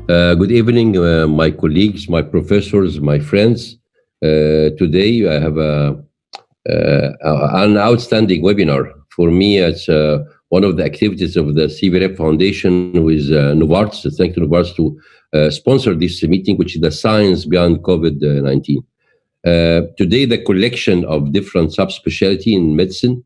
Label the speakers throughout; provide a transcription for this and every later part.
Speaker 1: Good evening, my colleagues, my professors, my friends. Today I have an outstanding webinar. For me, it's one of the activities of the CVRF Foundation with Novartis. Thank you, Novartis, to sponsor this meeting, which is the science beyond COVID-19. Today, the collection of different subspecialty in medicine.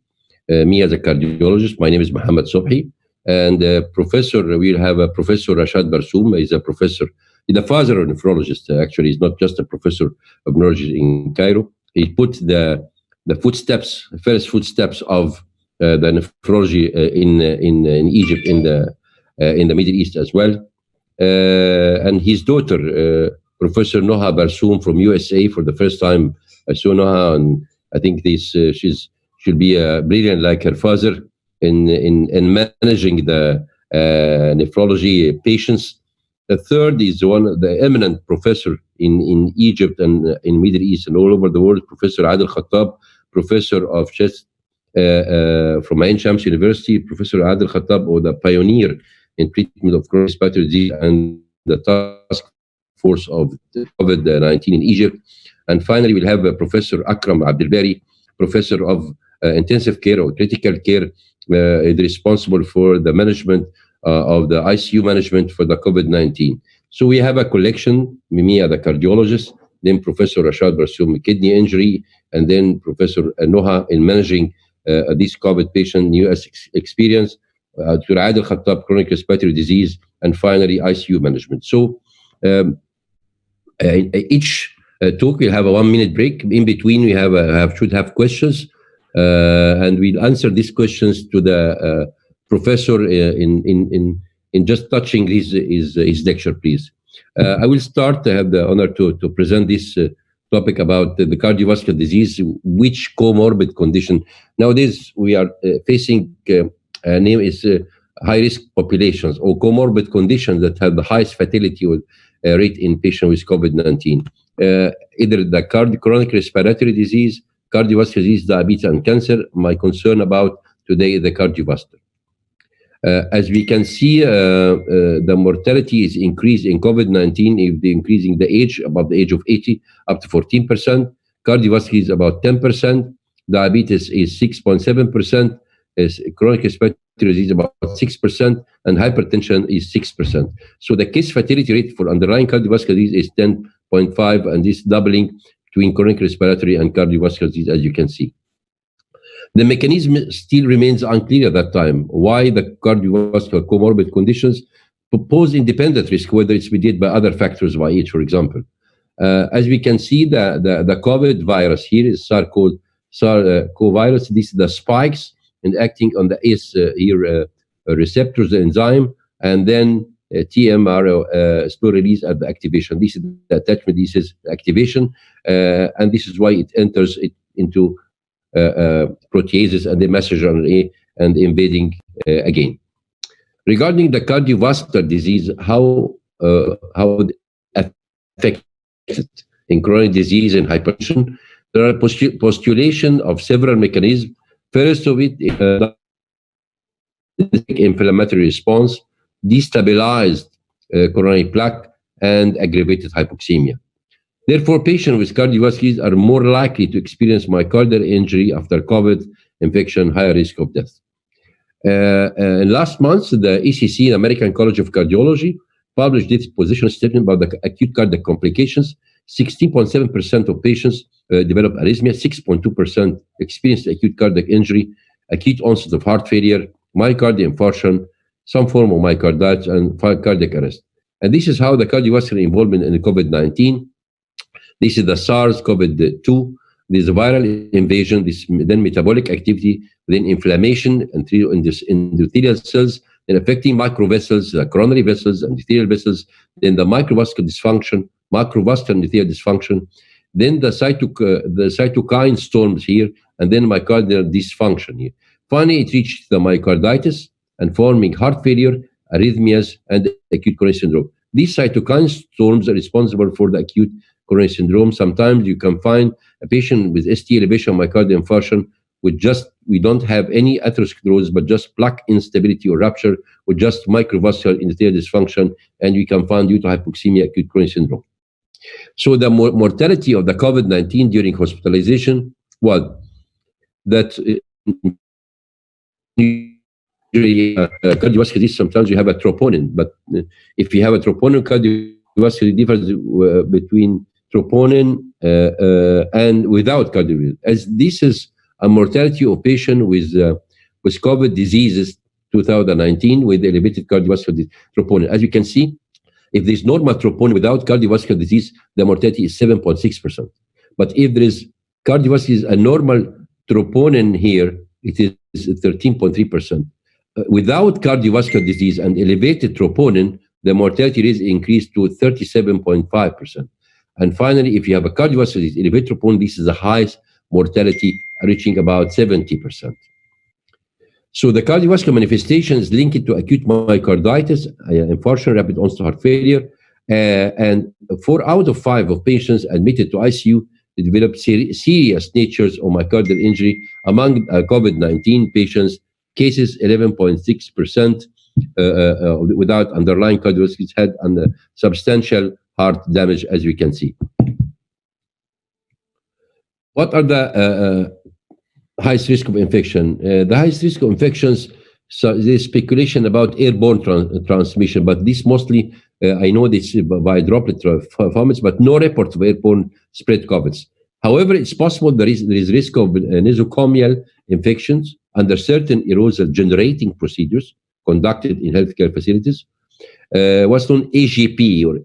Speaker 1: Me as a cardiologist, my name is Mohammed Sobhi. And we'll have Professor Rashad Barsoum. He's a professor, he's the father of nephrologist. Actually, he's not just a professor of neurology in Cairo. He put the first footsteps of the nephrology in Egypt, in the Middle East as well. And his daughter, Professor Noha Barsoum from USA, for the first time I saw Noha, and I think she'll be brilliant like her father in managing the nephrology patients. The third is the eminent professor in Egypt and in Middle East and all over the world, Professor Adel Khattab, professor of chest from Ain Shams University. Professor Adel Khattab, or the pioneer in treatment of chronic respiratory disease and the task force of COVID-19 in Egypt. And finally, we'll have Professor Akram Abdelbari, professor of intensive care or critical care, is responsible for the management of the ICU management for the COVID-19. So we have a collection, me as a cardiologist, then Professor Rashad Barsoum, kidney injury, and then Professor Noha in managing this COVID patient, US experience, Dr. Adel Khattab, chronic respiratory disease, and finally ICU management. So each talk will have a 1 minute break. In between, we should have questions. And we'll answer these questions to the professor in just touching his lecture, please. I will start. I have the honor to present this topic about the cardiovascular disease, which comorbid condition. Nowadays, we are facing name is high-risk populations or comorbid conditions that have the highest fatality rate in patients with COVID-19. Either the chronic respiratory disease, cardiovascular disease, diabetes, and cancer. My concern about today is the cardiovascular. As we can see, the mortality is increased in COVID-19 if they're increasing the age, above the age of 80, up to 14%. Cardiovascular is about 10%. Diabetes is 6.7%. Chronic respiratory disease about 6%. And hypertension is 6%. So the case fatality rate for underlying cardiovascular disease is 10.5, and this doubling between chronic respiratory and cardiovascular disease, as you can see. The mechanism still remains unclear at that time, why the cardiovascular comorbid conditions pose independent risk, whether it's mediated by other factors, by age, for example. As we can see, the COVID virus here is SARS-CoV virus. This is the spikes and acting on the ACE receptors, the enzyme, and then TMR slow release at the activation. This is the attachment, this is the activation, and this is why it enters into proteases and the messenger RNA and invading again. Regarding the cardiovascular disease, how affected in chronic disease and hypertension, there are postulation of several mechanisms. First of it is inflammatory response, destabilized coronary plaque, and aggravated hypoxemia. Therefore, patients with cardiovascular disease are more likely to experience myocardial injury after COVID infection, higher risk of death. Last month, the ECC, the American College of Cardiology, published its position statement about the acute cardiac complications. 16.7% of patients develop arrhythmia, 6.2% experience acute cardiac injury, acute onset of heart failure, myocardial infarction, some form of myocarditis, and cardiac arrest. And this is how the cardiovascular involvement in the COVID-19. This is the SARS-CoV-2. There's a viral invasion, then metabolic activity, then inflammation in endothelial cells, then affecting microvessels, the coronary vessels, endothelial vessels, then the microvascular dysfunction, macrovascular endothelial dysfunction, then the cytokine storms here, and then myocardial dysfunction here. Finally, it reached the myocarditis and forming heart failure, arrhythmias, and acute coronary syndrome. These cytokine storms are responsible for the acute coronary syndrome. Sometimes you can find a patient with ST elevation myocardial infarction we don't have any atherosclerosis, but just plaque instability or rupture, with just microvascular endothelial dysfunction, and we can find due to hypoxemia acute coronary syndrome. So the mortality of the COVID-19 during hospitalization was that cardiovascular disease, sometimes you have a troponin, but if you have a troponin cardiovascular difference between troponin and without cardiovascular, as this is a mortality of patient with COVID diseases 2019 with elevated cardiovascular troponin. As you can see, if there's normal troponin without cardiovascular disease, the mortality is 7.6%. But if there is cardiovascular a normal troponin here, it is 13.3%. Without cardiovascular disease and elevated troponin, the mortality rate increased to 37.5%. And finally, if you have a cardiovascular disease, elevated troponin, this is the highest mortality, reaching about 70%. So the cardiovascular manifestation is linked to acute myocarditis, infarction, rapid onset heart failure, and 4 out of 5 of patients admitted to ICU developed serious natures of myocardial injury. Among COVID-19 patients, cases 11.6% without underlying cardiovascular disease had substantial heart damage, as we can see. What are the highest risk of infection? The highest risk of infections, so there's speculation about airborne transmission, but this mostly, I know this by droplet vomits, but no report of airborne spread COVIDs. However, it's possible there is risk of nosocomial infections under certain aerosol generating procedures conducted in healthcare facilities. What's known AGP, or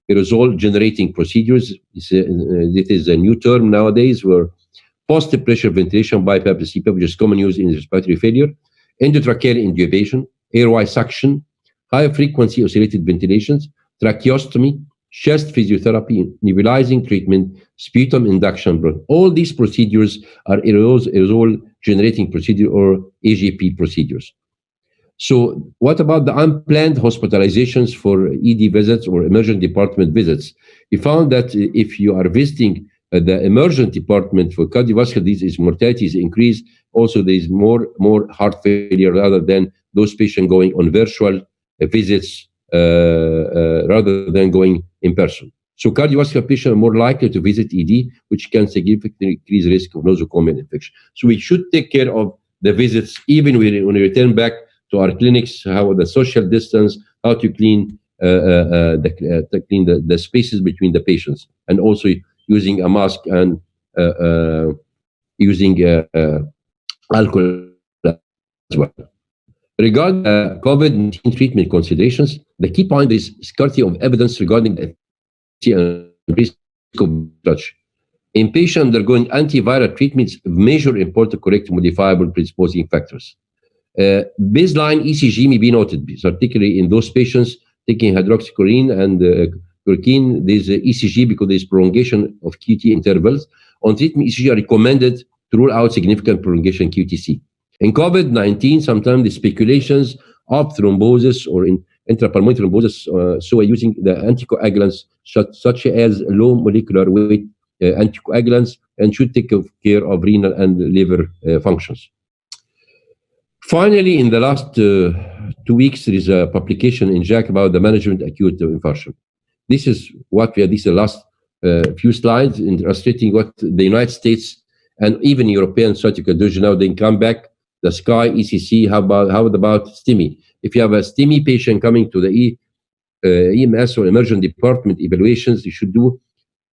Speaker 1: aerosol generating procedures. It is a new term nowadays, where positive pressure ventilation by CPAP, which is common use in respiratory failure, endotracheal intubation, airway suction, high frequency oscillated ventilations, tracheostomy, chest physiotherapy, nebulizing treatment, sputum induction. All these procedures are aerosol generating procedure, or AGP procedures. So what about the unplanned hospitalizations for ED visits or emergency department visits? We found that if you are visiting the emergency department for cardiovascular disease, mortality is increased. Also, there is more heart failure rather than those patients going on virtual visits rather than going in person. So cardiovascular patients are more likely to visit ED, which can significantly increase risk of nosocomial infection. So we should take care of the visits, even when we return back to our clinics, how the social distance, how to clean the spaces between the patients, and also using a mask and using alcohol as well. Regarding COVID-19 treatment considerations, the key point is scarcity of evidence regarding the efficacy and risk of such. In patients undergoing antiviral treatments, measure important correct modifiable predisposing factors. Baseline ECG may be noted, particularly in those patients taking hydroxychloroquine and chloroquine. There's ECG because there's prolongation of QT intervals. On treatment, ECG are recommended to rule out significant prolongation QTC. In COVID-19, sometimes the speculations of thrombosis or in intrapulmonary thrombosis, so using the anticoagulants such as low molecular weight anticoagulants, and should take care of renal and liver functions. Finally, in the last 2 weeks, there is a publication in JACC about the management acute infarction. This is what we had. These are the last few slides illustrating what the United States and even European surgical division now they come back. The SCI, ECC, how about STEMI? If you have a STEMI patient coming to the EMS or emergent department evaluations, you should do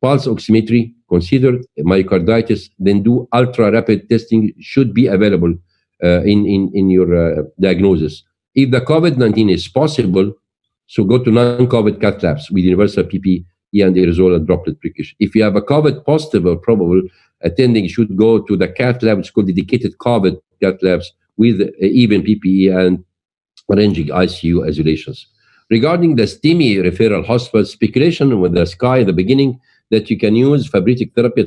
Speaker 1: pulse oximetry, consider myocarditis, then do ultra rapid testing should be available in your diagnosis. If the COVID-19 is possible, so go to non-COVID cath labs with universal PPE and aerosol and droplet precaution. If you have a COVID positive or probable, attending should go to the cath lab, which is called dedicated COVID cath labs with even PPE and arranging ICU isolations. Regarding the STEMI referral hospital, speculation with the SCI at the beginning that you can use fibritic therapy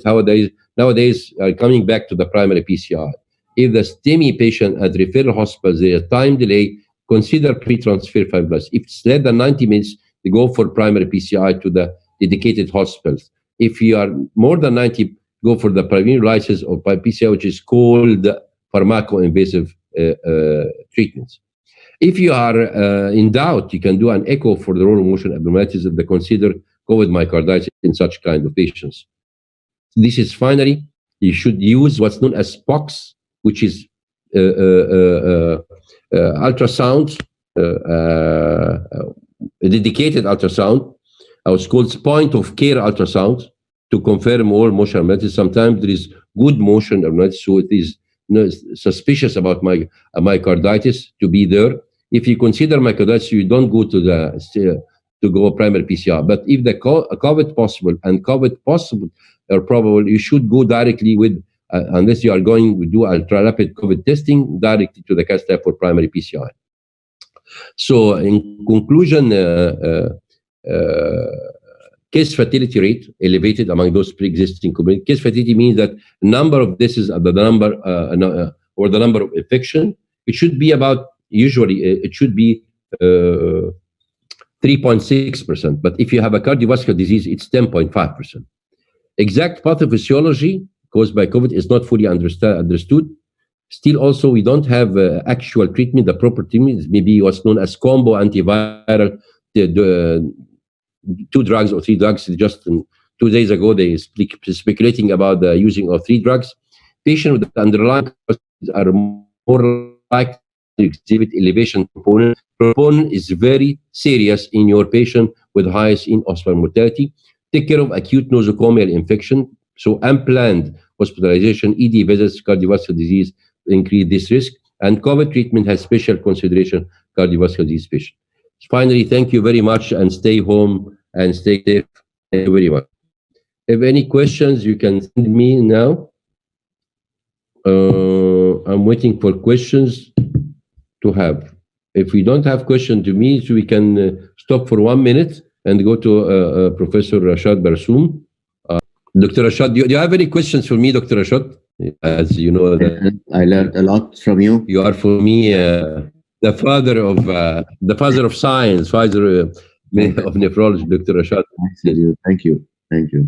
Speaker 1: nowadays are coming back to the primary PCI. If the STEMI patient at referral hospitals, there is a time delay, consider pre-transfer fibrillation. If it's less than 90 minutes, they go for primary PCI to the dedicated hospitals. If you are more than 90 go for the primary lysis or PCI, which is called pharmacoinvasive treatments. If you are in doubt, you can do an echo for the role of motion abnormalities that they consider COVID myocarditis in such kind of patients. This is finally, you should use what's known as POX, which is ultrasound, a dedicated ultrasound. It's called point of care ultrasound to confirm all motion abnormalities. Sometimes there is good motion abnormalities, so it is suspicious about myocarditis to be there. If you consider myocarditis, you don't go to go primary PCR. But if the COVID possible and COVID possible or probable, you should go directly with, unless you are going to do ultra rapid COVID testing, directly to the cath lab for primary PCR. So in conclusion, case fatality rate elevated among those pre-existing community. Case fatality means that number of deaths or the number of infection, it should be about, usually it should be 3.6%. But if you have a cardiovascular disease, it's 10.5%. Exact pathophysiology caused by COVID is not fully understood. Still, also, we don't have actual treatment. The proper treatment is maybe what's known as combo antiviral, the 2 drugs or 3 drugs. Just 2 days ago, they speculating about the using of 3 drugs. Patients with underlying causes are more likely to exhibit elevation component. Proponent is very serious in your patient with highest in-hospital mortality. Take care of acute nosocomial infection. So unplanned hospitalization, ED visits, cardiovascular disease increase this risk. And COVID treatment has special consideration cardiovascular disease patients. Finally, thank you very much and stay home and stay safe. Thank you very much. If any questions, you can send me now. I'm waiting for questions to have. If we don't have question to me, so we can stop for 1 minute and go to Professor Rashad Barsoum. Dr. Rashad, do you have any questions for me, Dr. Rashad? As you know,
Speaker 2: I learned a lot from you.
Speaker 1: You are for me the father of science, father of nephrology, Dr. Rashad.
Speaker 2: Thank you. Thank you.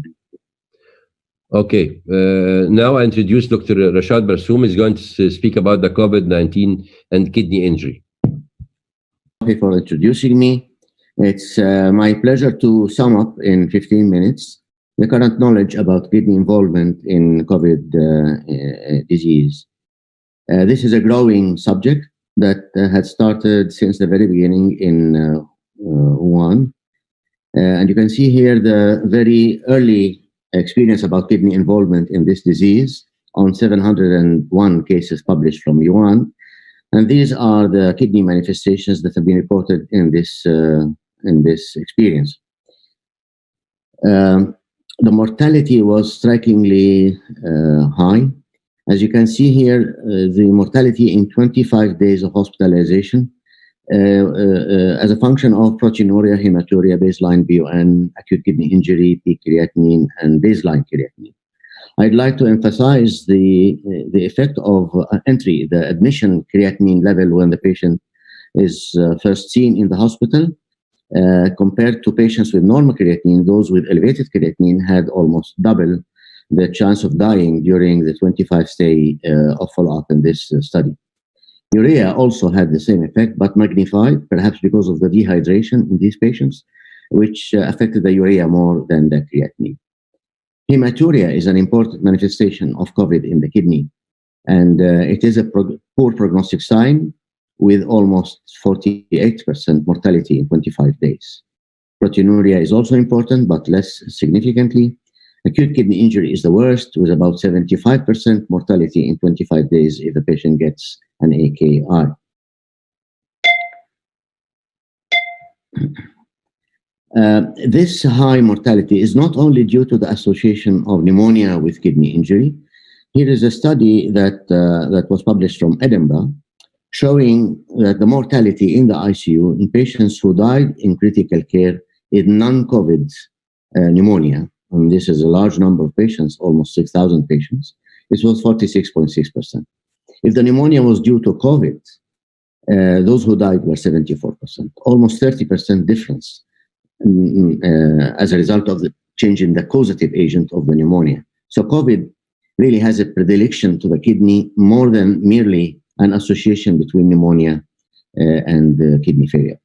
Speaker 1: Okay. Now I introduce Dr. Rashad Barsoum. Is going to speak about the COVID-19 and kidney injury.
Speaker 2: Thank you for introducing me. It's my pleasure to sum up in 15 minutes the current knowledge about kidney involvement in COVID disease. This is a growing subject that had started since the very beginning in Wuhan. And you can see here the very early experience about kidney involvement in this disease on 701 cases published from Wuhan. And these are the kidney manifestations that have been reported in this experience. The mortality was strikingly high. As you can see here, the mortality in 25 days of hospitalization as a function of proteinuria, hematuria, baseline BUN, acute kidney injury, peak creatinine, and baseline creatinine. I'd like to emphasize the effect of entry, the admission creatinine level when the patient is first seen in the hospital. Compared to patients with normal creatinine, those with elevated creatinine had almost double the chance of dying during the 25-day of follow-up in this study. Urea also had the same effect, but magnified, perhaps because of the dehydration in these patients, which affected the urea more than the creatinine. Hematuria is an important manifestation of COVID in the kidney, and it is a poor prognostic sign with almost 48% mortality in 25 days. Proteinuria is also important, but less significantly. Acute kidney injury is the worst, with about 75% mortality in 25 days if the patient gets an AKI. This high mortality is not only due to the association of pneumonia with kidney injury. Here is a study that was published from Edinburgh, showing that the mortality in the ICU in patients who died in critical care in non-COVID pneumonia, and this is a large number of patients, almost 6,000 patients, it was 46.6%. If the pneumonia was due to COVID, those who died were 74%, almost 30% difference as a result of the change in the causative agent of the pneumonia. So COVID really has a predilection to the kidney more than merely an association between pneumonia and kidney failure.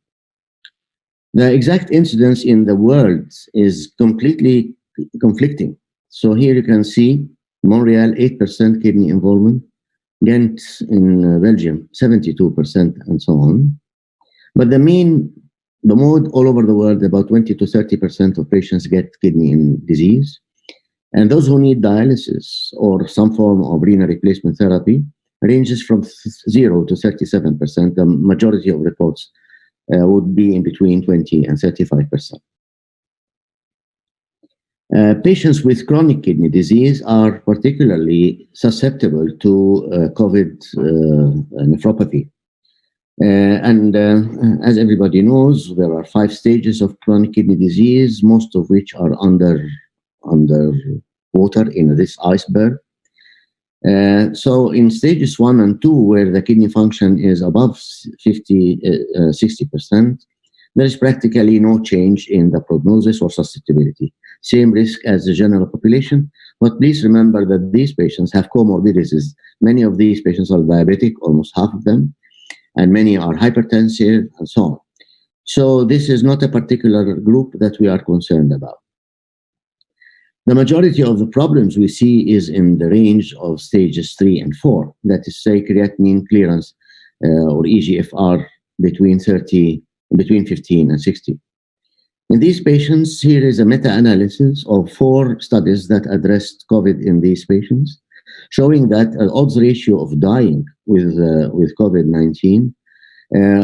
Speaker 2: The exact incidence in the world is completely conflicting. So here you can see Montreal, 8% kidney involvement, Ghent in Belgium, 72%, and so on. But the mode all over the world, about 20 to 30% of patients get kidney disease. And those who need dialysis or some form of renal replacement therapy ranges from 0 to 37%. The majority of reports would be in between 20 and 35%. Patients with chronic kidney disease are particularly susceptible to COVID nephropathy. As everybody knows, there are 5 stages of chronic kidney disease, most of which are under water in this iceberg. So in stages 1 and 2, where the kidney function is above 60%, there is practically no change in the prognosis or susceptibility. Same risk as the general population, but please remember that these patients have comorbidities. Many of these patients are diabetic, almost half of them, and many are hypertensive, and so on. So this is not a particular group that we are concerned about. The majority of the problems we see is in the range of stages 3 and 4, that is, say, creatinine clearance or eGFR between 15 and 60. In these patients, here is a meta-analysis of 4 studies that addressed COVID in these patients, showing that an odds ratio of dying with COVID-19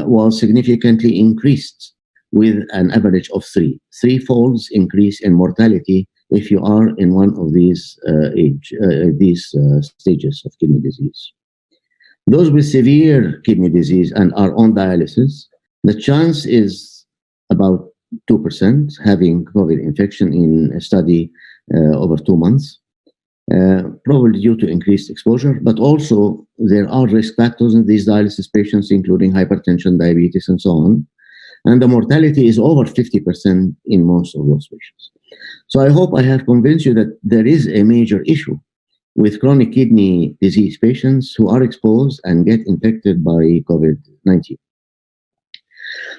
Speaker 2: was significantly increased with an average of 3-fold increase in mortality if you are in one of these stages of kidney disease. Those with severe kidney disease and are on dialysis, the chance is about 2% having COVID infection in a study over 2 months, probably due to increased exposure, but also there are risk factors in these dialysis patients, including hypertension, diabetes, and so on. And the mortality is over 50% in most of those patients. So I hope I have convinced you that there is a major issue with chronic kidney disease patients who are exposed and get infected by COVID-19.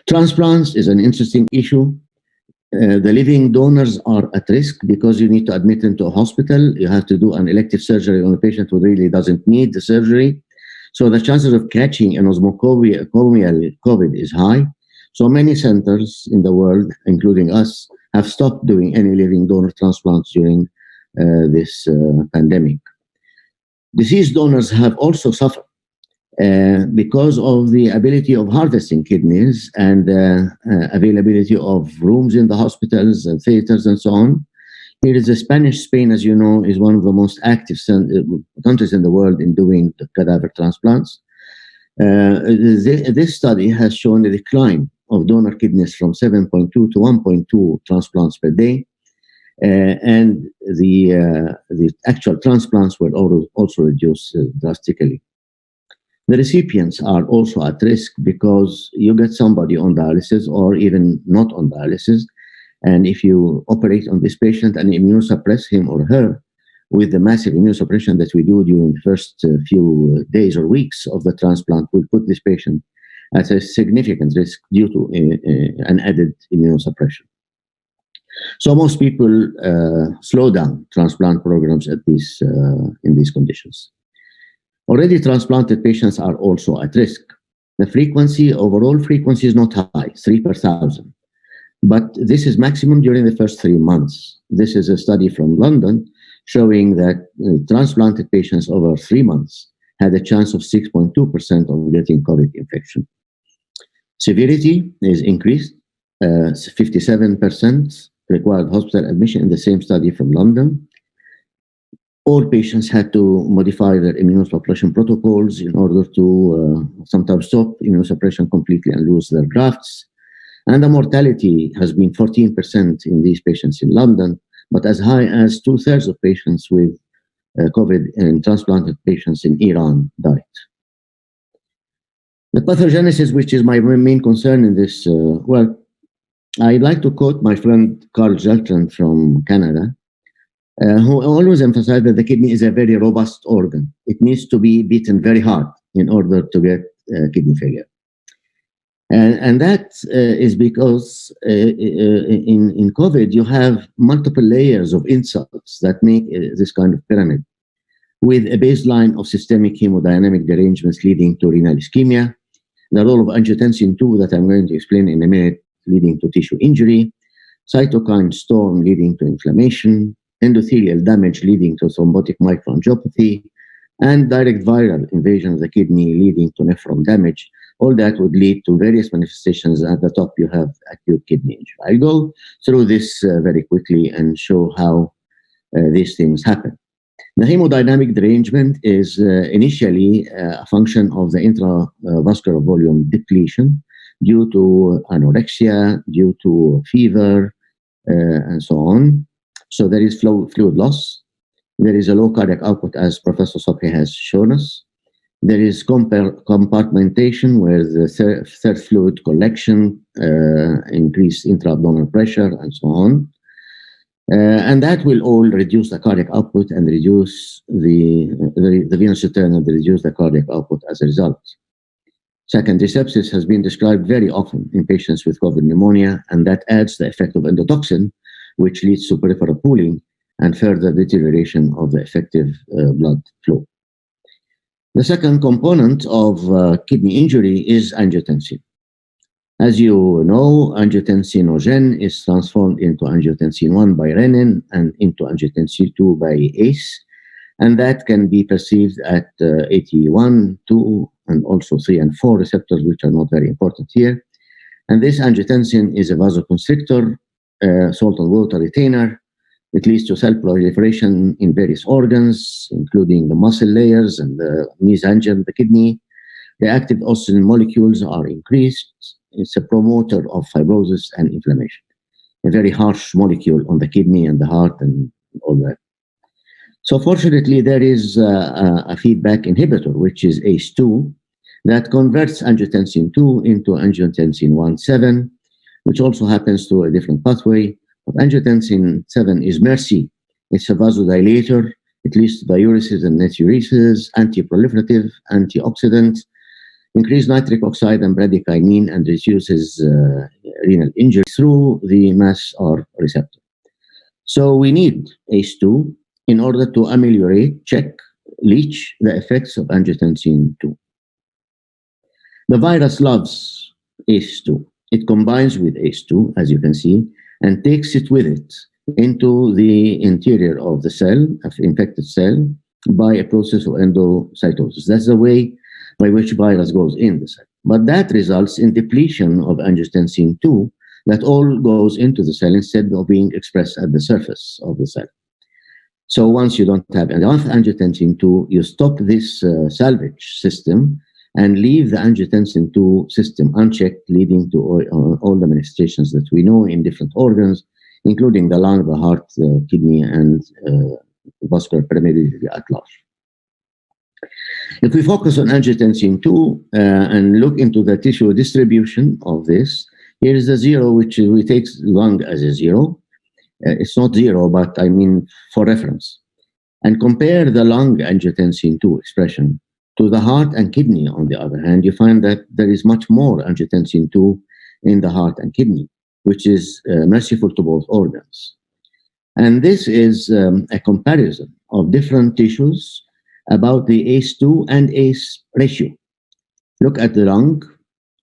Speaker 2: Transplants is an interesting issue. The living donors are at risk because you need to admit them to a hospital. You have to do an elective surgery on a patient who really doesn't need the surgery. So the chances of catching an osmocomial COVID is high. So many centers in the world, including us, have stopped doing any living donor transplants during this pandemic. Deceased donors have also suffered because of the ability of harvesting kidneys and availability of rooms in the hospitals and theaters and so on. Here is Spain, as you know, is one of the most active countries in the world in doing the cadaver transplants. This study has shown a decline of donor kidneys from 7.2 to 1.2 transplants per day. And the actual transplants were also reduced drastically. The recipients are also at risk because you get somebody on dialysis or even not on dialysis, and if you operate on this patient and immunosuppress him or her with the massive immunosuppression that we do during the first few days or weeks of the transplant, will put this patient at a significant risk due to an added immunosuppression. So most people slow down transplant programs at in these conditions. Already transplanted patients are also at risk. The overall frequency is not high, 3 per 1,000. But this is maximum during the first 3 months. This is a study from London showing that transplanted patients over 3 months had a chance of 6.2% of getting COVID infection. Severity is increased, 57% required hospital admission in the same study from London. All patients had to modify their immunosuppression protocols in order to sometimes stop immunosuppression completely and lose their grafts. And the mortality has been 14% in these patients in London, but as high as 2/3 of patients with COVID and transplanted patients in Iran died. The pathogenesis, which is my main concern in this, I'd like to quote my friend Carl Geltran from Canada. who always emphasized that the kidney is a very robust organ. It needs to be beaten very hard in order to get kidney failure. And that is because in COVID, you have multiple layers of insults that make this kind of pyramid, with a baseline of systemic hemodynamic derangements leading to renal ischemia, the role of angiotensin II that I'm going to explain in a minute, leading to tissue injury, cytokine storm leading to inflammation, endothelial damage leading to thrombotic microangiopathy, and direct viral invasion of the kidney leading to nephron damage. All that would lead to various manifestations. At the top, you have acute kidney injury. I'll go through this very quickly and show how these things happen. The hemodynamic derangement is initially a function of the intravascular volume depletion due to anorexia, due to fever, and so on. So there is fluid loss. There is a low cardiac output, as Professor Sobhi has shown us. There is compartmentation, where the third fluid collection, increased intra-abdominal pressure, and so on. And that will all reduce the cardiac output and reduce the venous return, and reduce the cardiac output as a result. Secondary sepsis has been described very often in patients with COVID pneumonia, and that adds the effect of endotoxin, which leads to peripheral pooling and further deterioration of the effective blood flow. The second component of kidney injury is angiotensin. As you know, angiotensinogen is transformed into angiotensin 1 by renin and into angiotensin 2 by ACE, and that can be perceived at 81, 2, and also 3 and 4 receptors, which are not very important here. And this angiotensin is a vasoconstrictor, salt and water retainer. It leads to cell proliferation in various organs, including the muscle layers and the mesangium, the kidney. The active oxygen molecules are increased. It's a promoter of fibrosis and inflammation. A very harsh molecule on the kidney and the heart and all that. So fortunately, there is a feedback inhibitor, which is ACE2, that converts angiotensin 2 into angiotensin 1,7, which also happens through a different pathway. But angiotensin 7 is MERC. It's a vasodilator. It leads to diuresis and natriuresis, anti-proliferative, antioxidant, increase nitric oxide and bradykinin, and reduces renal injury through the MAS-R receptor. So we need ACE2 in order to ameliorate, leach the effects of angiotensin 2. The virus loves ACE2. It combines with ACE2, as you can see, and takes it with it into the interior of the cell, of infected cell, by a process of endocytosis. That's the way by which virus goes in the cell. But that results in depletion of angiotensin 2 that all goes into the cell instead of being expressed at the surface of the cell. So once you don't have enough angiotensin 2, you stop this salvage system and leave the angiotensin 2 system unchecked, leading to all the manifestations that we know in different organs, including the lung, the heart, the kidney, and vascular permeability at large. If we focus on angiotensin 2 and look into the tissue distribution of this, here is the zero, which we take lung as a zero. It's not zero, but I mean for reference. And compare the lung angiotensin 2 expression to the heart and kidney. On the other hand, you find that there is much more angiotensin 2 in the heart and kidney, which is merciful to both organs. And this is a comparison of different tissues about the ACE2 and ACE ratio. Look at the lung,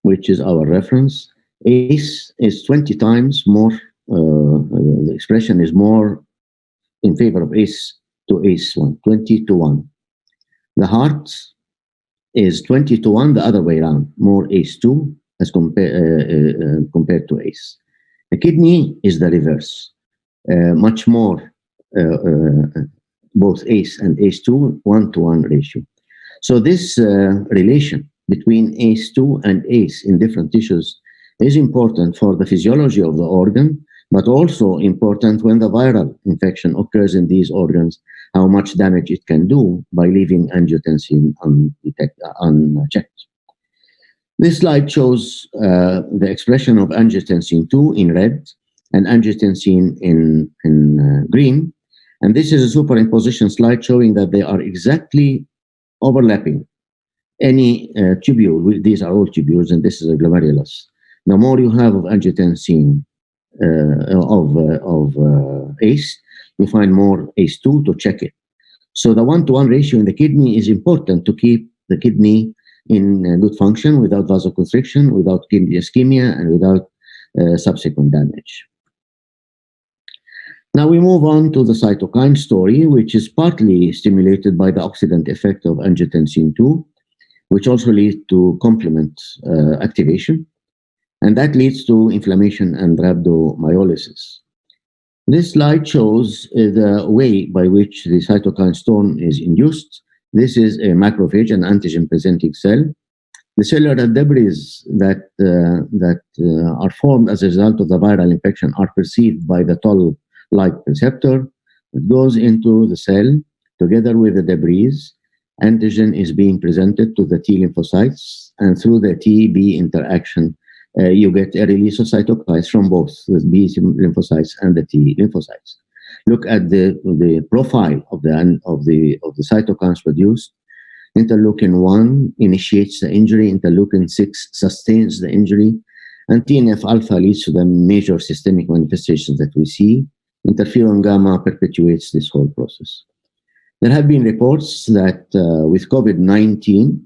Speaker 2: which is our reference. ACE is 20 times more, the expression is more in favor of ACE to ACE1, 20 to 1. The heart is 20 to 1 the other way around, more ACE2 as compared to ACE. The kidney is the reverse, much more both ACE and ACE2, 1-to-1 ratio. So this relation between ACE2 and ACE in different tissues is important for the physiology of the organ, but also important when the viral infection occurs in these organs, how much damage it can do by leaving angiotensin unchecked. This slide shows the expression of angiotensin 2 in red and angiotensin in green. And this is a superimposition slide showing that they are exactly overlapping any tubule. These are all tubules, and this is a glomerulus. The more you have of angiotensin ACE, you find more ACE2 to check it. So the 1-to-1 ratio in the kidney is important to keep the kidney in good function without vasoconstriction, without kidney ischemia, and without subsequent damage. Now we move on to the cytokine story, which is partly stimulated by the oxidant effect of angiotensin II, which also leads to complement activation, and that leads to inflammation and rhabdomyolysis. This slide shows the way by which the cytokine storm is induced. This is a macrophage, an antigen-presenting cell. The cellular debris that are formed as a result of the viral infection are perceived by the toll-like receptor. It goes into the cell together with the debris. Antigen is being presented to the T lymphocytes, and through the T-B interaction, you get a release of cytokines from both the B lymphocytes and the T lymphocytes. Look at the profile of the cytokines produced. Interleukin-1 initiates the injury. Interleukin-6 sustains the injury, and TNF-alpha leads to the major systemic manifestations that we see. Interferon-gamma perpetuates this whole process. There have been reports that with COVID-19,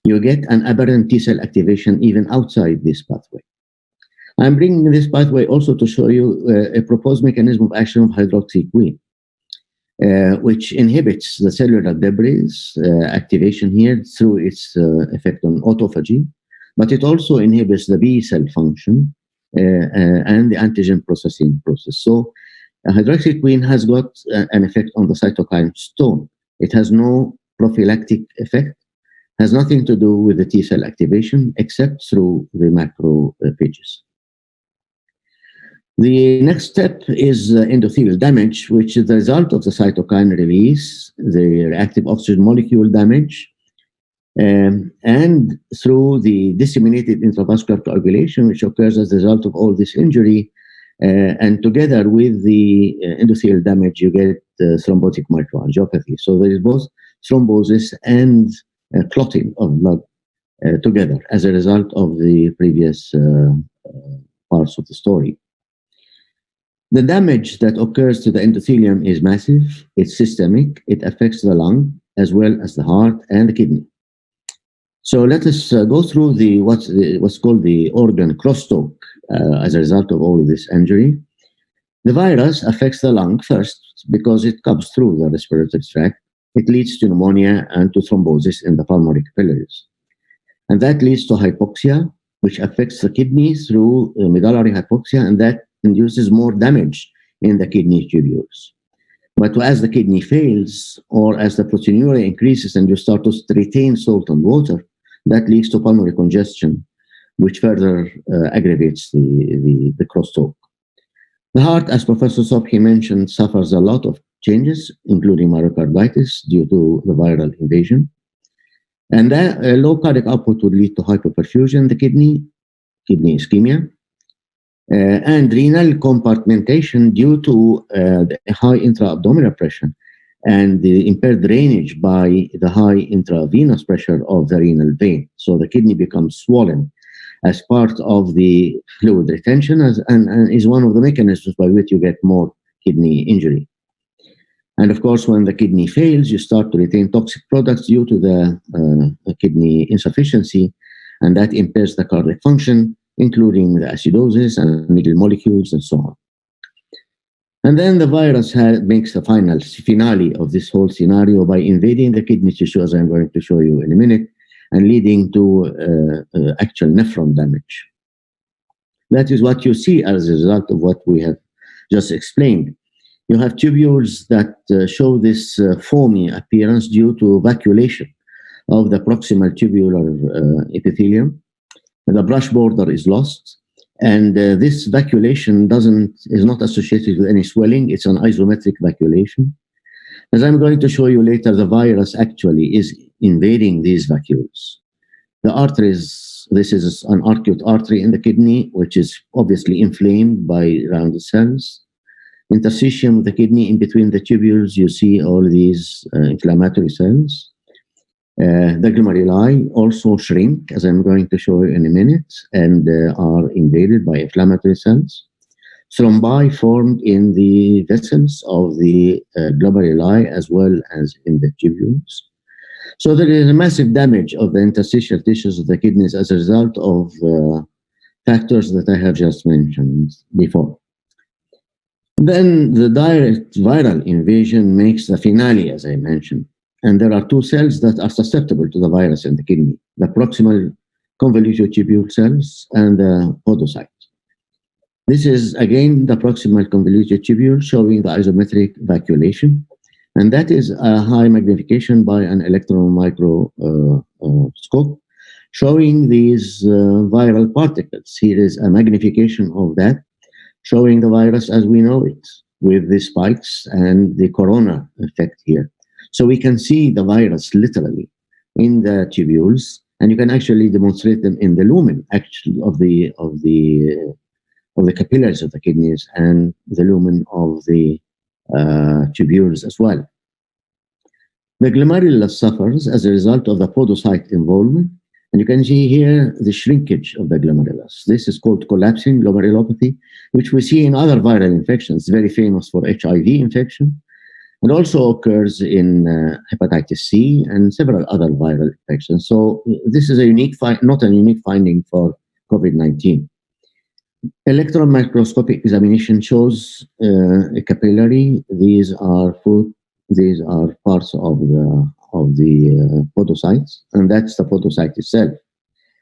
Speaker 2: you get an aberrant T-cell activation even outside this pathway. I'm bringing this pathway also to show you a proposed mechanism of action of hydroxyquine, which inhibits the cellular debris activation here through its effect on autophagy, but it also inhibits the B cell function and the antigen processing process. So hydroxyquine has got an effect on the cytokine storm. It has no prophylactic effect, has nothing to do with the T cell activation except through the macrophages. The next step is endothelial damage, which is the result of the cytokine release, the reactive oxygen molecule damage, and through the disseminated intravascular coagulation, which occurs as a result of all this injury. And together with the endothelial damage, you get thrombotic microangiopathy. So there is both thrombosis and clotting of blood together as a result of the previous parts of the story. The damage that occurs to the endothelium is massive, it's systemic, it affects the lung as well as the heart and the kidney. So let us go through what's called the organ crosstalk as a result of all of this injury. The virus affects the lung first because it comes through the respiratory tract. It leads to pneumonia and to thrombosis in the pulmonary capillaries. And that leads to hypoxia, which affects the kidney through medullary hypoxia, and that induces more damage in the kidney tubules. But as the kidney fails, or as the proteinuria increases and you start to retain salt and water, that leads to pulmonary congestion, which further aggravates the crosstalk. The heart, as Professor Sobhi mentioned, suffers a lot of changes, including myocarditis due to the viral invasion. And that low cardiac output would lead to hypoperfusion in the kidney ischemia, and renal compartmentation due to the high intra-abdominal pressure and the impaired drainage by the high intravenous pressure of the renal vein. So the kidney becomes swollen as part of the fluid retention and is one of the mechanisms by which you get more kidney injury. And of course, when the kidney fails, you start to retain toxic products due to the kidney insufficiency, and that impairs the cardiac function, including the acidosis and middle molecules and so on. And then the virus makes the finale of this whole scenario by invading the kidney tissue, as I'm going to show you in a minute, and leading to actual nephron damage. That is what you see as a result of what we have just explained. You have tubules that show this foamy appearance due to vacuolation of the proximal tubular epithelium. The brush border is lost, and this vacuolation is not associated with any swelling. It's an isometric vacuolation. As I'm going to show you later, the virus actually is invading these vacuoles. The arteries, this is an arcuate artery in the kidney, which is obviously inflamed by round cells. Interstitium of the kidney, in between the tubules, you see all these inflammatory cells. The glomeruli also shrink, as I'm going to show you in a minute, and are invaded by inflammatory cells. Thrombi formed in the vessels of the glomeruli as well as in the tubules. So there is a massive damage of the interstitial tissues of the kidneys as a result of factors that I have just mentioned before. Then the direct viral invasion makes the finale, as I mentioned. And there are two cells that are susceptible to the virus in the kidney, the proximal convoluted tubule cells and the podocyte. This is, again, the proximal convoluted tubule showing the isometric vacuolation. And that is a high magnification by an electron microscope showing these viral particles. Here is a magnification of that, showing the virus as we know it, with the spikes and the corona effect here. So we can see the virus literally in the tubules, and you can actually demonstrate them in the lumen, actually, of the capillaries of the kidneys and the lumen of the tubules as well. The glomerulus suffers as a result of the podocyte involvement, and you can see here the shrinkage of the glomerulus. This is called collapsing glomerulopathy, which we see in other viral infections, very famous for HIV infection. It also occurs in hepatitis C and several other viral infections. So this is a unique, not a unique finding for COVID-19. Electron microscopic examination shows a capillary. These are parts of the podocytes, and that's the podocyte itself,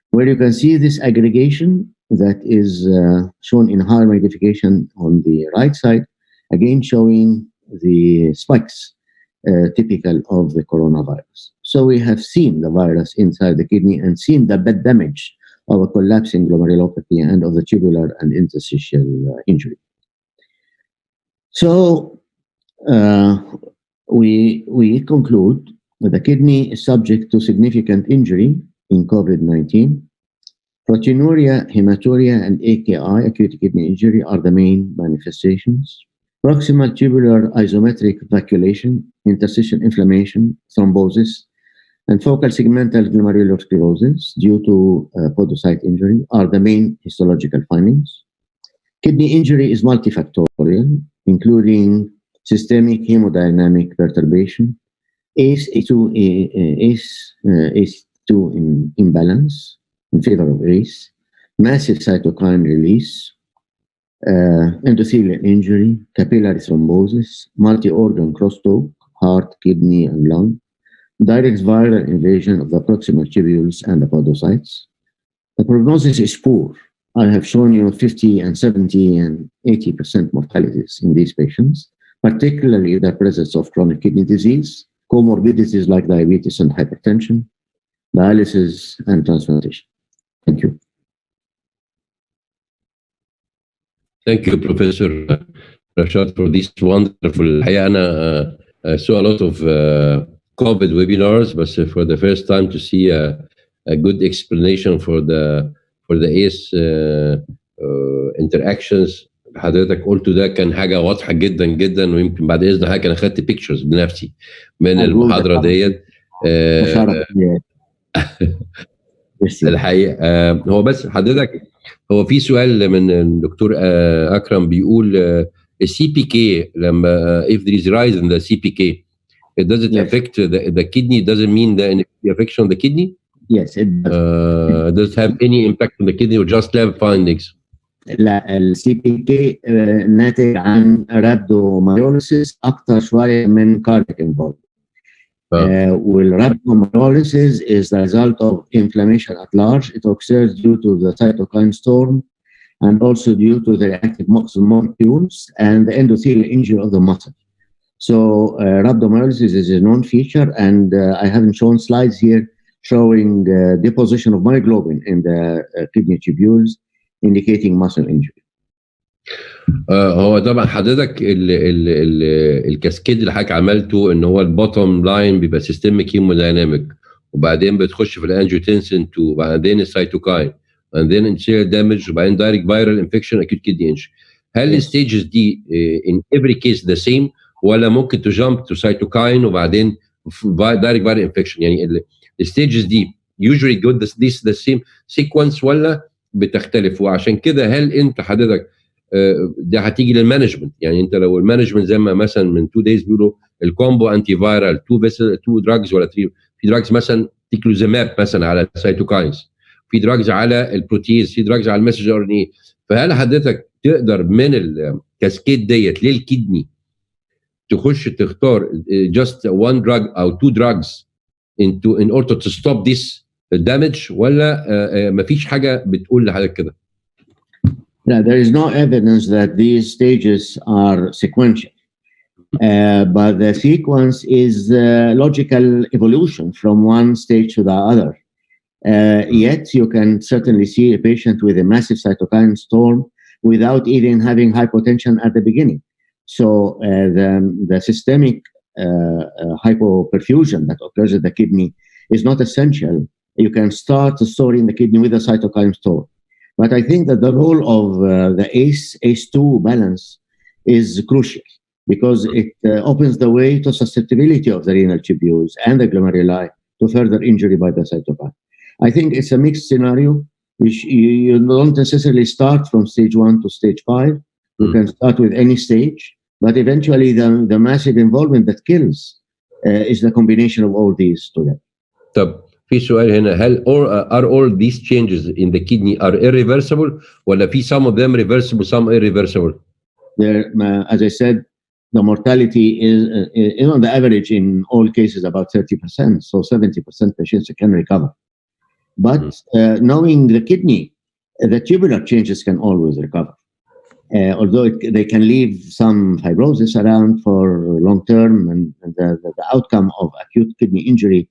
Speaker 2: where you can see this aggregation that is shown in high magnification on the right side, again showing the spikes typical of the coronavirus. So we have seen the virus inside the kidney and seen the bad damage of a collapsing glomerulopathy and of the tubular and interstitial injury. So we conclude that the kidney is subject to significant injury in COVID-19. Proteinuria, hematuria, and AKI, acute kidney injury, are the main manifestations. Proximal tubular isometric vacuolation, interstitial inflammation, thrombosis, and focal segmental glomerulosclerosis due to podocyte injury are the main histological findings. Kidney injury is multifactorial, including systemic hemodynamic perturbation, ACE2 imbalance in favor of ACE, massive cytokine release, endothelial injury, capillary thrombosis, multi-organ crosstalk, heart, kidney, and lung, direct viral invasion of the proximal tubules and the podocytes. The prognosis is poor. I have shown you 50 and 70 and 80% mortalities in these patients, particularly the presence of chronic kidney disease, comorbidities like diabetes and hypertension, dialysis, and transplantation. Thank you.
Speaker 1: Thank you, Professor Rashad, for this wonderful. I saw a lot of COVID webinars, but for the first time to see a good explanation for the ACE interactions. حضرتك قلته ده كان حاجه واضحه جدا جدا، ويمكن بعد اذن حضرتك انا خدت بيكتشرز بنفسي من المحاضره ديت. الحقيقه هو بس حضرتك، هو في سؤال من الدكتور اكرم بيقول السي بي كي لما if there is rise in the CPK, does it affect the kidney? Doesn't mean the affection of the kidney?
Speaker 2: Yes, it does.
Speaker 1: Does it have any impact on the kidney or just lab findings?
Speaker 2: لا، السي بي كي ناتج عن رhabdomyolysis اكثر شويه من cardiac involvement. والrhabdomyolysis is the result of inflammation at large. It occurs due to the cytokine storm and also due to the reactive muscle molecules and the endothelial injury of the muscle. So rhabdomyolysis is a known feature, and I haven't shown slides here showing deposition of myoglobin in the kidney tubules, indicating muscle injury.
Speaker 1: هو طبعا حضرتك الكاسكيد اللي حضرتك عملته ان هو البوتوم لاين بيبقى سيستميك هيمودايناميك، وبعدين بتخش في الانجيوتنسين 2، وبعدين السيتوكاين، وبعدين انتيريال دامج، وبعدين دايركت فايرال انفكشن، اكيوت كيدني انجري. هل الستيجز دي in every case the same ولا ممكن to jump to cytokine وبعدين direct viral infection؟ يعني الستيجز دي usually go the same sequence ولا بتختلف؟ وعشان كده هل انت حضرتك ده هتيجي للمانجمنت؟ يعني انت لو المانجمنت زي ما مثلا من 2 days بيقولوا الكومبو انتي فايرال 2 دراجز ولا 3، في دراجز مثلا تيكلوزيماب مثلا على السيتوكاينز، في دراجز على البروتيز، في دراجز على المسج ار ان اي. فهل حضرتك تقدر من الكاسكيد ديت للكدني تخش تختار just one drug او 2 drugs in order to stop this damage ولا مفيش حاجه بتقول لحضرتك كده؟
Speaker 2: No, there is no evidence that these stages are sequential. But the sequence is logical evolution from one stage to the other. Yet you can certainly see a patient with a massive cytokine storm without even having hypotension at the beginning. So the systemic hypoperfusion that occurs in the kidney is not essential. You can start storing the kidney with a cytokine storm. But I think that the role of the ACE2 balance is crucial because it opens the way to susceptibility of the renal tubules and the glomeruli to further injury by the cytokine. I think it's a mixed scenario, which you don't necessarily start from stage 1 to stage 5. You can start with any stage, but eventually the massive involvement that kills is the combination of all these together.
Speaker 1: طب في سؤال هنا، هل are all these changes in the kidney are irreversible ولا في some of them reversible some irreversible؟
Speaker 2: There, as I said, the mortality is on the average in all cases about 30%, so 70% patients can recover. But knowing the kidney, the tubular changes can always recover. Although they can leave some fibrosis around for long term, and the outcome of acute kidney injury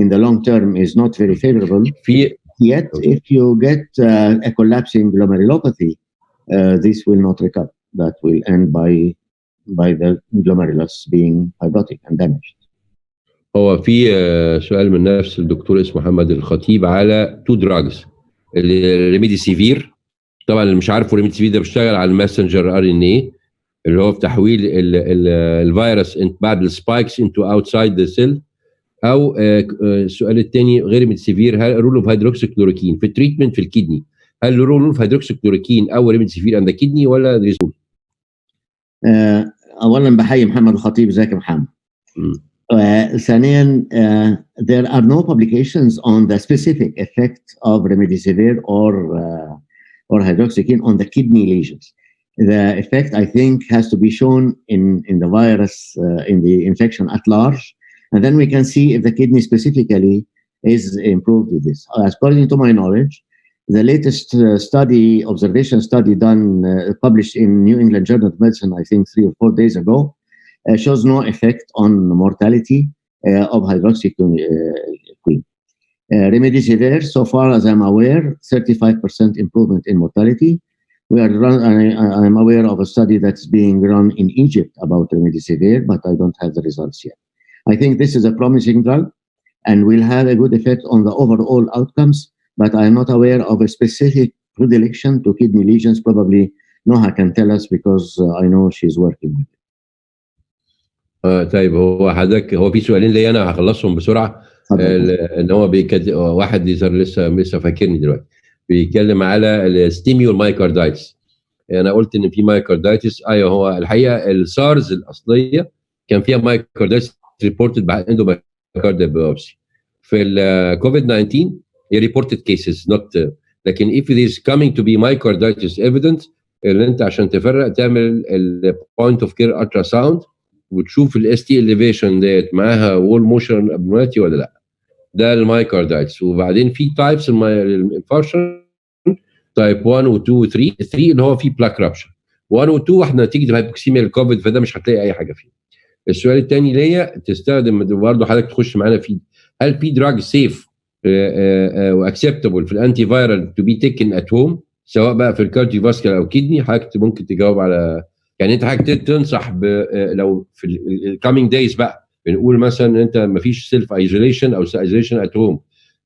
Speaker 2: in the long term is not very favorable. Yet, if you get a collapsing glomerulopathy, this will not recover. That will end by the glomerulus being fibrotic and damaged.
Speaker 1: هو في سؤال من نفس الدكتور اسمه محمد الخطيب على 2 drugs، الريميديسيفير. طبعا اللي مش عارفه الريميديسيفير ده بيشتغل على الماسنجر ار ان اي اللي هو في تحويل الفيروس بعد السبايكس انتو اوتسايد ذا سيل، او السؤال الثاني غير ريميديسيفير، هل رول اوف هيدروكسيكلوروكين في التريتمنت في الكدني، هل رول اوف هيدروكسيكلوروكين او ريميديسيفير عند الكدني ولا ريزول؟
Speaker 2: اولا بحيي محمد الخطيب، ازيك يا محمد. ثانيا there are no publications on the specific effect of remdesivir or hydroxyquine on the kidney lesions. The effect, I think, has to be shown in the virus, in the infection at large, and then we can see if the kidney specifically is improved with this. According to my knowledge, the latest observation study done, published in New England Journal of Medicine, I think 3 or 4 days ago, shows no effect on mortality of hydroxyquine. Remdesivir, so far as I'm aware, 35% improvement in mortality. I'm aware of a study that's being run in Egypt about remdesivir, but I don't have the results yet. I think this is a promising drug and will have a good effect on the overall outcomes, but I'm not aware of a specific predilection to kidney lesions. Probably Noha can tell us because I know she's working with it.
Speaker 1: طيب هو حضرتك هو في سؤالين ليا انا هخلصهم بسرعه. ان هو واحد لسه فاكرني دلوقتي بيتكلم على الستيميول مايكاردايتس. انا قلت ان في مايكاردايتس، ايوه هو الحقيقه السارز الاصليه كان فيها مايكاردايتس ريبورتد بعد اندومايكارديال بايوبسي. في الكوفيد 19 هي ريبورتد كيسز نوت، لكن if it is coming to be myocarditis evident اللي انت عشان تفرق تعمل البوينت اوف كير الترا ساوند وتشوف الاس تي اليفيشن ديت معاها وول موشن ابنورماليتي ولا لا. ده المايكاردايتس. وبعدين في تايبس الانفارشن تايب 1 و 2 و 3 اللي هو فيه بلاك رابشر. 1 و 2 احنا نتيجه الهايبوكسيميا الكوفيد فده مش هتلاقي اي حاجه فيه. السؤال الثاني ليا تستخدم برضه حضرتك تخش معانا فيه، هل في دراج سيف واكسبتبل في الانتي فايرال تو بي تيكن ات هوم سواء بقى في الكارديو فاسكولار او كدني؟ حضرتك ممكن تجاوب على يعني انت حضرتك تنصح لو في الكامينج دايز بقى بنقول مثلا انت ما فيش سيلف ايزوليشن او ايزوليشن ات هوم،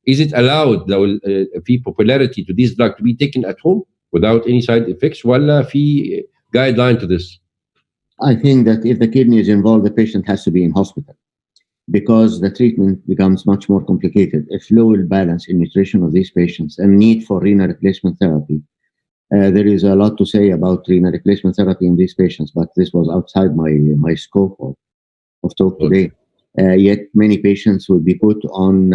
Speaker 1: is it allowed لو في popularity to this drug to be taken at home without any side effects ولا في guideline to this?
Speaker 2: I think that if the kidney is involved, the patient has to be in hospital because the treatment becomes much more complicated. A fluid balance in nutrition of these patients and need for renal replacement therapy. There is a lot to say about renal replacement therapy in these patients, but this was outside my scope of talk today. Yet many patients will be put on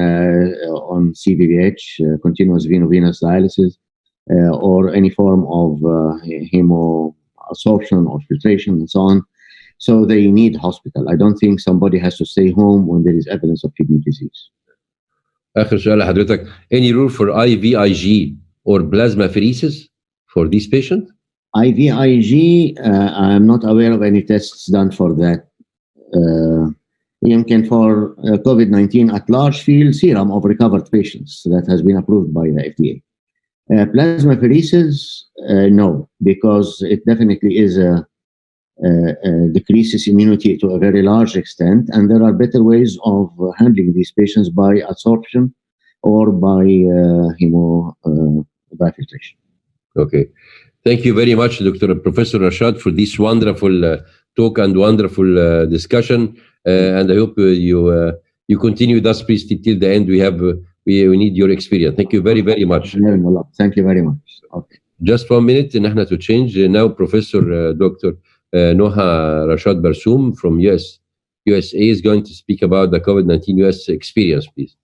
Speaker 2: CVVH, continuous veno-venous dialysis, or any form of hemoabsorption or filtration and so on. So they need hospital. I don't think somebody has to stay home when there is evidence of kidney disease.
Speaker 1: آخر سؤال لحضرتك. Any rule for IVIG or plasmapheresis for these patients?
Speaker 2: IVIG, I'm not aware of any tests done for that. يمكن for COVID-19 at large field serum of recovered patients that has been approved by the FDA. Plasmapheresis, no, because it definitely is decreases immunity to a very large extent, and there are better ways of handling these patients by adsorption or by filtration.
Speaker 1: Okay. Thank you very much, Dr. Professor Rashad, for this wonderful talk and wonderful discussion. And I hope you continue with us, please, till the end. We need your experience. Thank you very, very much.
Speaker 2: Thank you very much. Okay.
Speaker 1: Just 1 minute, and to change now. Professor Dr. Noha Rashad Barsoum from USA is going to speak about the COVID-19 US experience, please.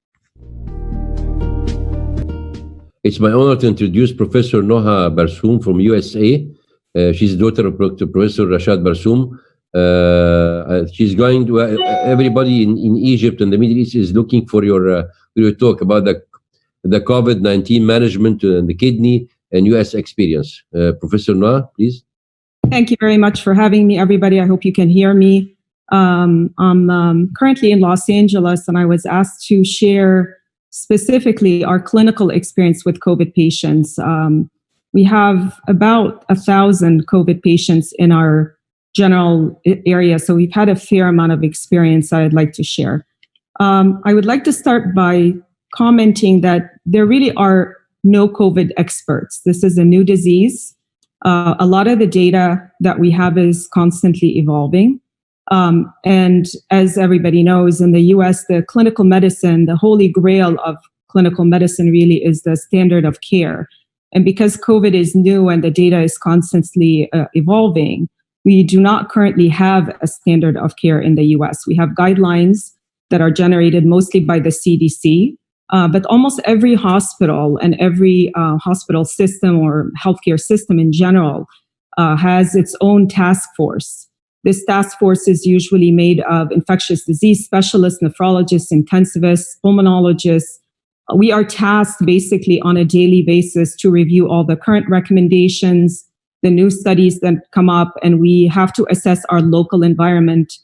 Speaker 1: It's my honor to introduce Professor Noha Barsoum from USA. She's daughter of Professor Rashad Barsoum. She's going to, everybody in Egypt and the Middle East is looking for your talk about the COVID-19 management and the kidney and US experience. Professor Noha, please.
Speaker 3: Thank you very much for having me, everybody. I hope you can hear me. I'm currently in Los Angeles, and I was asked to share specifically our clinical experience with COVID patients. We have about 1,000 COVID patients in our general area, so we've had a fair amount of experience I'd like to share. I would like to start by commenting that there really are no COVID experts. This is a new disease. A lot of the data that we have is constantly evolving. And as everybody knows, in the US, the clinical medicine, the holy grail of clinical medicine really is the standard of care. And because COVID is new and the data is constantly evolving, we do not currently have a standard of care in the US. We have guidelines that are generated mostly by the CDC, but almost every hospital and every hospital system or healthcare system in general has its own task force. This task force is usually made of infectious disease specialists, nephrologists, intensivists, pulmonologists. We are tasked basically on a daily basis to review all the current recommendations, the new studies that come up, and we have to assess our local environment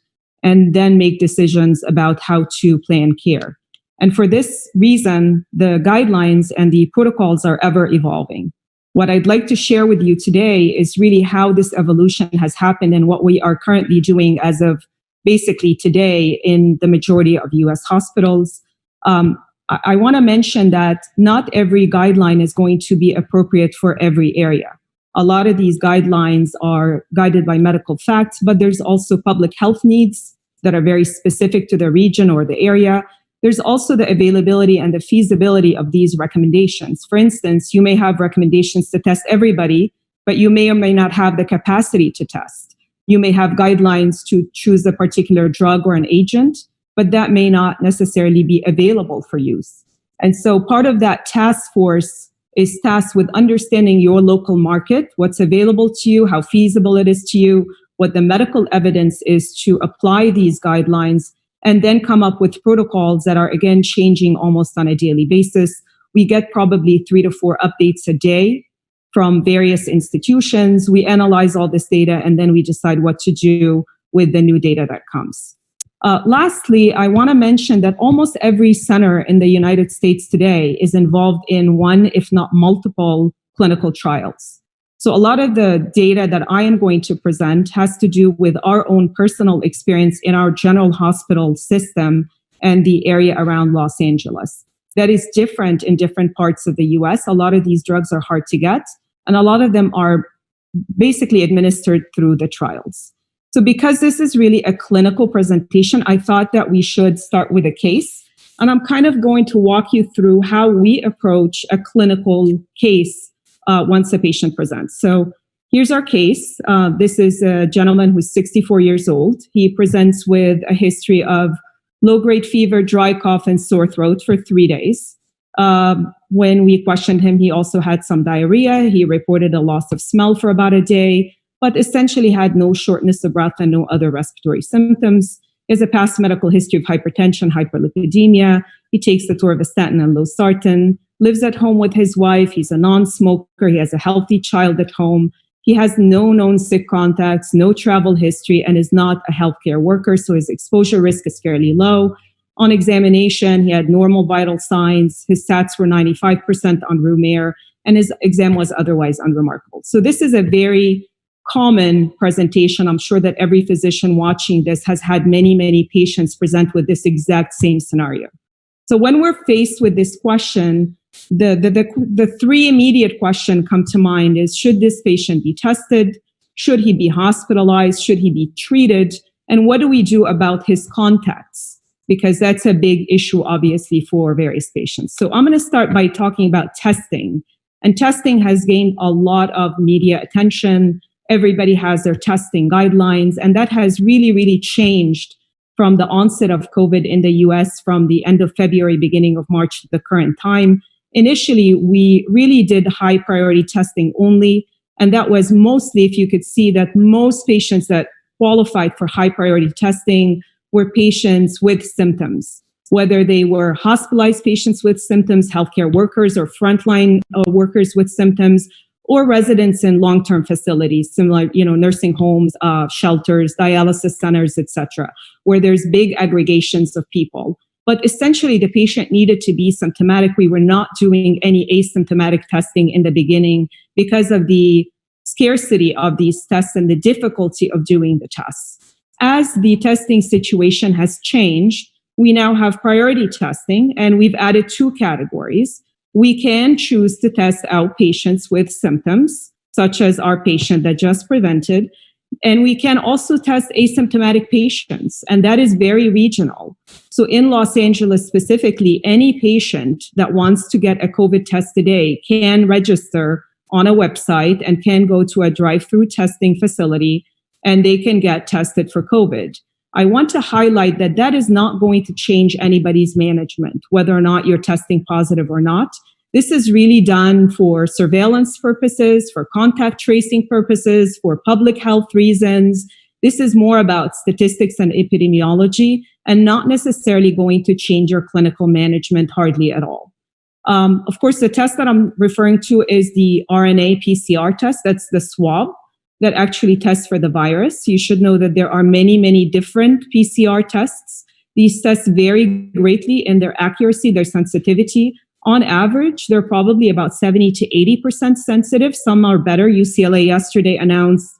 Speaker 3: and then make decisions about how to plan care. And for this reason, the guidelines and the protocols are ever evolving. What I'd like to share with you today is really how this evolution has happened and what we are currently doing as of basically today in the majority of US hospitals. I want to mention that not every guideline is going to be appropriate for every area. A lot of these guidelines are guided by medical facts, but there's also public health needs that are very specific to the region or the area. There's also the availability and the feasibility of these recommendations. For instance, you may have recommendations to test everybody, but you may or may not have the capacity to test. You may have guidelines to choose a particular drug or an agent, but that may not necessarily be available for use. And so part of that task force is tasked with understanding your local market, what's available to you, how feasible it is to you, what the medical evidence is to apply these guidelines, and then come up with protocols that are, again, changing almost on a daily basis. We get probably 3 to 4 updates a day from various institutions. We analyze all this data, and then we decide what to do with the new data that comes. Lastly, I want to mention that almost every center in the United States today is involved in one, if not multiple, clinical trials. So a lot of the data that I am going to present has to do with our own personal experience in our general hospital system and the area around Los Angeles. That is different in different parts of the US. A lot of these drugs are hard to get, and a lot of them are basically administered through the trials. So because this is really a clinical presentation, I thought that we should start with a case. And I'm kind of going to walk you through how we approach a clinical case once a patient presents. So here's our case. This is a gentleman who's 64 years old. He presents with a history of low-grade fever, dry cough, and sore throat for 3 days. When we questioned him, he also had some diarrhea. He reported a loss of smell for about a day, but essentially had no shortness of breath and no other respiratory symptoms. He has a past medical history of hypertension, hyperlipidemia. He takes atorvastatin and losartan, lives at home with his wife. He's a non-smoker. He has a healthy child at home. He has no known sick contacts, no travel history, and is not a healthcare worker, so his exposure risk is fairly low. On examination, he had normal vital signs. His stats were 95% on room air, and his exam was otherwise unremarkable. So this is a very common presentation. I'm sure that every physician watching this has had many, many patients present with this exact same scenario. So when we're faced with this question, the three immediate questions come to mind is, should this patient be tested? Should he be hospitalized? Should he be treated? And what do we do about his contacts? Because that's a big issue, obviously, for various patients. So I'm going to start by talking about testing. And testing has gained a lot of media attention. Everybody has their testing guidelines, and that has really, really changed from the onset of COVID in the US from the end of February, beginning of March to the current time. Initially, we really did high priority testing only, and that was mostly, if you could see, that most patients that qualified for high priority testing were patients with symptoms, whether they were hospitalized patients with symptoms, healthcare workers or frontline workers with symptoms, or residents in long-term facilities, similar, nursing homes, shelters, dialysis centers, etc., where there's big aggregations of people. But essentially, the patient needed to be symptomatic. We were not doing any asymptomatic testing in the beginning because of the scarcity of these tests and the difficulty of doing the tests. As the testing situation has changed, we now have priority testing, and we've added two categories. We can choose to test out patients with symptoms, such as our patient that just presented, and we can also test asymptomatic patients, and that is very regional. So in Los Angeles specifically, any patient that wants to get a COVID test today can register on a website and can go to a drive-through testing facility, and they can get tested for COVID. I want to highlight that that is not going to change anybody's management, whether or not you're testing positive or not. This is really done for surveillance purposes, for contact tracing purposes, for public health reasons. This is more about statistics and epidemiology and not necessarily going to change your clinical management hardly at all. Of course, the test that I'm referring to is the RNA PCR test. That's the swab that actually tests for the virus. You should know that there are many, many different PCR tests. These tests vary greatly in their accuracy, their sensitivity. On average, they're probably about 70 to 80% sensitive. Some are better. UCLA yesterday announced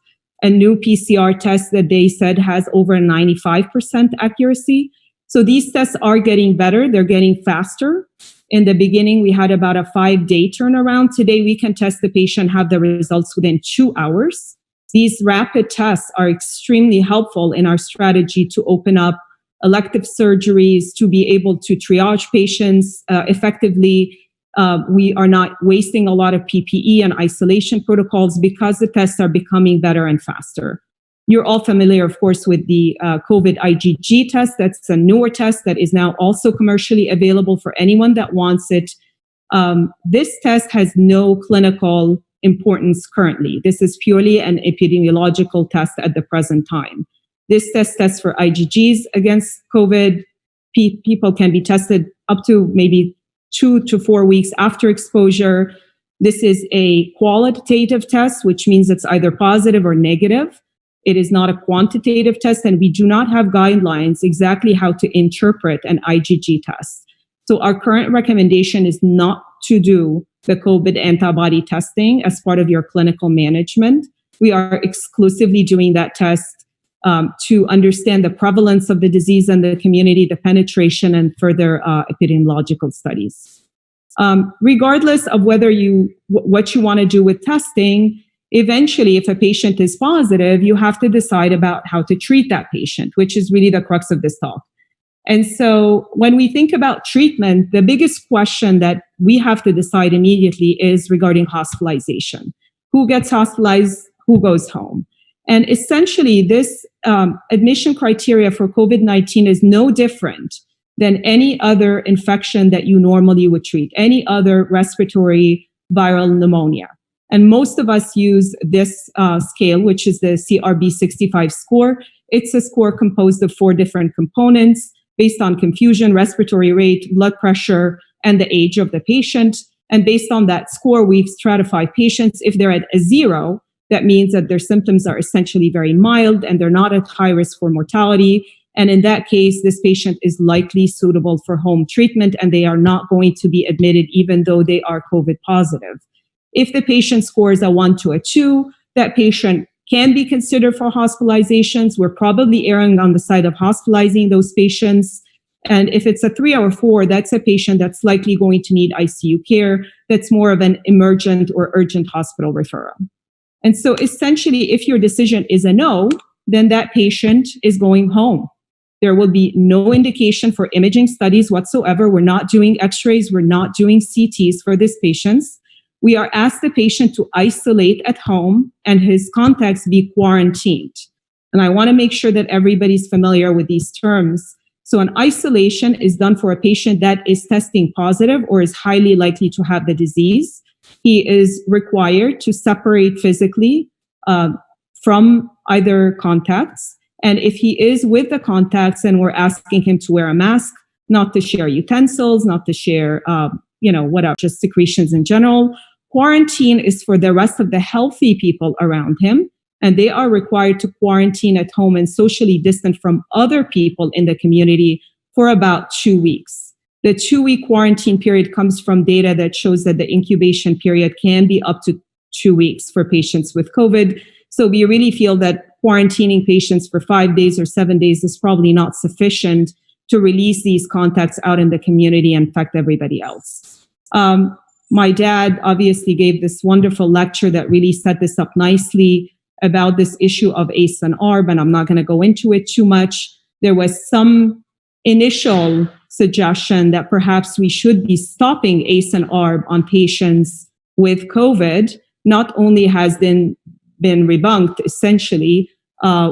Speaker 3: a new PCR test that they said has over 95% accuracy. So these tests are getting better. They're getting faster. In the beginning, we had about a 5-day turnaround. Today, we can test the patient, have the results within 2 hours. These rapid tests are extremely helpful in our strategy to open up elective surgeries, to be able to triage patients effectively. We are not wasting a lot of PPE and isolation protocols because the tests are becoming better and faster. You're all familiar, of course, with the COVID IgG test. That's a newer test that is now also commercially available for anyone that wants it. This test has no clinical importance currently. This is purely an epidemiological test at the present time. This test tests for IgGs against COVID. People can be tested up to maybe 2 to 4 weeks after exposure. This is a qualitative test, which means it's either positive or negative. It is not a quantitative test, and we do not have guidelines exactly how to interpret an IgG test. So our current recommendation is not to do the COVID antibody testing as part of your clinical management. We are exclusively doing that test to understand the prevalence of the disease in the community, the penetration, and further epidemiological studies. Regardless of what you want to do with testing, Eventually, if a patient is positive, you have to decide about how to treat that patient, which is really the crux of this talk. And so when we think about treatment, the biggest question that we have to decide immediately is regarding hospitalization. Who gets hospitalized? Who goes home? And essentially, this admission criteria for COVID-19 is no different than any other infection that you normally would treat, any other respiratory viral pneumonia. And most of us use this scale, which is the CRB-65 score. It's a score composed of 4 different components based on confusion, respiratory rate, blood pressure, and the age of the patient. And based on that score, we've stratified patients. If they're at a 0, that means that their symptoms are essentially very mild and they're not at high risk for mortality. And in that case, this patient is likely suitable for home treatment and they are not going to be admitted even though they are COVID positive. If the patient scores a 1 to a 2, that patient can be considered for hospitalizations. We're probably erring on the side of hospitalizing those patients. And if it's a 3 or 4, that's a patient that's likely going to need ICU care. That's more of an emergent or urgent hospital referral. And so essentially, if your decision is a no, then that patient is going home. There will be no indication for imaging studies whatsoever. We're not doing x-rays. We're not doing CTs for these patients. We are asked the patient to isolate at home and his contacts be quarantined. And I want to make sure that everybody's familiar with these terms. So an isolation is done for a patient that is testing positive or is highly likely to have the disease. He is required to separate physically from either contacts. And if he is with the contacts and we're asking him to wear a mask, not to share utensils, not to share, whatever, just secretions in general. Quarantine is for the rest of the healthy people around him, and they are required to quarantine at home and socially distant from other people in the community for about 2 weeks. The 2-week quarantine period comes from data that shows that the incubation period can be up to 2 weeks for patients with COVID. So we really feel that quarantining patients for 5 days or 7 days is probably not sufficient to release these contacts out in the community and infect everybody else. My dad obviously gave this wonderful lecture that really set this up nicely about this issue of ACE and ARB, and I'm not going to go into it too much. There was some initial suggestion that perhaps we should be stopping ACE and ARB on patients with COVID. Not only has been rebunked, essentially,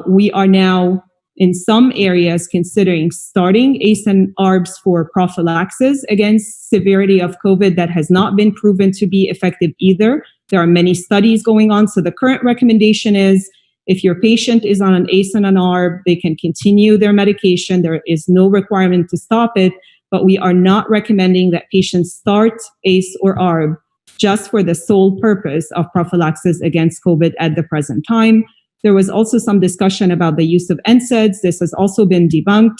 Speaker 3: we are now in some areas considering starting ACE and ARBs for prophylaxis against severity of COVID that has not been proven to be effective either. There are many studies going on. So the current recommendation is if your patient is on an ACE and an ARB, they can continue their medication. There is no requirement to stop it, but we are not recommending that patients start ACE or ARB just for the sole purpose of prophylaxis against COVID at the present time. There was also some discussion about the use of NSAIDs. This has also been debunked.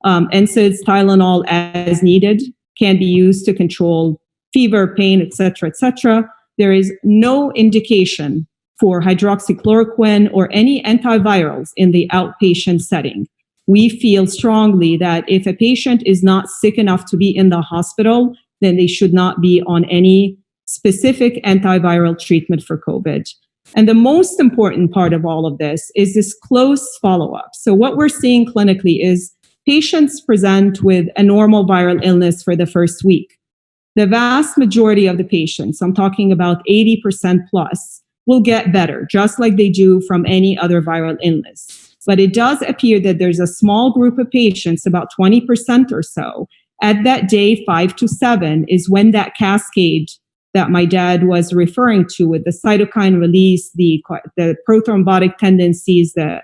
Speaker 3: NSAIDs, Tylenol as needed, can be used to control fever, pain, etc., etc. There is no indication for hydroxychloroquine or any antivirals in the outpatient setting. We feel strongly that if a patient is not sick enough to be in the hospital, then they should not be on any specific antiviral treatment for COVID. And the most important part of all of this is this close follow-up. So what we're seeing clinically is patients present with a normal viral illness for the first week. The vast majority of the patients, I'm talking about 80% plus, will get better, just like they do from any other viral illness. But it does appear that there's a small group of patients, about 20% or so, at that day 5 to 7 is when that cascade that my dad was referring to with the cytokine release, the prothrombotic tendencies, the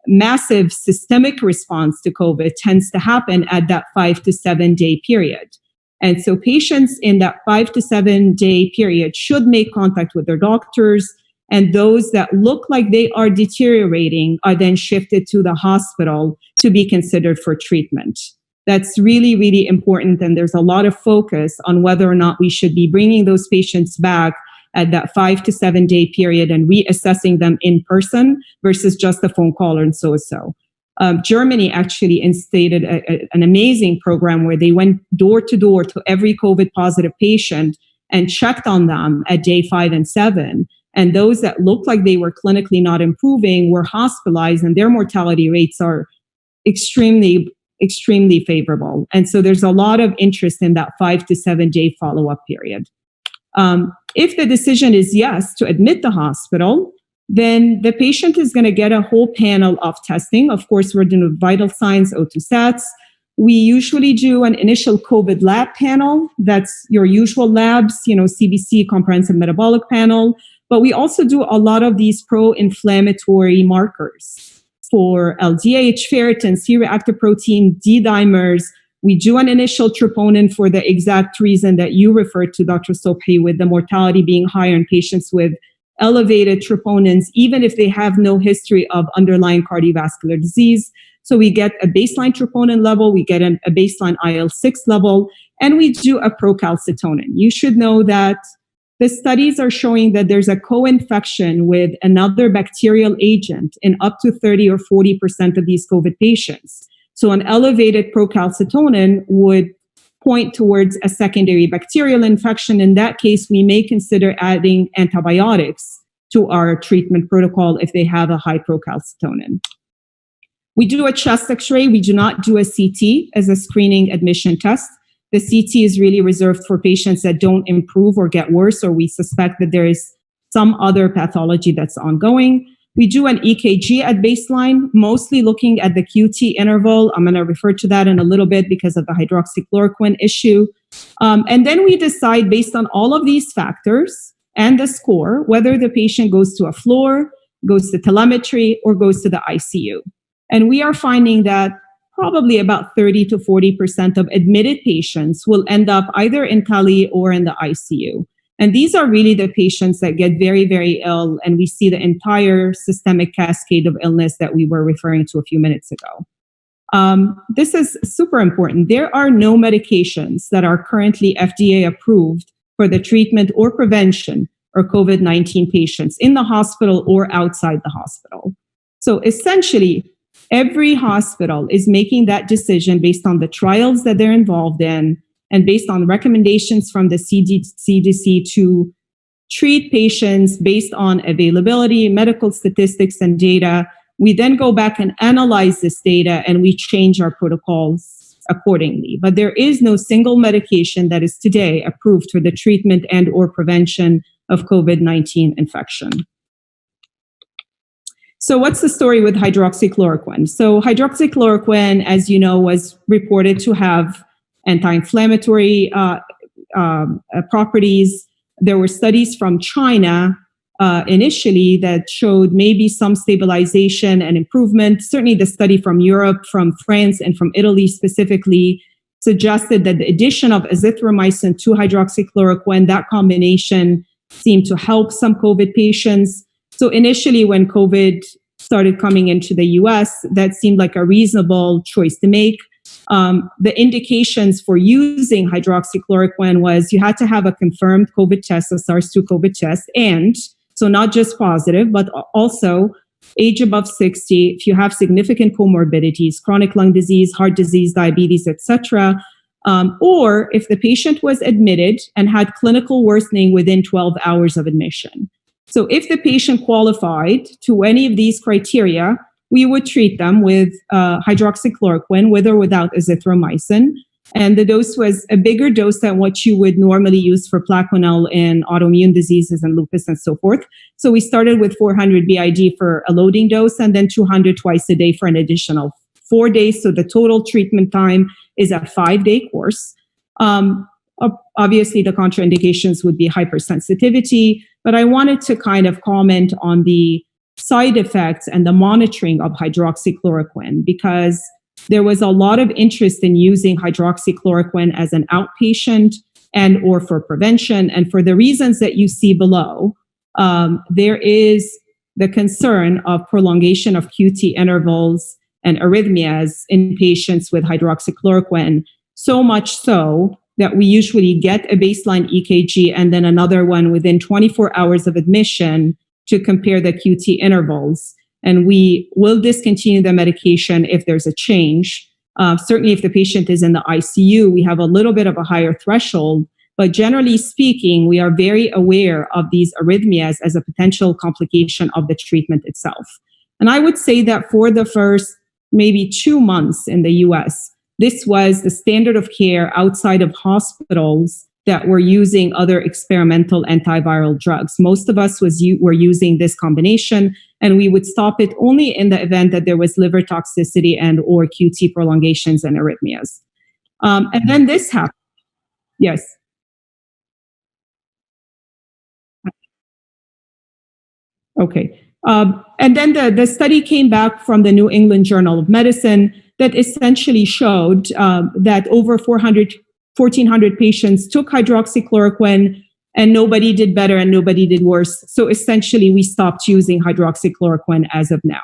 Speaker 3: massive systemic response to COVID tends to happen at that 5 to 7 day period. And so patients in that 5 to 7 day period should make contact with their doctors, and those that look like they are deteriorating are then shifted to the hospital to be considered for treatment. That's really, really important. And there's a lot of focus on whether or not we should be bringing those patients back at that 5 to 7 day period and reassessing them in person versus just a phone call and so. Germany actually instated an amazing program where they went door to door to every COVID positive patient and checked on them at day 5 and 7. And those that looked like they were clinically not improving were hospitalized, and their mortality rates are extremely, extremely favorable. And so there's a lot of interest in that 5 to 7 day follow-up period. If the decision is yes to admit the hospital, then the patient is going to get a whole panel of testing. Of course, we're doing vital signs, O2 sats. We usually do an initial COVID lab panel. That's your usual labs, CBC, comprehensive metabolic panel. But we also do a lot of these pro-inflammatory markers for LDH, ferritin, C-reactive protein, D-dimers. We do an initial troponin for the exact reason that you referred to, Dr. Sobhi, with the mortality being higher in patients with elevated troponins, even if they have no history of underlying cardiovascular disease. So we get a baseline troponin level, we get a baseline IL-6 level, and we do a procalcitonin. You should know that the studies are showing that there's a co-infection with another bacterial agent in up to 30 or 40% of these COVID patients. So an elevated procalcitonin would point towards a secondary bacterial infection. In that case, we may consider adding antibiotics to our treatment protocol if they have a high procalcitonin. We do a chest x-ray. We do not do a CT as a screening admission test. The CT is really reserved for patients that don't improve or get worse, or we suspect that there is some other pathology that's ongoing. We do an EKG at baseline, mostly looking at the QT interval. I'm going to refer to that in a little bit because of the hydroxychloroquine issue. And then we decide based on all of these factors and the score, whether the patient goes to a floor, goes to telemetry, or goes to the ICU. And we are finding that probably about 30 to 40% of admitted patients will end up either in tele or in the ICU. And these are really the patients that get very, very ill, and we see the entire systemic cascade of illness that we were referring to a few minutes ago. This is super important. There are no medications that are currently FDA approved for the treatment or prevention of COVID-19 patients in the hospital or outside the hospital. So essentially, every hospital is making that decision based on the trials that they're involved in and based on recommendations from the CDC to treat patients based on availability, medical statistics, and data. We then go back and analyze this data and we change our protocols accordingly. But there is no single medication that is today approved for the treatment and or prevention of COVID-19 infection. So what's the story with hydroxychloroquine? So hydroxychloroquine, as you know, was reported to have anti-inflammatory properties. There were studies from China initially that showed maybe some stabilization and improvement. Certainly the study from Europe, from France, and from Italy specifically suggested that the addition of azithromycin to hydroxychloroquine, that combination seemed to help some COVID patients. So initially when COVID started coming into the US, that seemed like a reasonable choice to make. The indications for using hydroxychloroquine was you had to have a confirmed COVID test, a SARS-2 COVID test, and so not just positive, but also age above 60, if you have significant comorbidities, chronic lung disease, heart disease, diabetes, etc., or if the patient was admitted and had clinical worsening within 12 hours of admission. So if the patient qualified to any of these criteria, we would treat them with hydroxychloroquine, with or without azithromycin. And the dose was a bigger dose than what you would normally use for Plaquenil in autoimmune diseases and lupus and so forth. So we started with 400 BID for a loading dose and then 200 twice a day for an additional 4 days. So the total treatment time is a 5-day course. Obviously, the contraindications would be hypersensitivity, but I wanted to kind of comment on the side effects and the monitoring of hydroxychloroquine because there was a lot of interest in using hydroxychloroquine as an outpatient and or for prevention. And for the reasons that you see below, there is the concern of prolongation of QT intervals and arrhythmias in patients with hydroxychloroquine, so much so that we usually get a baseline EKG and then another one within 24 hours of admission to compare the QT intervals. And we will discontinue the medication if there's a change. Certainly if the patient is in the ICU, we have a little bit of a higher threshold But generally speaking, we are very aware of these arrhythmias as a potential complication of the treatment itself. And I would say that for the first maybe 2 months in the US, this was the standard of care outside of hospitals that were using other experimental antiviral drugs. Most of us were using this combination, and we would stop it only in the event that there was liver toxicity and or QT prolongations and arrhythmias. And then this happened. Yes. Okay. And then the study came back from the New England Journal of Medicine that essentially showed that over 1,400 patients took hydroxychloroquine and nobody did better and nobody did worse. So essentially, we stopped using hydroxychloroquine as of now.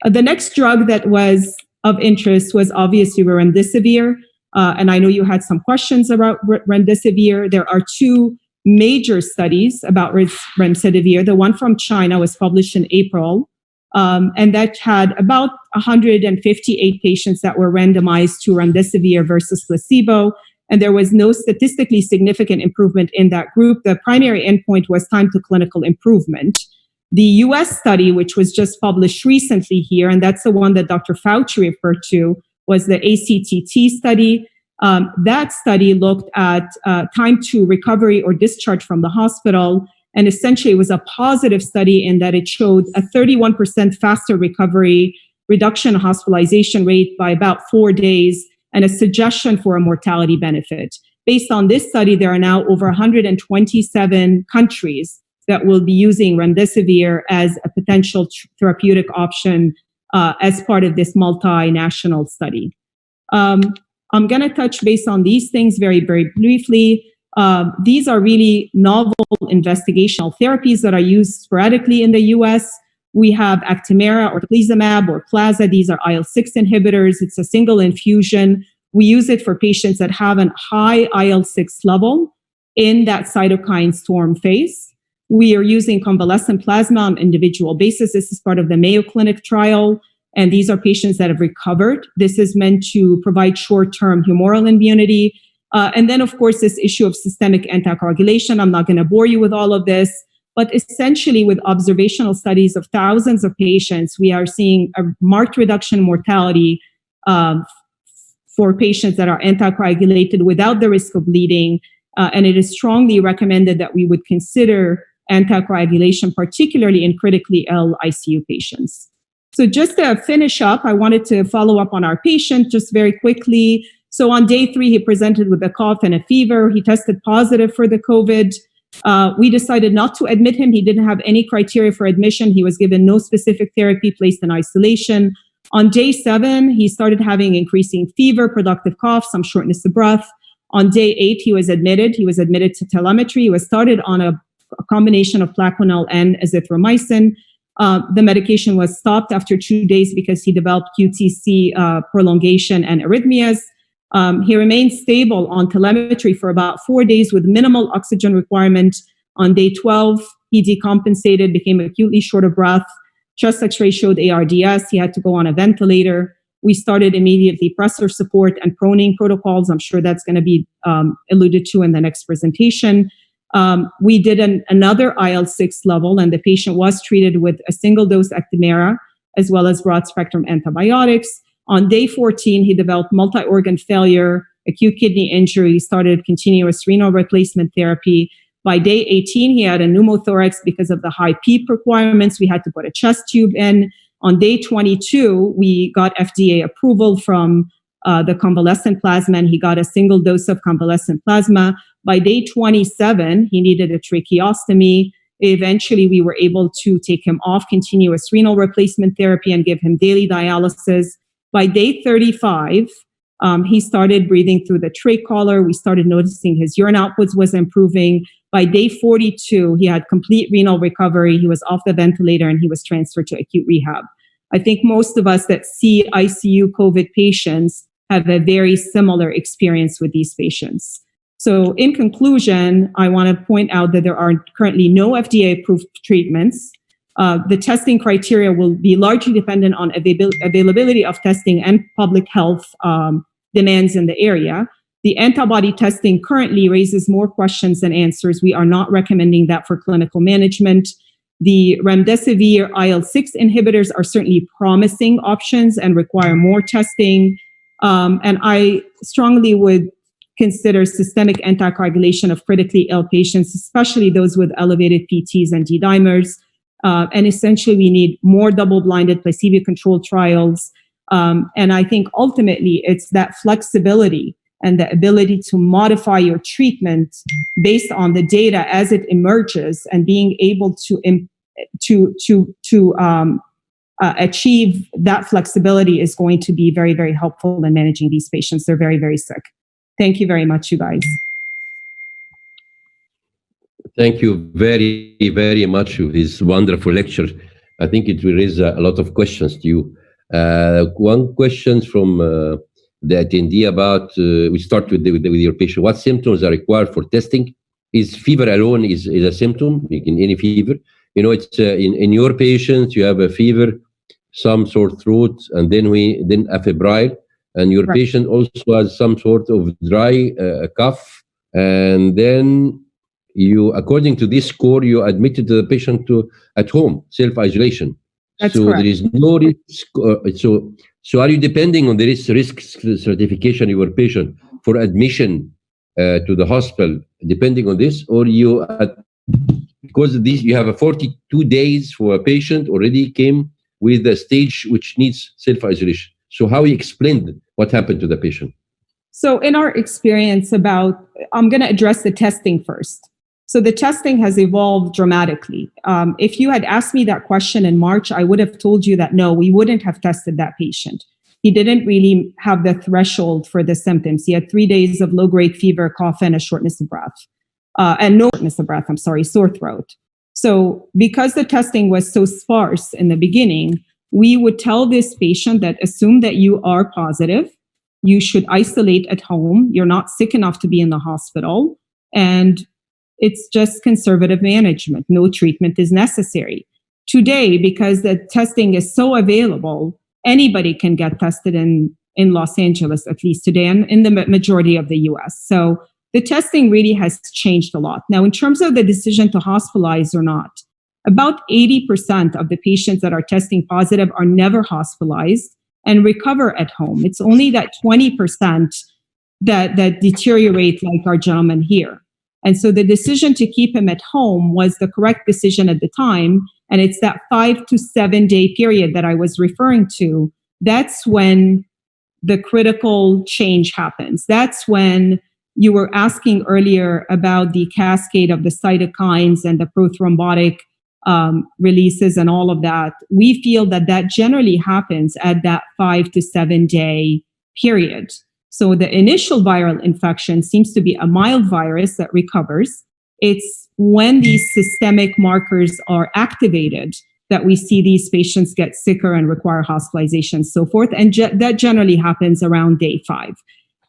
Speaker 3: The next drug that was of interest was obviously remdesivir. And I know you had some questions about remdesivir. There are two major studies about remdesivir. The one from China was published in April, and that had about 158 patients that were randomized to remdesivir versus placebo. And there was no statistically significant improvement in that group. The primary endpoint was time to clinical improvement. The US study, which was just published recently here, and that's the one that Dr. Fauci referred to, was the ACTT study. That study looked at time to recovery or discharge from the hospital. And essentially, it was a positive study in that it showed a 31% faster recovery, reduction in hospitalization rate by about 4 days, and a suggestion for a mortality benefit. Based on this study, there are now over 127 countries that will be using remdesivir as a potential therapeutic option as part of this multinational study. I'm going to touch base on these things very, very briefly. These are really novel investigational therapies that are used sporadically in the US. We have Actimera or teplizumab or Plaza. These are IL-6 inhibitors. It's a single infusion. We use it for patients that have a high IL-6 level in that cytokine storm phase. We are using convalescent plasma on an individual basis. This is part of the Mayo Clinic trial. And these are patients that have recovered. This is meant to provide short-term humoral immunity. And then, of course, this issue of systemic anticoagulation. I'm not going to bore you with all of this. But essentially, with observational studies of thousands of patients, we are seeing a marked reduction in mortality for patients that are anticoagulated without the risk of bleeding. And it is strongly recommended that we would consider anticoagulation, particularly in critically ill ICU patients. So just to finish up, I wanted to follow up on our patient just very quickly. So on day 3, he presented with a cough and a fever. He tested positive for the COVID. We decided not to admit him. He didn't have any criteria for admission. He was given no specific therapy, placed in isolation. On day 7, he started having increasing fever, productive cough, some shortness of breath. On day 8, he was admitted. He was admitted to telemetry. He was started on a combination of Plaquenil and azithromycin. The medication was stopped after 2 days because he developed QTc prolongation and arrhythmias. He remained stable on telemetry for about 4 days with minimal oxygen requirement. On day 12, he decompensated, became acutely short of breath. Chest x-ray showed ARDS. He had to go on a ventilator. We started immediately pressor support and proning protocols. I'm sure that's going to be alluded to in the next presentation. We did another IL-6 level, and the patient was treated with a single dose Actimera as well as broad spectrum antibiotics. On day 14, he developed multi-organ failure, acute kidney injury, started continuous renal replacement therapy. By day 18, he had a pneumothorax because of the high PEEP requirements. We had to put a chest tube in. On day 22, we got FDA approval from the convalescent plasma, and he got a single dose of convalescent plasma. By day 27, he needed a tracheostomy. Eventually, we were able to take him off continuous renal replacement therapy and give him daily dialysis. By day 35, he started breathing through the trach collar. We started noticing his urine outputs was improving. By day 42, he had complete renal recovery. He was off the ventilator and he was transferred to acute rehab. I think most of us that see ICU COVID patients have a very similar experience with these patients. So in conclusion, I want to point out that there are currently no FDA-approved treatments. The testing criteria will be largely dependent on availability of testing and public health demands in the area. The antibody testing currently raises more questions than answers. We are not recommending that for clinical management. The remdesivir IL-6 inhibitors are certainly promising options and require more testing. And I strongly would consider systemic anticoagulation of critically ill patients, especially those with elevated PTs and D-dimers. And essentially, we need more double-blinded placebo-controlled trials. And I think ultimately, it's that flexibility and the ability to modify your treatment based on the data as it emerges, and being able to achieve that flexibility is going to be very, very helpful in managing these patients. They're very, very sick. Thank you very much, you guys.
Speaker 1: Thank you very, very much for this wonderful lecture. I think it will raise a lot of questions to you. One question from the attendee about, we start with your patient. What symptoms are required for testing? Is fever alone is a symptom? In any fever? You know, it's in your patients, you have a fever, some sore throat, and then a febrile. And your
Speaker 3: Right.
Speaker 1: patient also has some sort of dry cough. And then you, according to this score, you admitted the patient at home, self-isolation.
Speaker 3: That's
Speaker 1: so
Speaker 3: correct.
Speaker 1: There is no risk. So are you depending on the risk certification of your patient for admission to the hospital, depending on this, or you because you have a 42 days for a patient already came with a stage which needs self-isolation. So how you explained what happened to the patient?
Speaker 3: So in our experience I'm going to address the testing first. So the testing has evolved dramatically. If you had asked me that question in March, I would have told you that no, we wouldn't have tested that patient. He didn't really have the threshold for the symptoms. He had 3 days of low-grade fever, cough, and a shortness of breath. Sore throat. So because the testing was so sparse in the beginning, we would tell this patient that assume that you are positive, you should isolate at home, you're not sick enough to be in the hospital, and it's just conservative management. No treatment is necessary. Today, because the testing is so available, anybody can get tested in Los Angeles, at least today, and in the majority of the US. So the testing really has changed a lot. Now, in terms of the decision to hospitalize or not, about 80% of the patients that are testing positive are never hospitalized and recover at home. It's only that 20% that deteriorate, like our gentleman here. And so the decision to keep him at home was the correct decision at the time. And it's that 5 to 7 day period that I was referring to. That's when the critical change happens. That's when you were asking earlier about the cascade of the cytokines and the prothrombotic releases and all of that. We feel that generally happens at that 5 to 7 day period. So the initial viral infection seems to be a mild virus that recovers. It's when these systemic markers are activated that we see these patients get sicker and require hospitalization and so forth. And that generally happens around day 5.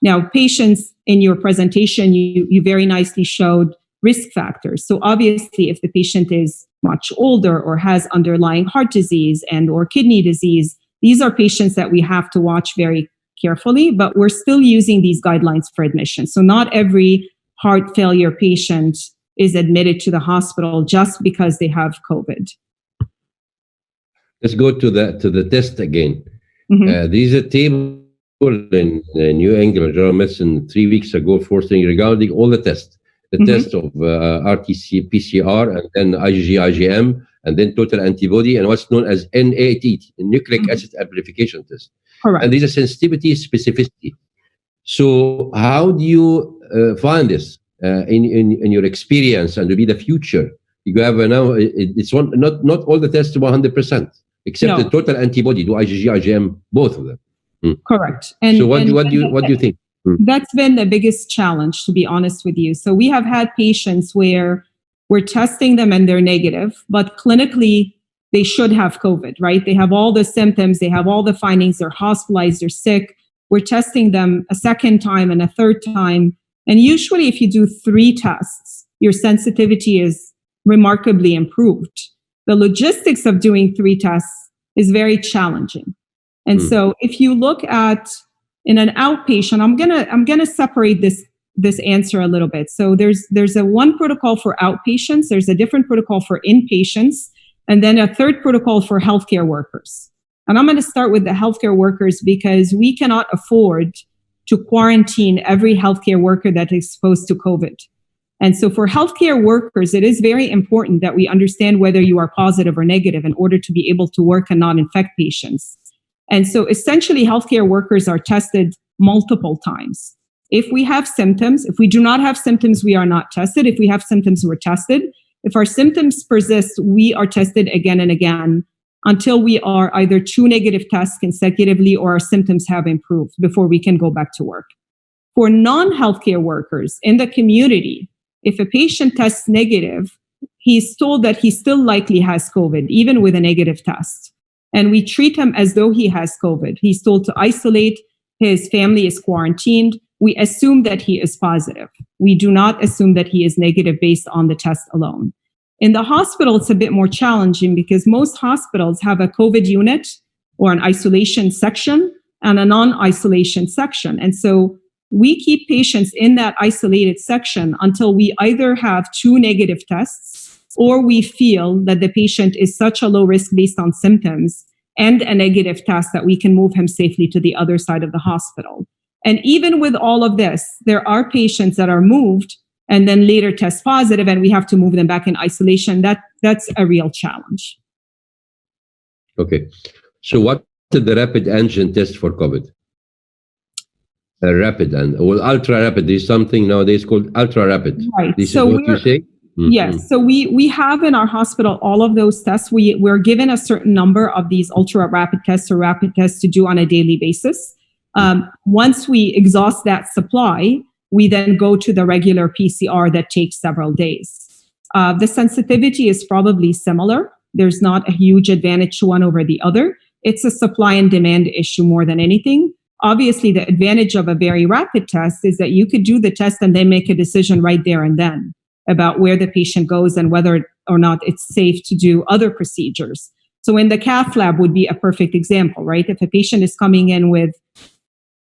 Speaker 3: Now, patients, in your presentation, you very nicely showed risk factors. So obviously, if the patient is much older or has underlying heart disease and or kidney disease, these are patients that we have to watch very carefully, but we're still using these guidelines for admission. So not every heart failure patient is admitted to the hospital just because they have COVID.
Speaker 1: Let's go to the test again.
Speaker 3: Mm-hmm.
Speaker 1: There is a table in New England Journal of Medicine 3 weeks ago regarding all the tests. The
Speaker 3: Mm-hmm.
Speaker 1: test of RT PCR, and then IgG, IgM, and then total antibody, and what's known as NAT, nucleic acid amplification test.
Speaker 3: Correct.
Speaker 1: And there's a sensitivity, specificity. So how do you find this in your experience and to be the future? You have now, it's not all the tests 100%, except
Speaker 3: No.
Speaker 1: the total antibody to IgG, IgM, both of them.
Speaker 3: Correct.
Speaker 1: So what do you think?
Speaker 3: That's been the biggest challenge, to be honest with you. So we have had patients where we're testing them and they're negative, but clinically they should have COVID, right? They have all the symptoms, they have all the findings, they're hospitalized, they're sick. We're testing them a second time and a third time. And usually if you do 3 tests, your sensitivity is remarkably improved. The logistics of doing 3 tests is very challenging. And so if you look at In an outpatient, I'm gonna separate this answer a little bit. So there's a one protocol for outpatients, there's a different protocol for inpatients, and then a third protocol for healthcare workers. And I'm going to start with the healthcare workers because we cannot afford to quarantine every healthcare worker that is exposed to COVID. And so for healthcare workers, it is very important that we understand whether you are positive or negative in order to be able to work and not infect patients. And so essentially, healthcare workers are tested multiple times. If we have symptoms, if we do not have symptoms, we are not tested. If we have symptoms, we're tested. If our symptoms persist, we are tested again and again until we are either 2 negative tests consecutively or our symptoms have improved before we can go back to work. For non-healthcare workers in the community, if a patient tests negative, he's told that he still likely has COVID, even with a negative test. And we treat him as though he has COVID. He's told to isolate, his family is quarantined. We assume that he is positive. We do not assume that he is negative based on the test alone. In the hospital, it's a bit more challenging because most hospitals have a COVID unit or an isolation section and a non-isolation section. And so we keep patients in that isolated section until we either have 2 negative tests or we feel that the patient is such a low risk based on symptoms and a negative test that we can move him safely to the other side of the hospital. And even with all of this, there are patients that are moved and then later test positive, and we have to move them back in isolation. That's a real challenge.
Speaker 1: Okay. So what is the rapid antigen test for COVID? Rapid and ultra rapid. There's something nowadays called ultra rapid.
Speaker 3: Right.
Speaker 1: This
Speaker 3: so
Speaker 1: is what you say? Mm-hmm.
Speaker 3: Yes. So we have in our hospital all of those tests. We're given a certain number of these ultra rapid tests or rapid tests to do on a daily basis. Once we exhaust that supply, we then go to the regular PCR that takes several days. The sensitivity is probably similar. There's not a huge advantage to one over the other. It's a supply and demand issue more than anything. Obviously, the advantage of a very rapid test is that you could do the test and then make a decision right there and then about where the patient goes and whether or not it's safe to do other procedures. So in the cath lab would be a perfect example, right? If a patient is coming in with,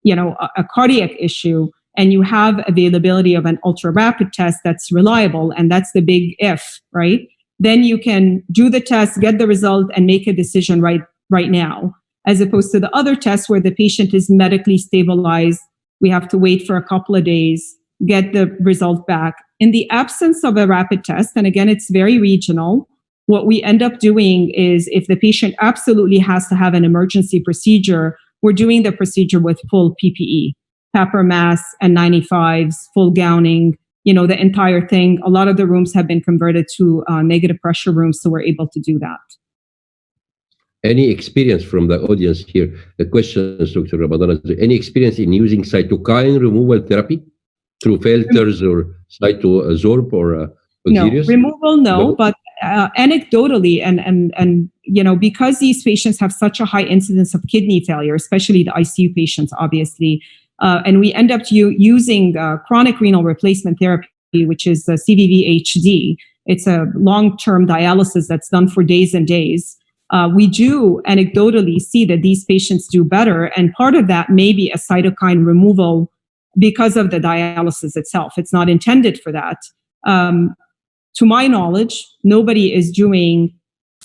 Speaker 3: a cardiac issue and you have availability of an ultra rapid test that's reliable, and that's the big if, right? Then you can do the test, get the result, and make a decision right now, as opposed to the other tests where the patient is medically stabilized. We have to wait for a couple of days, get the result back. In the absence of a rapid test, and again, it's very regional, what we end up doing is if the patient absolutely has to have an emergency procedure, we're doing the procedure with full PPE, PAPR masks and 95s, full gowning, the entire thing. A lot of the rooms have been converted to negative pressure rooms, so we're able to do that.
Speaker 1: Any experience from the audience here? The question is, Dr. Ramadan, any experience in using cytokine removal therapy through filters or cytosorb or
Speaker 3: no, removal, no, but anecdotally, and because these patients have such a high incidence of kidney failure, especially the ICU patients, obviously, and we end up using chronic renal replacement therapy, which is CVVHD. It's a long-term dialysis that's done for days and days. We do anecdotally see that these patients do better, and part of that may be a cytokine removal because of the dialysis itself. It's not intended for that. To my knowledge, nobody is doing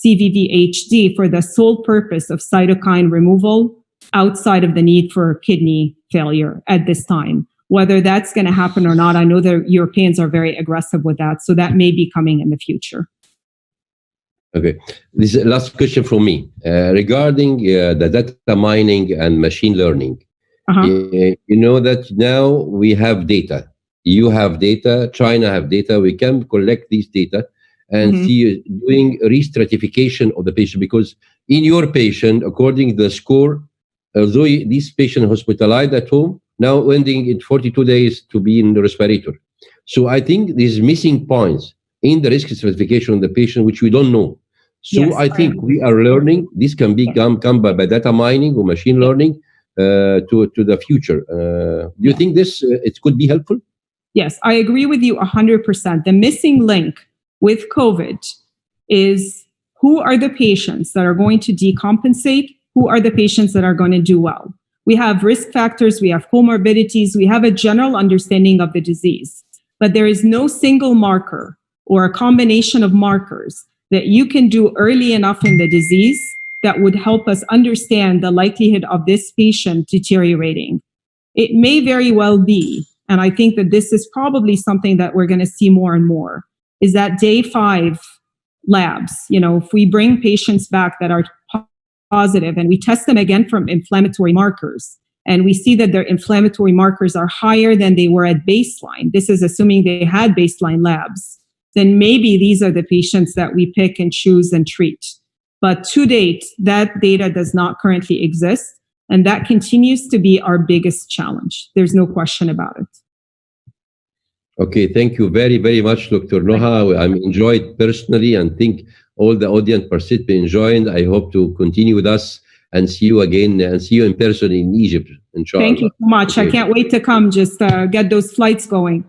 Speaker 3: CVVHD for the sole purpose of cytokine removal outside of the need for kidney failure at this time. Whether that's going to happen or not, I know the Europeans are very aggressive with that, so that may be coming in the future.
Speaker 1: Okay, this is the last question from me regarding the data mining and machine learning. You know that now we have data. You have data, China have data. We can collect these data and see doing re-stratification of the patient, because in your patient, according to the score, although this patient hospitalized at home, now ending in 42 days to be in the respirator. So I think there's missing points in the risk stratification of the patient, which we don't know. So yes, I think we are learning. This can be come by data mining or machine learning to the future. Do you think this it could be helpful?
Speaker 3: Yes, I agree with you 100%. The missing link with COVID is who are the patients that are going to decompensate, who are the patients that are going to do well. We have risk factors, we have comorbidities, we have a general understanding of the disease, but there is no single marker or a combination of markers that you can do early enough in the disease that would help us understand the likelihood of this patient deteriorating. It may very well be, and I think that this is probably something that we're going to see more and more, is that day 5 labs, if we bring patients back that are positive and we test them again from inflammatory markers, and we see that their inflammatory markers are higher than they were at baseline, this is assuming they had baseline labs, then maybe these are the patients that we pick and choose and treat. But to date, that data does not currently exist, and that continues to be our biggest challenge. There's no question about it.
Speaker 1: Okay, thank you very, very much, Dr. Noha. I enjoyed personally, and think all the audience participants enjoyed. I hope to continue with us and see you again, and see you in person in Egypt, inshallah.
Speaker 3: Thank you so much. Okay. I can't wait to come, just get those flights going.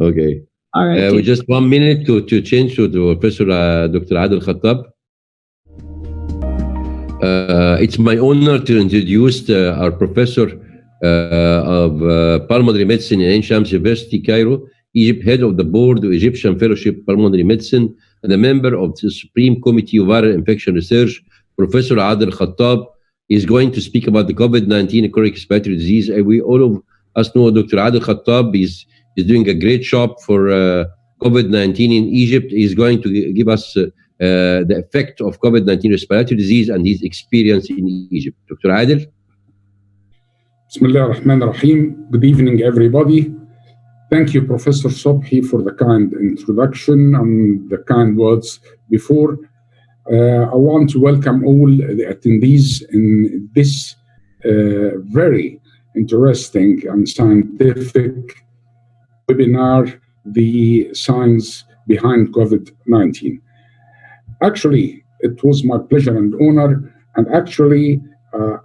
Speaker 1: Okay.
Speaker 3: All right.
Speaker 1: We just 1 minute to change to Professor Dr. Adel Khattab. It's my honor to introduce our professor of pulmonary medicine in Ain Shams University, Cairo, Egypt, head of the board of Egyptian Fellowship Pulmonary Medicine, and a member of the Supreme Committee of Viral Infection Research. Professor Adel Khattab is going to speak about the COVID-19 chronic respiratory disease. All of us know Dr. Adel Khattab is doing a great job for COVID-19 in Egypt. He's going to give us the effect of COVID-19 respiratory disease and his experience in Egypt. Dr. Adel?
Speaker 4: Bismillah ar-Rahman ar-Rahim. Good evening, everybody. Thank you, Professor Sobhi, for the kind introduction and the kind words before. I want to welcome all the attendees in this very interesting and scientific webinar, The Science Behind COVID-19. Actually, it was my pleasure and honor, and actually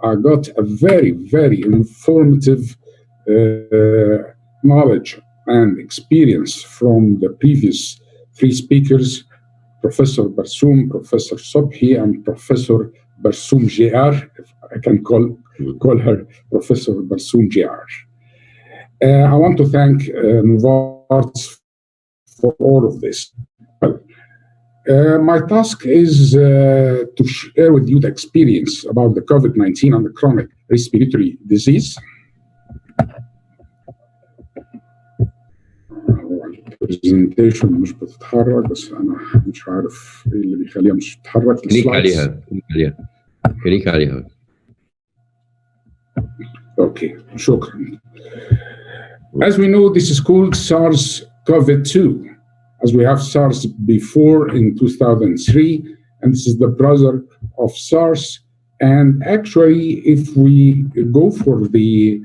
Speaker 4: I got a very, very informative knowledge and experience from the previous 3 speakers, Professor Barsoum, Professor Sobhi, and Professor Barsoum JR, if I can call her Professor Barsoum JR. I want to thank Novartis for all of this. My task is to share with you the experience about the COVID-19 and the chronic respiratory disease. البرزنتيشن مش بتتحرك، بس انا مش عارف ايه اللي بيخليها مش تتحرك.
Speaker 1: كليك عليها.
Speaker 4: Okay, شكرا. As we know, this is called SARS-CoV-2, as we have SARS before in 2003, and this is the brother of SARS. And actually, if we go for the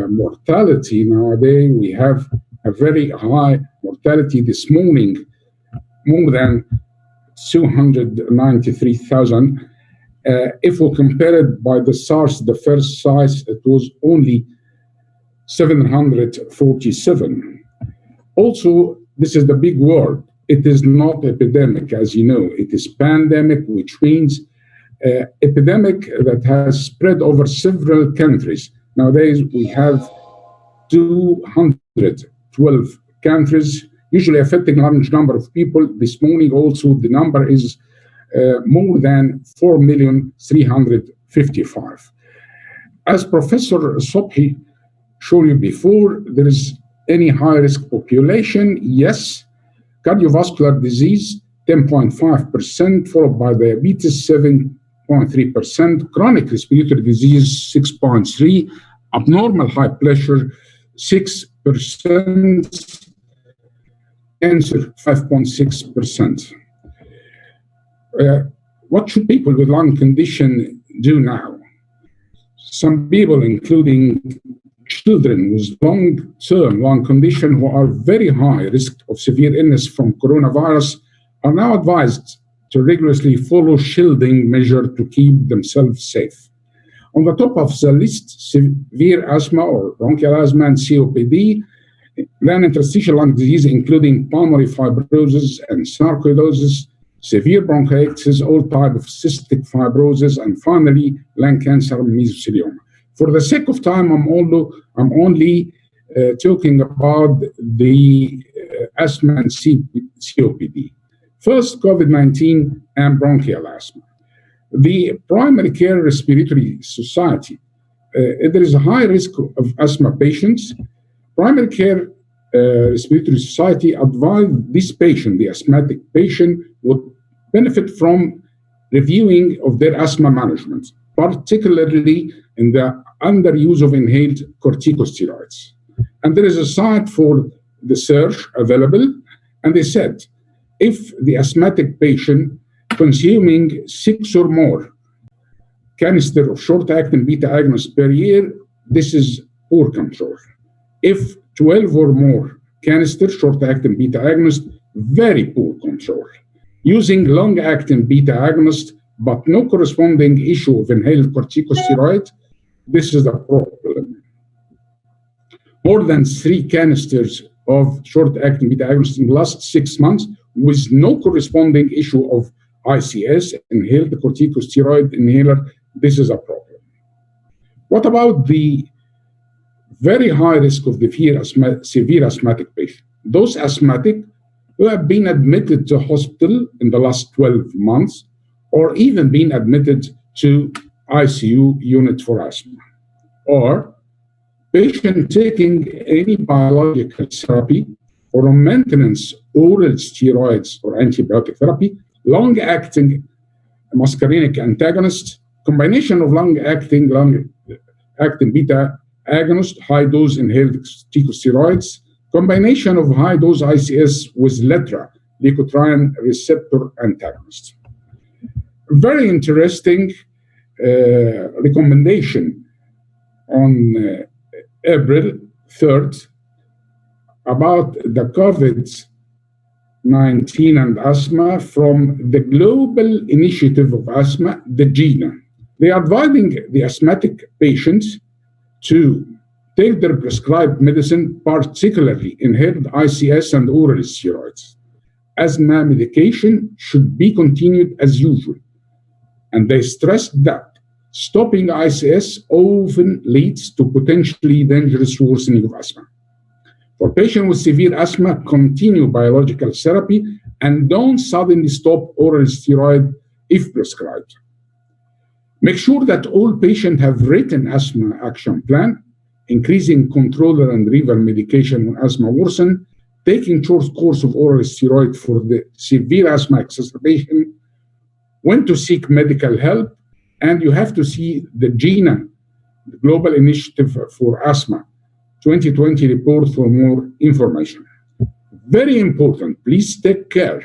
Speaker 4: mortality nowadays, we have a very high mortality this morning, more than 293,000. If we compare it by the SARS, the first size, it was only 747. Also, this is the big word. It is not epidemic, as you know. It is pandemic, which means epidemic that has spread over several countries. Nowadays, we have 212 countries, usually affecting a large number of people. This morning, also, the number is more than 4,355,000. As Professor Sobhi showed you before, there is any high-risk population? Yes. Cardiovascular disease, 10.5%, followed by diabetes, 7.3%, chronic respiratory disease, 6.3%, abnormal high pressure, 6%, cancer, 5.6%. What should people with lung condition do now? Some people, including children with long-term lung condition who are very high risk of severe illness from coronavirus, are now advised to rigorously follow shielding measures to keep themselves safe. On the top of the list, severe asthma or bronchial asthma and COPD, then interstitial lung disease, including pulmonary fibrosis and sarcoidosis, severe bronchitis, all type of cystic fibrosis, and finally lung cancer, mesothelioma. For the sake of time, I'm only talking about the asthma and COPD. First, COVID-19 and bronchial asthma. The Primary Care Respiratory Society, there is a high risk of asthma patients. Primary Care Respiratory Society advised this patient, the asthmatic patient, would benefit from reviewing of their asthma management, particularly in the underuse of inhaled corticosteroids. And there is a site for the search available, and they said, if the asthmatic patient consuming 6 or more canister of short-acting beta-agonists per year, this is poor control. If 12 or more canister short-acting beta-agonist, very poor control. Using long-acting beta-agonist, but no corresponding issue of inhaled corticosteroid, this is the problem. More than 3 canisters of short-acting beta-agonists in the last 6 months with no corresponding issue of ICS, inhaled corticosteroid inhaler, this is a problem. What about the very high risk of the severe asthmatic patient? Those asthmatic who have been admitted to hospital in the last 12 months or even been admitted to ICU unit for asthma, or patient taking any biological therapy or maintenance oral steroids or antibiotic therapy, long-acting muscarinic antagonist, combination of long-acting beta agonist, high-dose inhaled corticosteroids, combination of high-dose ICS with LETRA, leukotriene receptor antagonist. Very interesting recommendation on April 3rd about the COVID-19 and asthma from the Global Initiative of Asthma, the GINA. They are advising the asthmatic patients to take their prescribed medicine, particularly inhaled ICS and oral steroids. Asthma medication should be continued as usual. And they stressed that stopping ICS often leads to potentially dangerous worsening of asthma. For patients with severe asthma, continue biological therapy and don't suddenly stop oral steroid if prescribed. Make sure that all patients have written asthma action plan, increasing controller and reliever medication when asthma worsen, taking short course of oral steroid for the severe asthma exacerbation, when to seek medical help, and you have to see the GINA, the Global Initiative for Asthma, 2020 report for more information. Very important, please take care.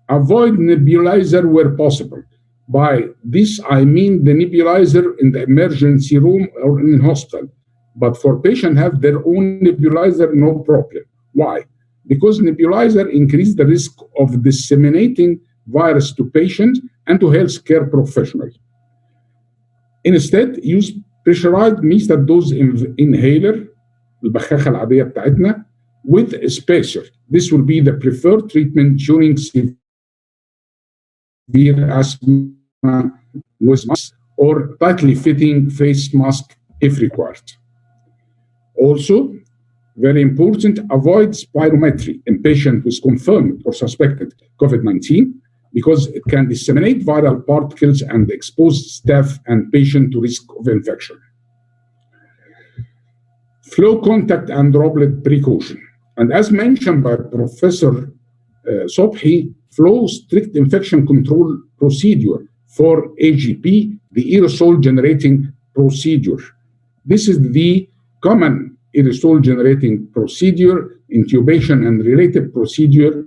Speaker 4: Avoid nebulizer where possible. By this, I mean the nebulizer in the emergency room or in hospital. But for patients have their own nebulizer, no problem. Why? Because nebulizer increase the risk of disseminating virus to patients and to healthcare professionals. Instead, use pressurized metered dose inhaler, البخاخة العادية بتاعتنا, with a spacer. This will be the preferred treatment during severe asthma with mask or tightly fitting face mask if required. Also, very important, avoid spirometry in patients with confirmed or suspected COVID-19 because it can disseminate viral particles and expose staff and patient to risk of infection. Flow contact and droplet precaution. And as mentioned by Professor Sobhi, flow strict infection control procedure for AGP, the aerosol generating procedure. This is the common aerosol generating procedure, intubation and related procedure,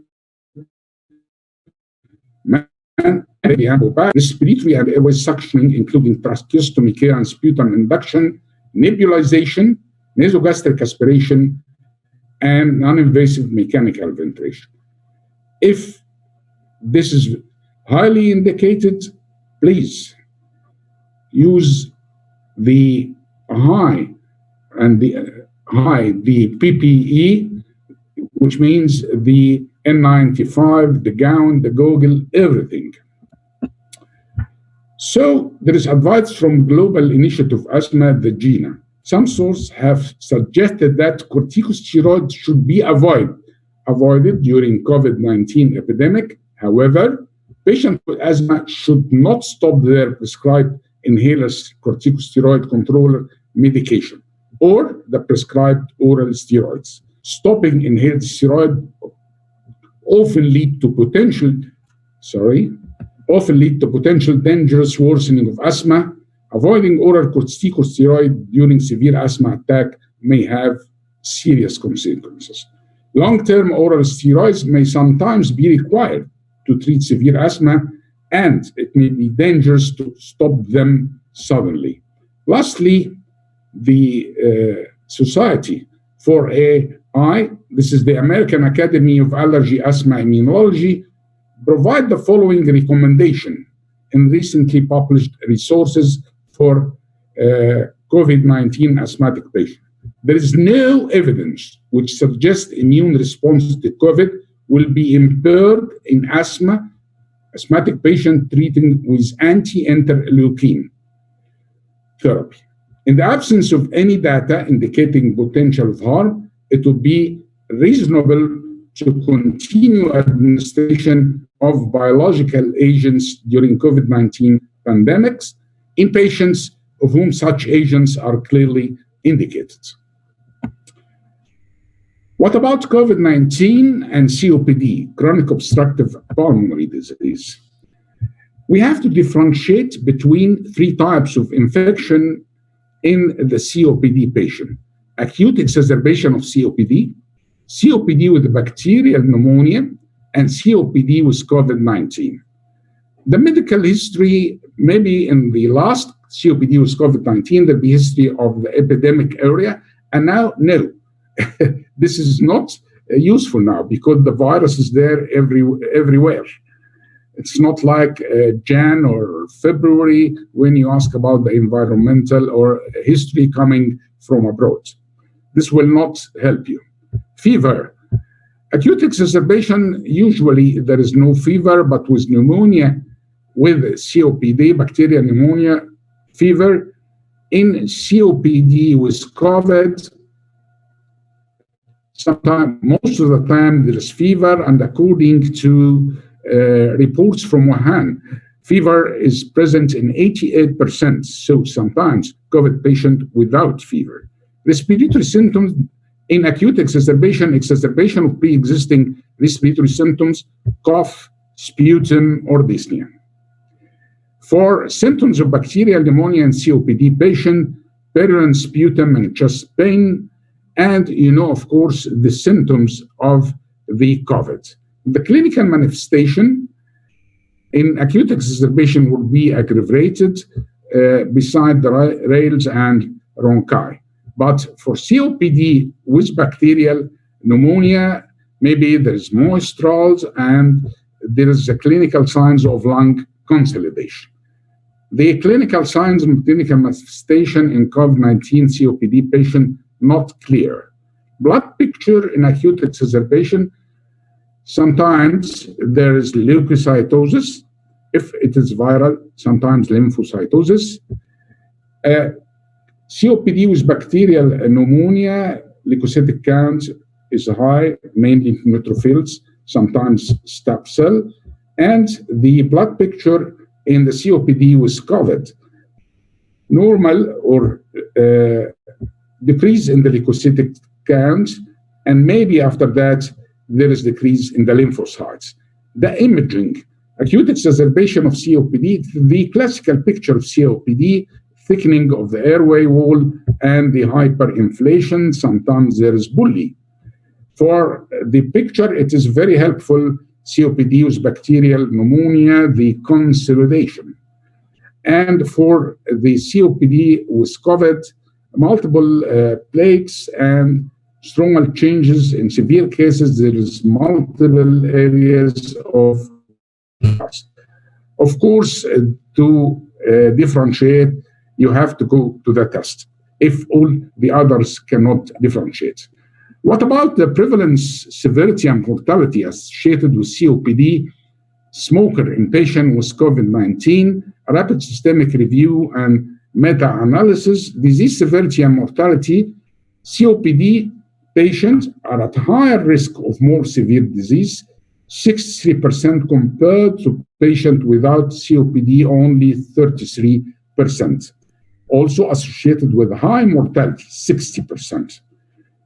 Speaker 4: respiratory and airway suctioning, including tracheostomy care and sputum induction, nebulization, nasogastric aspiration, and non-invasive mechanical ventilation. If this is highly indicated, please use the PPE which means the N95, the gown, the goggle, everything. So there is advice from Global Initiative Asthma, the GINA. Some sources have suggested that corticosteroids should be avoided during COVID-19 epidemic. However, patients with asthma should not stop their prescribed inhalers corticosteroid controller medication or the prescribed oral steroids. Stopping inhaled steroid often lead to potential dangerous worsening of asthma. Avoiding oral corticosteroid during severe asthma attack may have serious consequences. Long-term oral steroids may sometimes be required to treat severe asthma, and it may be dangerous to stop them suddenly. Lastly, the Society for AI, this is the American Academy of Allergy, Asthma, Immunology, provide the following recommendation in recently published resources for COVID-19 asthmatic patients. There is no evidence which suggests immune response to COVID will be impaired in asthmatic patient treated with anti-interleukin therapy. In the absence of any data indicating potential of harm, it would be reasonable to continue administration of biological agents during COVID-19 pandemics in patients of whom such agents are clearly indicated. What about COVID-19 and COPD, chronic obstructive pulmonary disease? We have to differentiate between three types of infection in the COPD patient: acute exacerbation of COPD, COPD with bacterial pneumonia, and COPD with COVID-19. The medical history, maybe in the last COPD with COVID-19, there'll be history of the epidemic area, and now, no. This is not useful now because the virus is there everywhere. It's not like Jan or February when you ask about the environmental or history coming from abroad. This will not help you. Fever. Acute exacerbation, usually there is no fever, but with pneumonia, with COPD, bacterial pneumonia, fever. In COPD with COVID, most of the time there is fever, and according to reports from Wuhan, fever is present in 88%, so sometimes COVID patient without fever. Respiratory symptoms in acute exacerbation of pre-existing respiratory symptoms, cough, sputum, or dyspnea. For symptoms of bacterial pneumonia in COPD patient, purulent sputum and chest pain, and of course, the symptoms of the COVID. The clinical manifestation in acute exacerbation will be aggravated beside the rales and rhonchi. But for COPD with bacterial pneumonia, maybe there is moistrals and there is a clinical signs of lung consolidation. The clinical signs and clinical manifestation in COVID-19 COPD patient not clear. Blood picture in acute exacerbation, sometimes there is leukocytosis. If it is viral, sometimes lymphocytosis. COPD with bacterial pneumonia, leukocytic count is high, mainly neutrophils, sometimes staph cell. And the blood picture in the COPD with COVID, normal or decrease in the leukocytic count, and maybe after that, there is decrease in the lymphocytes. The imaging, acute exacerbation of COPD, the classical picture of COPD, thickening of the airway wall and the hyperinflation, sometimes there is bully. For the picture, it is very helpful, COPD with bacterial pneumonia, the consolidation. And for the COPD with COVID, multiple plaques and stromal changes. In severe cases, there is multiple areas of trust. Of course, to differentiate, you have to go to the test if all the others cannot differentiate. What about the prevalence, severity, and mortality associated with COPD, smoker in patient with COVID-19, a rapid systemic review and meta-analysis, disease severity and mortality? COPD patients are at higher risk of more severe disease, 63% compared to patients without COPD, only 33%. Also associated with high mortality, 60%.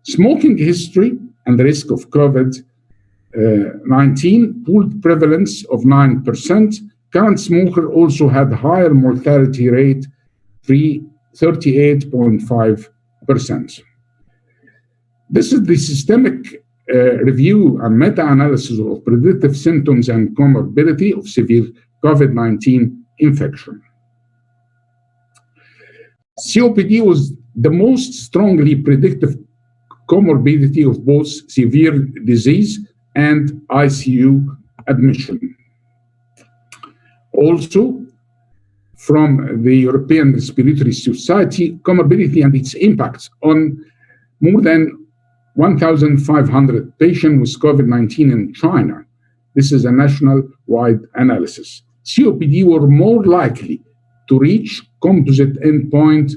Speaker 4: Smoking history and the risk of COVID-19, pooled prevalence of 9%. Current smoker also had higher mortality rate, 38.5%. This is the systemic review and meta-analysis of predictive symptoms and comorbidity of severe COVID-19 infection. COPD was the most strongly predictive comorbidity of both severe disease and ICU admission. Also, from the European Respiratory Society, comorbidity and its impact on more than 1,500 patients with COVID-19 in China. This is a national-wide analysis. COPD were more likely to reach composite endpoint,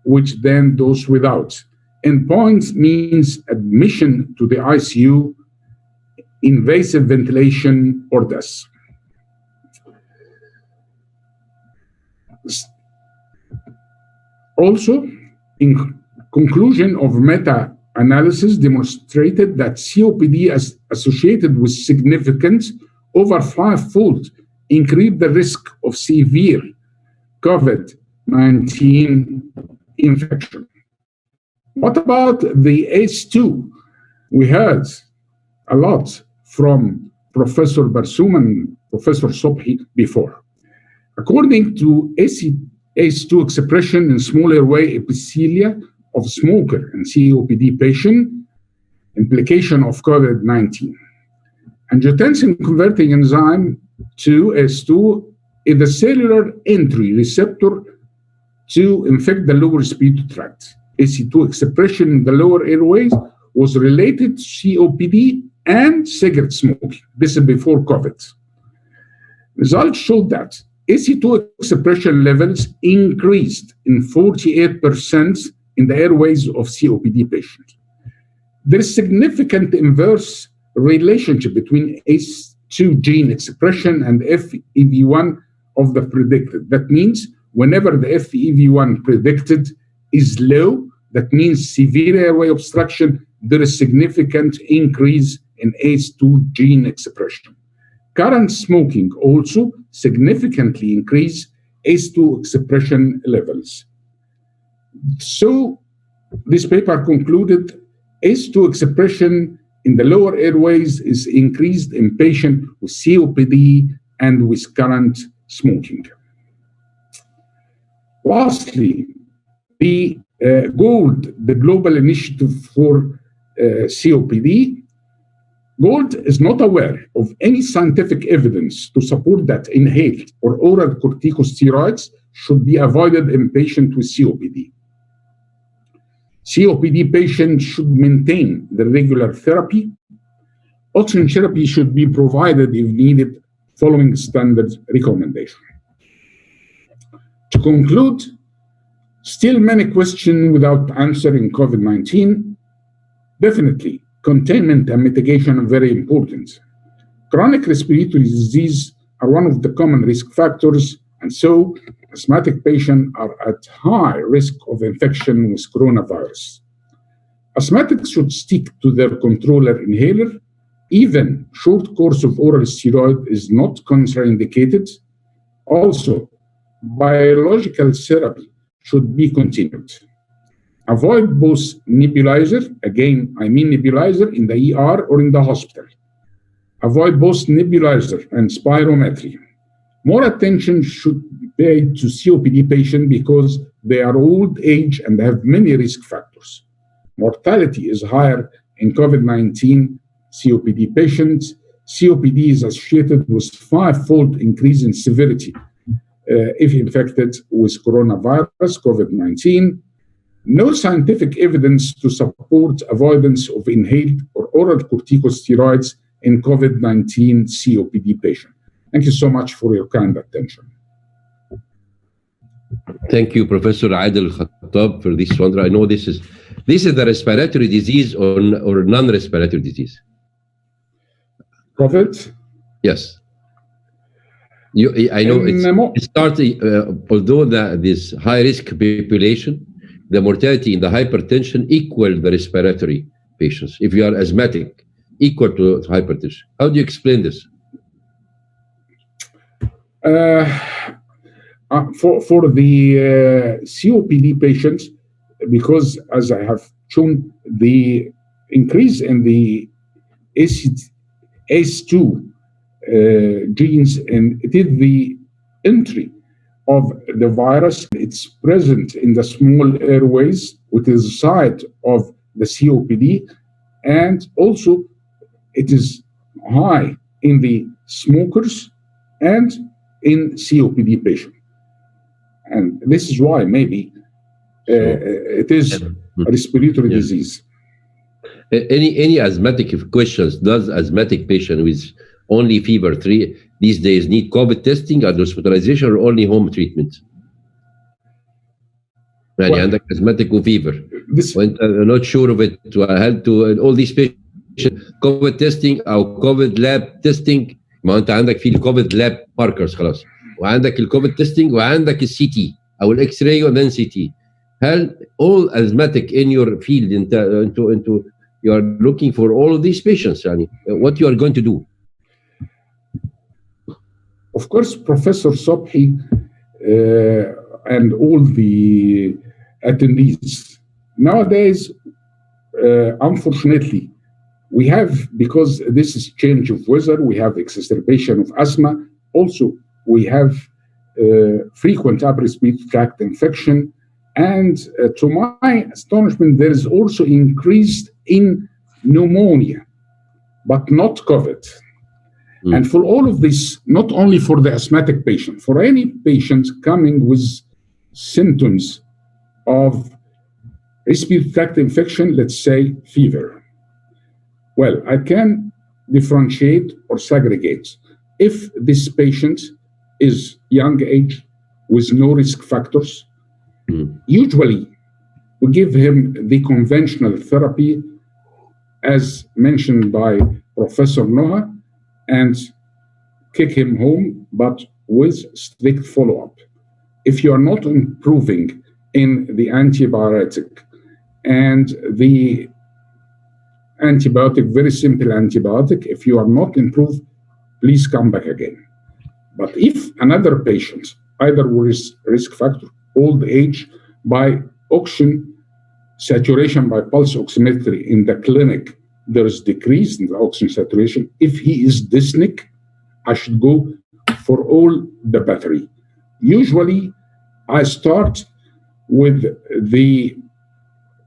Speaker 4: which than those without. Endpoint means admission to the ICU, invasive ventilation, or death. Also, in conclusion of meta-analysis demonstrated that COPD is associated with significant, over 5-fold, increase the risk of severe COVID-19 infection. What about the ACE2? We heard a lot from Professor Barsoum and Professor Sobhi before. According to ACE2 expression in small airway epithelia of smoker and COPD patient, implication of COVID-19. Angiotensin converting enzyme 2, ACE2, is the cellular entry receptor to infect the lower respiratory tract. ACE2 expression in the lower airways was related to COPD and cigarette smoking. This is before COVID. Results showed that ACE2 expression levels increased in 48% in the airways of COPD patients. There is significant inverse relationship between ACE2 gene expression and FEV1 of the predicted. That means whenever the FEV1 predicted is low, that means severe airway obstruction, there is significant increase in ACE2 gene expression. Current smoking also significantly increase ACE2 expression levels. So this paper concluded ACE2 expression in the lower airways is increased in patients with COPD and with current smoking. Lastly, the GOLD, the Global Initiative for COPD, GOLD is not aware of any scientific evidence to support that inhaled or oral corticosteroids should be avoided in patients with COPD. COPD patients should maintain the regular therapy. Oxygen therapy should be provided if needed, following standard recommendation. To conclude, still many questions without answer in COVID-19. Definitely, containment and mitigation are very important. Chronic respiratory disease are one of the common risk factors, and so asthmatic patients are at high risk of infection with coronavirus. Asthmatics should stick to their controller inhaler. Even short course of oral steroid is not contraindicated. Also, biological therapy should be continued. Avoid both nebulizer, again, I mean nebulizer in the ER or in the hospital. Avoid both nebulizer and spirometry. More attention should be paid to COPD patients because they are old age and have many risk factors. Mortality is higher in COVID-19 COPD patients. COPD is associated with 5-fold increase in severity if infected with coronavirus, COVID-19. no scientific evidence to support avoidance of inhaled or oral corticosteroids in COVID-19 COPD patient. Thank you so much for your kind attention.
Speaker 1: Thank you, Professor Adel Khattab, for this wonder. I know this is the respiratory disease or non-respiratory disease.
Speaker 4: COVID?
Speaker 1: Yes. I know it starts, although this high-risk population, the mortality in the hypertension equal the respiratory patients. If you are asthmatic, equal to hypertension. How do you explain this?
Speaker 4: For the COPD patients, because as I have shown, the increase in the ACE2 genes, and it is the entry of the virus. It's present in the small airways, which is the site of the COPD, and also it is high in the smokers and in COPD patients. And this is why maybe it is a respiratory disease.
Speaker 1: Any asthmatic questions? Does asthmatic patient with only fever these days need COVID testing and hospitalization, or only home treatment? يعني عندك asthmatic وفيver. وانت not sure of it. هل to all these patients COVID testing او COVID lab testing؟ ما انت عندك في الكوفيد لاب ماركرز خلاص، وعندك الكوفيد تيستنج، وعندك السي تي او الاكس راي وذن سي تي. هل all asthmatic in your field انتوا you are looking for all of these patients يعني what you are going to do?
Speaker 4: Of course, Professor Sobhi and all the attendees nowadays, unfortunately, we have, because this is change of weather, we have exacerbation of asthma. Also, we have frequent upper respiratory tract infection. And to my astonishment, there is also increase in pneumonia, but not COVID. And for all of this, not only for the asthmatic patient, for any patient coming with symptoms of respiratory tract infection, let's say fever. Well, I can differentiate or segregate. If this patient is young age with no risk factors, usually we give him the conventional therapy as mentioned by Professor Noah and kick him home, but with strict follow-up. If you are not improving in the antibiotic and the antibiotic, very simple antibiotic, if you are not improved, please come back again. But if another patient, either with risk factor, old age, by oxygen saturation by pulse oximetry in the clinic, there is decrease in the oxygen saturation. If he is dyspneic, I should go for all the battery. Usually, I start with the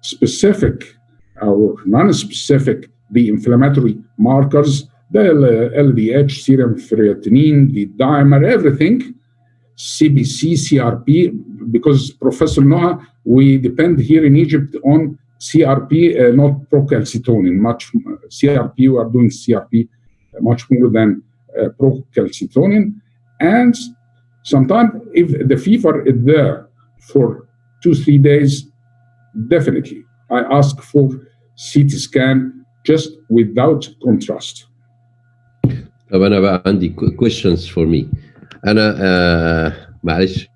Speaker 4: specific or non-specific, the inflammatory markers, the LDH, serum creatinine, the dimer, everything, CBC, CRP, because Professor Noah, we depend here in Egypt on CRP, not procalcitonin. Much CRP, we are doing CRP much more than procalcitonin. And sometimes if the fever is there for 2-3 days, definitely I ask for CT scan just without contrast.
Speaker 1: طب أنا بقى عندي questions for me. أنا معلش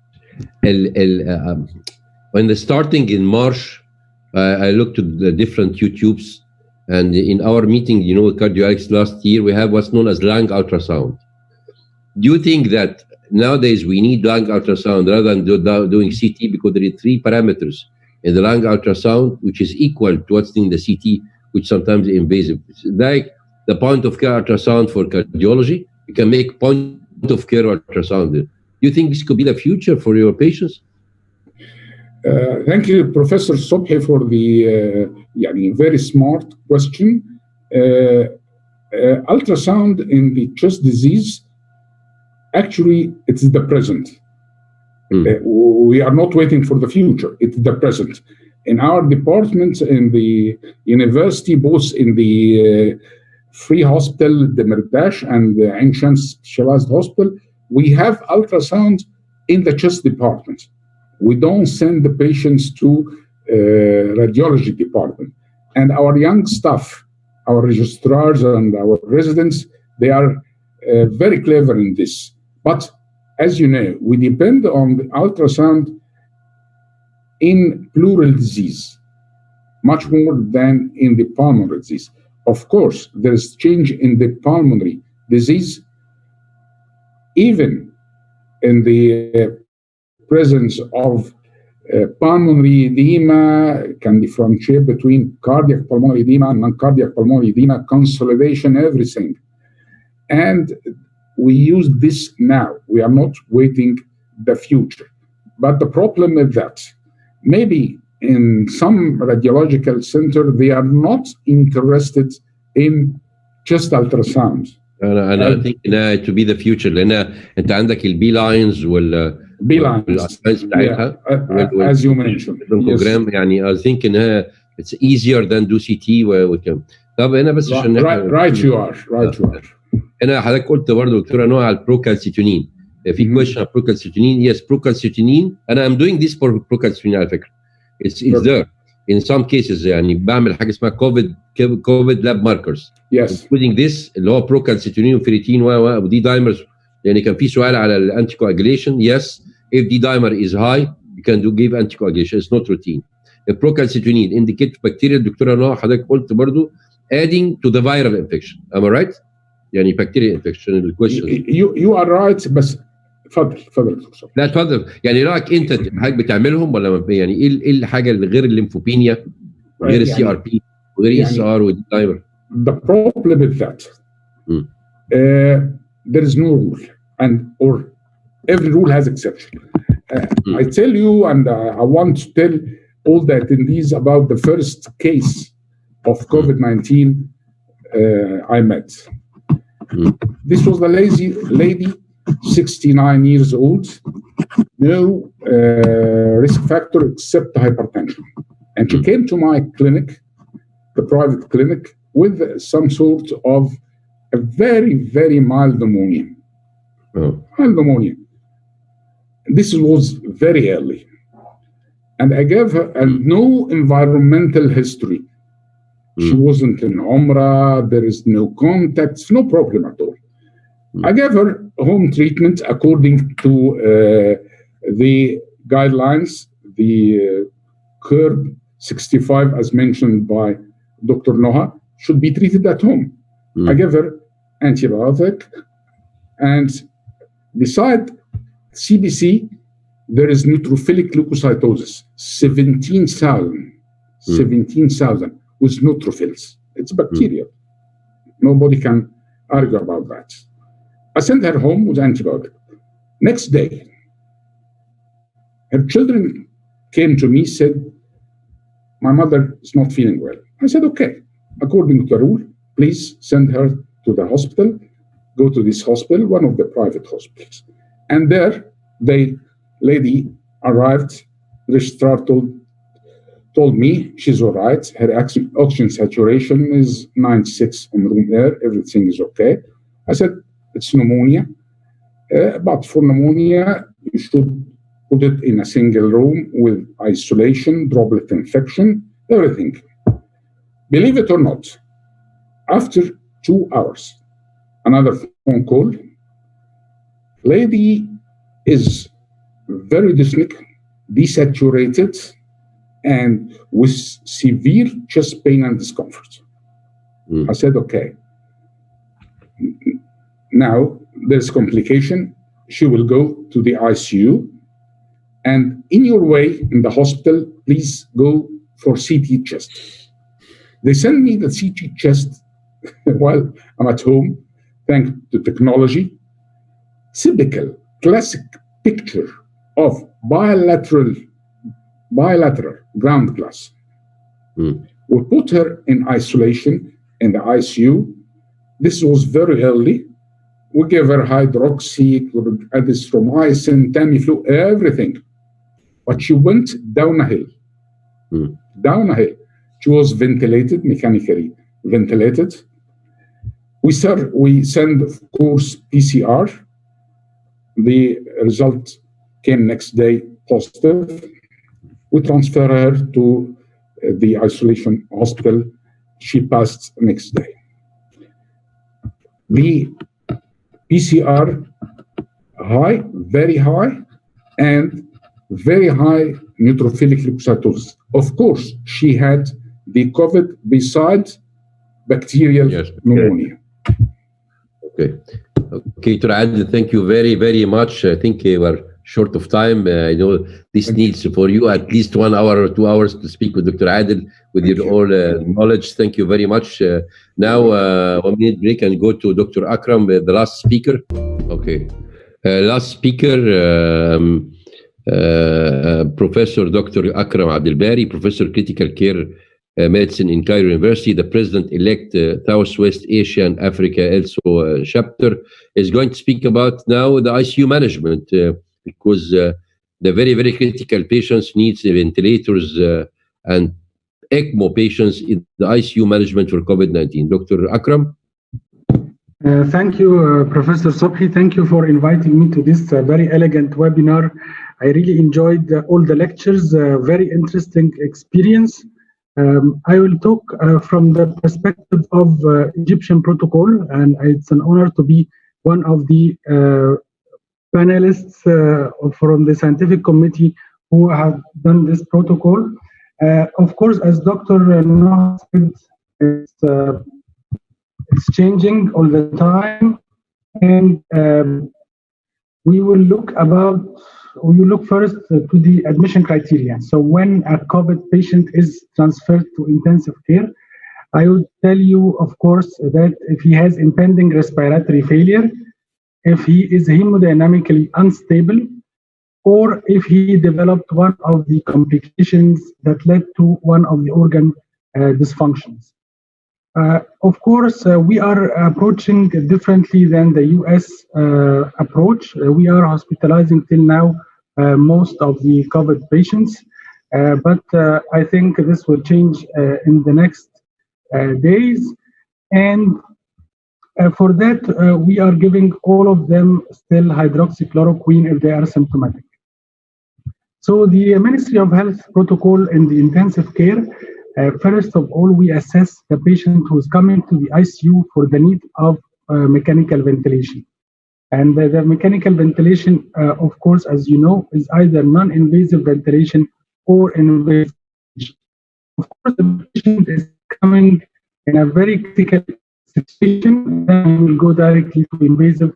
Speaker 1: when the starting in March, I looked at the different YouTubes, and in our meeting, cardiologists last year, we have what's known as lung ultrasound. Do you think that nowadays we need lung ultrasound rather than doing CT, because there are 3 parameters in the lung ultrasound, which is equal to what's in the CT, which sometimes is invasive. It's like the point of care ultrasound for cardiology. You can make point of care ultrasound. Do you think this could be the future for your patients?
Speaker 4: Thank you, Professor Sobhi, for the very smart question. Ultrasound in the chest disease, actually, it's the present. We are not waiting for the future. It's the present. In our department, in the university, both in the Free Hospital, the Demirtaş, and the Ain Shams Specialized Hospital, we have ultrasound in the chest department. We don't send the patients to radiology department. And our young staff, our registrars and our residents, they are very clever in this. But as you know, we depend on the ultrasound in pleural disease much more than in the pulmonary disease. Of course, there is change in the pulmonary disease, even in the presence of pulmonary edema, can differentiate between cardiac pulmonary edema and non-cardiac pulmonary edema, consolidation, everything. And we use this now. We are not waiting the future. But the problem is that maybe in some radiological center, they are not interested in chest ultrasound.
Speaker 1: انا think انها to be the future لان انت عندك البي لاينز والاساينز بتاعتها
Speaker 4: as you mentioned.
Speaker 1: البروجرام يعني I think انها it's easier than do CT وكم. طب هنا بس عشان
Speaker 4: right you are.
Speaker 1: هنا حضرتك قلت برضه دكتوره نوع على البروكالسيتونين. في question على البروكالسيتونين. Yes, بروكالسيتونين انا I'm doing this for بروكالسيتونين على فكره. It's there. In some cases يعني بعمل حاجه اسمها COVID lab markers.
Speaker 4: Yes.
Speaker 1: Including this اللي هو بروكالسيتونين وفيريتين ودي دايمرز. يعني كان في سؤال على الانتي coagulation. Yes, if the dimer is high, you can give anticoagulation. It's not routine. البروكالسيتونين indicate bacterial. الدكتوره نوع حضرتك قلت برضو adding to the viral infection. Am I right؟ يعني bacterial infection الكويشن.
Speaker 4: You are right بس اتفضل دكتور.
Speaker 1: لا اتفضل. يعني رايك انت حاجه بتعملهم ولا يعني ايه الحاجه اللي غير الليمفوبينيا غير السي ار بي وغير اس ار ودي دايمر؟
Speaker 4: The problem is that there is no rule, or every rule has exception. I tell you, and I want to tell all the attendees about the first case of COVID-19 I met. This was the lady, 69 years old, no risk factor except hypertension. And she came to my clinic, the private clinic, with some sort of a very, very mild pneumonia. Mild pneumonia. This was very early. And I gave her no environmental history. She wasn't in Umrah, there is no contacts, no problem at all. I gave her home treatment according to the guidelines, the curve 65, as mentioned by Dr. Noha, should be treated at home. I gave her antibiotic, and beside CBC, there is neutrophilic leukocytosis, 17,000 with neutrophils. It's bacterial. Nobody can argue about that. I sent her home with antibiotic. Next day, her children came to me, said, my mother is not feeling well. I said, okay, according to the rule, please send her to the hospital, go to this hospital, one of the private hospitals. And there, the lady arrived, the registrar told me she's all right, her oxygen saturation is 96 on room air, everything is okay. I said, it's pneumonia, but for pneumonia, you should put it in a single room with isolation, droplet infection, everything. Believe it or not, after 2 hours, another phone call, lady is very dyspneic, desaturated, and with severe chest pain and discomfort. I said, okay. Now, there's complication. She will go to the ICU. And in your way in the hospital, please go for CT chest. They send me the CT chest while I'm at home, thanks to technology. Typical, classic picture of bilateral ground glass. We put her in isolation in the ICU. This was very early. We gave her hydroxy, azithromycin, Tamiflu, everything. But she went down a hill. down here. She was ventilated, mechanically ventilated. We send, of course, PCR. The result came next day positive. We transfer her to the isolation hospital. She passed next day. The PCR high, very high, and very high neutrophilic leukocytosis. Of course, she had the COVID besides bacterial pneumonia.
Speaker 1: Okay, Dr. Adel, thank you very, very much. I think we're short of time. I know this needs for you at least 1 hour or 2 hours to speak with Dr. Adel with your all knowledge. Thank you very much. Now, 1 minute break and go to Dr. Akram, the last speaker. Okay. Last speaker, Professor Dr. Akram Abdelbari, Professor Critical Care Medicine in Cairo University, the President-elect Southwest Asia and Africa also chapter, is going to speak about now the ICU management because the very, very critical patients needs ventilators and ECMO patients in the ICU management for COVID-19. Dr. Akram?
Speaker 5: Thank you, Professor Sobhi. Thank you for inviting me to this very elegant webinar. I really enjoyed all the lectures, very interesting experience. I will talk from the perspective of Egyptian protocol, and it's an honor to be one of the panelists from the scientific committee who have done this protocol. Of course, as Dr. Noah said, it's changing all the time, and we will look first to the admission criteria. So when a COVID patient is transferred to intensive care, I would tell you, of course, that if he has impending respiratory failure, if he is hemodynamically unstable, or if he developed one of the complications that led to one of the organ dysfunctions. Of course, we are approaching differently than the US approach. We are hospitalizing till now most of the COVID patients, but I think this will change in the next days. And for that, we are giving all of them still hydroxychloroquine if they are symptomatic. So the Ministry of Health protocol in the intensive care, first of all, we assess the patient who is coming to the ICU for the need of mechanical ventilation. And the mechanical ventilation, of course, as you know, is either non-invasive ventilation or invasive. Of course, the patient is coming in a very critical situation, then we will go directly to invasive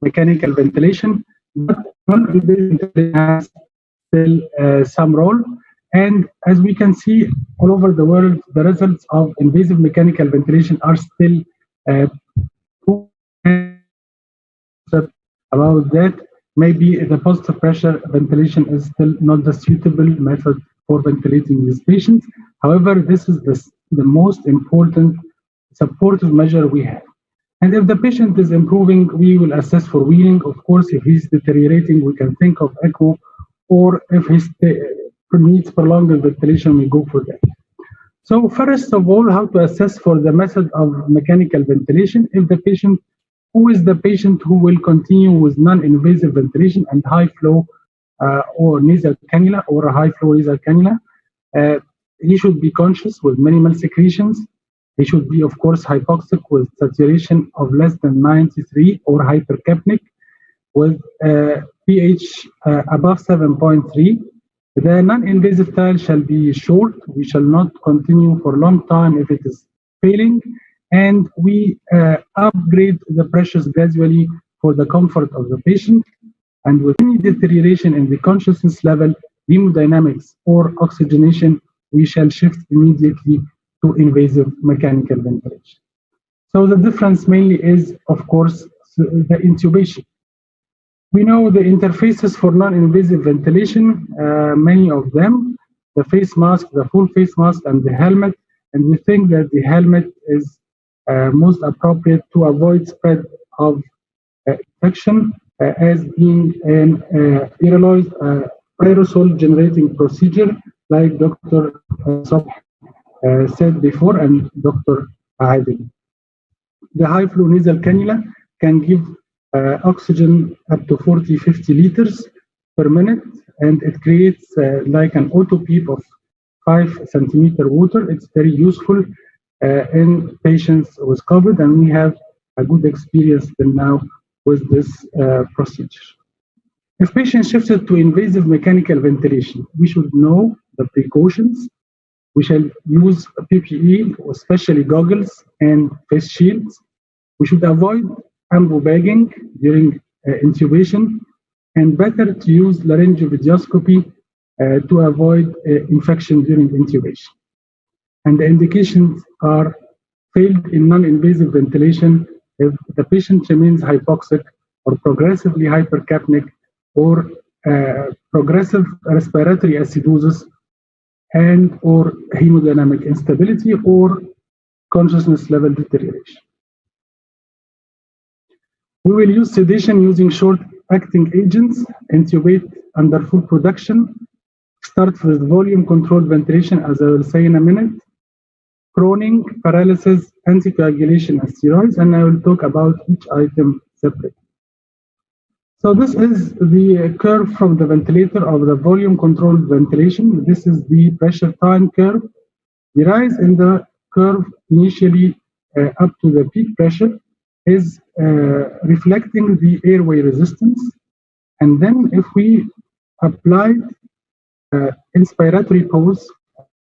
Speaker 5: mechanical ventilation. But non-invasive ventilation has still some role. And as we can see all over the world, the results of invasive mechanical ventilation are still about that. Maybe the positive pressure ventilation is still not the suitable method for ventilating these patients. However, this is the most important supportive measure we have. And if the patient is improving, we will assess for weaning. Of course, if he's deteriorating, we can think of ECMO, or if he needs prolonged ventilation, we go for that. So first of all, how to assess for the method of mechanical ventilation? If the patient, who is the patient who will continue with non-invasive ventilation and high flow or nasal cannula or a high flow nasal cannula, he should be conscious with minimal secretions. He should be, of course, hypoxic with saturation of less than 93 or hypercapnic with pH above 7.3. The non-invasive tile shall be short. We shall not continue for a long time if it is failing. And we upgrade the pressures gradually for the comfort of the patient. And with any deterioration in the consciousness level, hemodynamics or oxygenation, we shall shift immediately to invasive mechanical ventilation. So the difference mainly is, of course, the intubation. We know the interfaces for non-invasive ventilation, many of them, the face mask, the full face mask, and the helmet. And we think that the helmet is most appropriate to avoid spread of infection as being an aerosol generating procedure. like Dr. Sobh said before and Dr. Adil. The high flow nasal cannula can give oxygen up to 40-50 liters per minute, and it creates like an auto PEEP of 5 centimeter water. It's very useful in patients with COVID, and we have a good experience till now with this procedure. If patients shifted to invasive mechanical ventilation, we should know the precautions. We shall use PPE, especially goggles and face shields. We should avoid ambu bagging during intubation, and better to use laryngovideoscopy to avoid infection during intubation. And the indications are failed in non-invasive ventilation if the patient remains hypoxic or progressively hypercapnic or progressive respiratory acidosis and or hemodynamic instability or consciousness level deterioration. We will use sedation using short-acting agents, intubate under full production, start with volume-controlled ventilation, as I will say in a minute, proning, paralysis, anticoagulation, and steroids, and I will talk about each item separately. So this is the curve from the ventilator of the volume-controlled ventilation. This is the pressure time curve. The rise in the curve initially up to the peak pressure is reflecting the airway resistance. And then if we apply inspiratory pause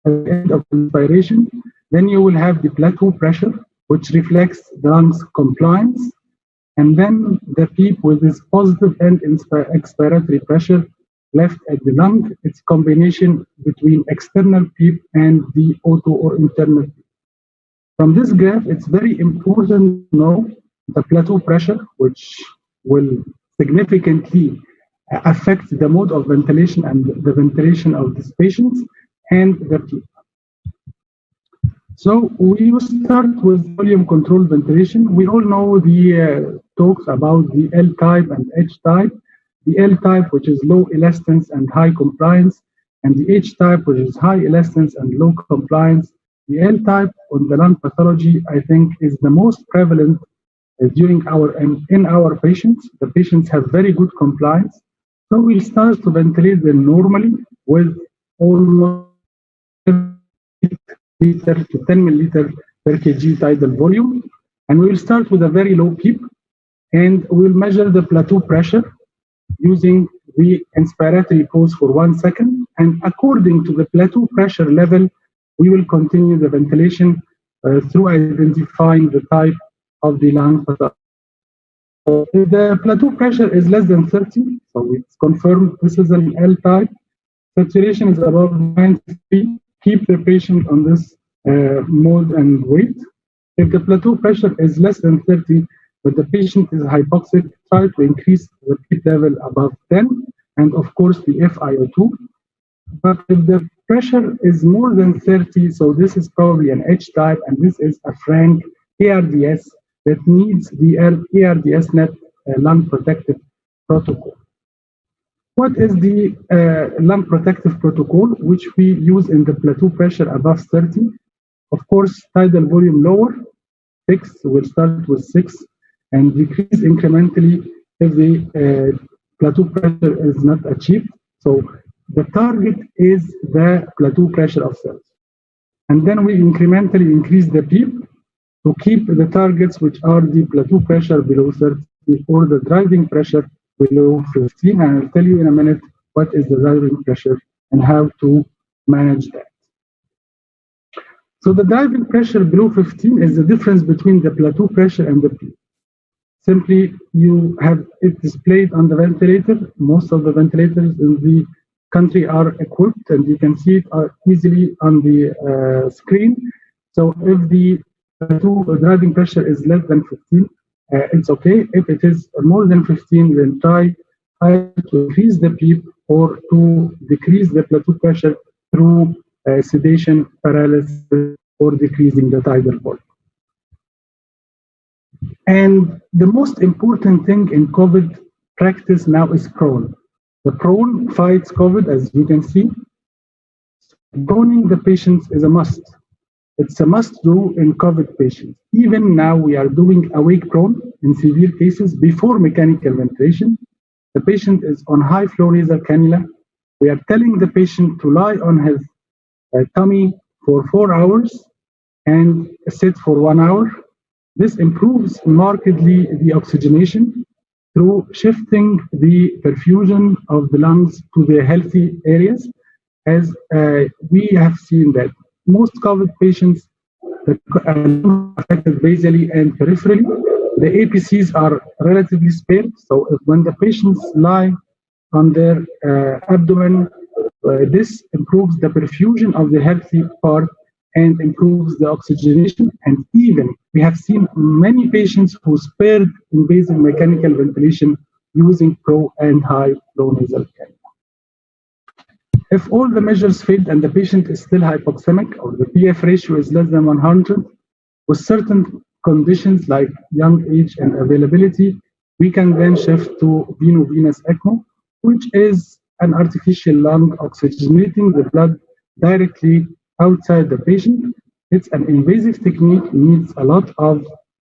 Speaker 5: at the end of inspiration, then you will have the plateau pressure, which reflects the lungs compliance. And then the PEEP with this positive end expiratory pressure left at the lung. It's combination between external PEEP and the auto or internal PEEP. From this graph, it's very important to know the plateau pressure, which will significantly affect the mode of ventilation and the ventilation of these patients, and the PEEP. So we will start with volume controlled ventilation. We all know the talks about the L type and H type. The L type, which is low elastance and high compliance, and the H type, which is high elastance and low compliance. The L type on the lung pathology, I think, is the most prevalent during in our patients. The patients have very good compliance. So we'll start to ventilate them normally with almost liter to 10 milliliter per kg tidal volume, and we will start with a very low PEEP, and we'll measure the plateau pressure using the inspiratory pause for 1 second, and according to the plateau pressure level, we will continue the ventilation through identifying the type of the lung pathology. If the plateau pressure is less than 30, so it's confirmed this is an L type, saturation is above 93, keep the patient on this mode and wait. If the plateau pressure is less than 30, but the patient is hypoxic, try to increase the PEEP level above 10, and of course the FiO2. But if the pressure is more than 30, so this is probably an H type, and this is a frank ARDS that needs the ARDS net lung protective protocol. What is the lung protective protocol, which we use in the plateau pressure above 30? Of course, tidal volume lower, 6, we'll start with 6, and decrease incrementally if the plateau pressure is not achieved. So the target is the plateau pressure of cells. And then we incrementally increase the PEEP to keep the targets, which are the plateau pressure below 30 or the driving pressure below 15, and I'll tell you in a minute what is the driving pressure and how to manage that. So the driving pressure below 15 is the difference between the plateau pressure and the PEEP. Simply, you have it displayed on the ventilator. Most of the ventilators in the country are equipped, and you can see it easily on the screen. So if the plateau driving pressure is less than 15, it's okay. If it is more than 15, then try to increase the PEEP or to decrease the plateau pressure through sedation, paralysis, or decreasing the tidal volume. And the most important thing in COVID practice now is prone. The prone fights COVID, as you can see. Proning the patients is a must. It's a must do in COVID patients. Even now, we are doing awake prone in severe cases before mechanical ventilation. The patient is on high flow nasal cannula. We are telling the patient to lie on his tummy for 4 hours and sit for 1 hour. This improves markedly the oxygenation through shifting the perfusion of the lungs to the healthy areas, as we have seen that most COVID patients are affected basally and peripherally. The APCs are relatively spared, so when the patients lie on their abdomen, this improves the perfusion of the healthy part and improves the oxygenation. And even we have seen many patients who spared invasive mechanical ventilation using pro and high flow nasal cannula. If all the measures failed and the patient is still hypoxemic or the PF ratio is less than 100, with certain conditions like young age and availability, we can then shift to veno-venous ECMO, which is an artificial lung oxygenating the blood directly outside the patient. It's an invasive technique, needs a lot of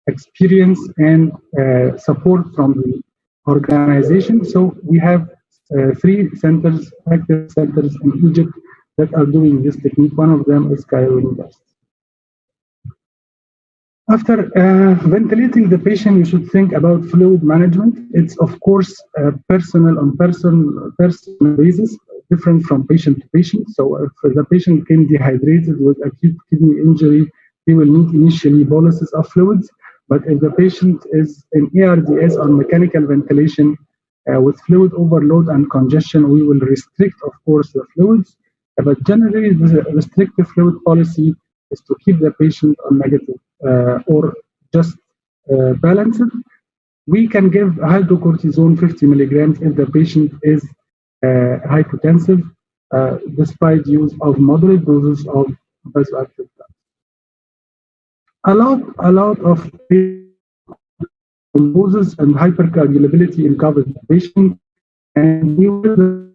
Speaker 5: experience and support from the organization. So we have 3 centers, active centers in Egypt that are doing this technique. One of them is Cairo University. After ventilating the patient, you should think about fluid management. It's of course personal on personal basis, different from patient to patient. So if the patient came dehydrated with acute kidney injury, he will need initially boluses of fluids. But if the patient is in ARDS or mechanical ventilation with fluid overload and congestion, we will restrict, of course, the fluids. But generally, the restrictive fluid policy is to keep the patient on negative or just balanced. We can give hydrocortisone 50 milligrams if the patient is hypotensive, despite use of moderate doses of vasoactive drugs. A lot of thrombosis and hypercoagulability in COVID patients, and we were the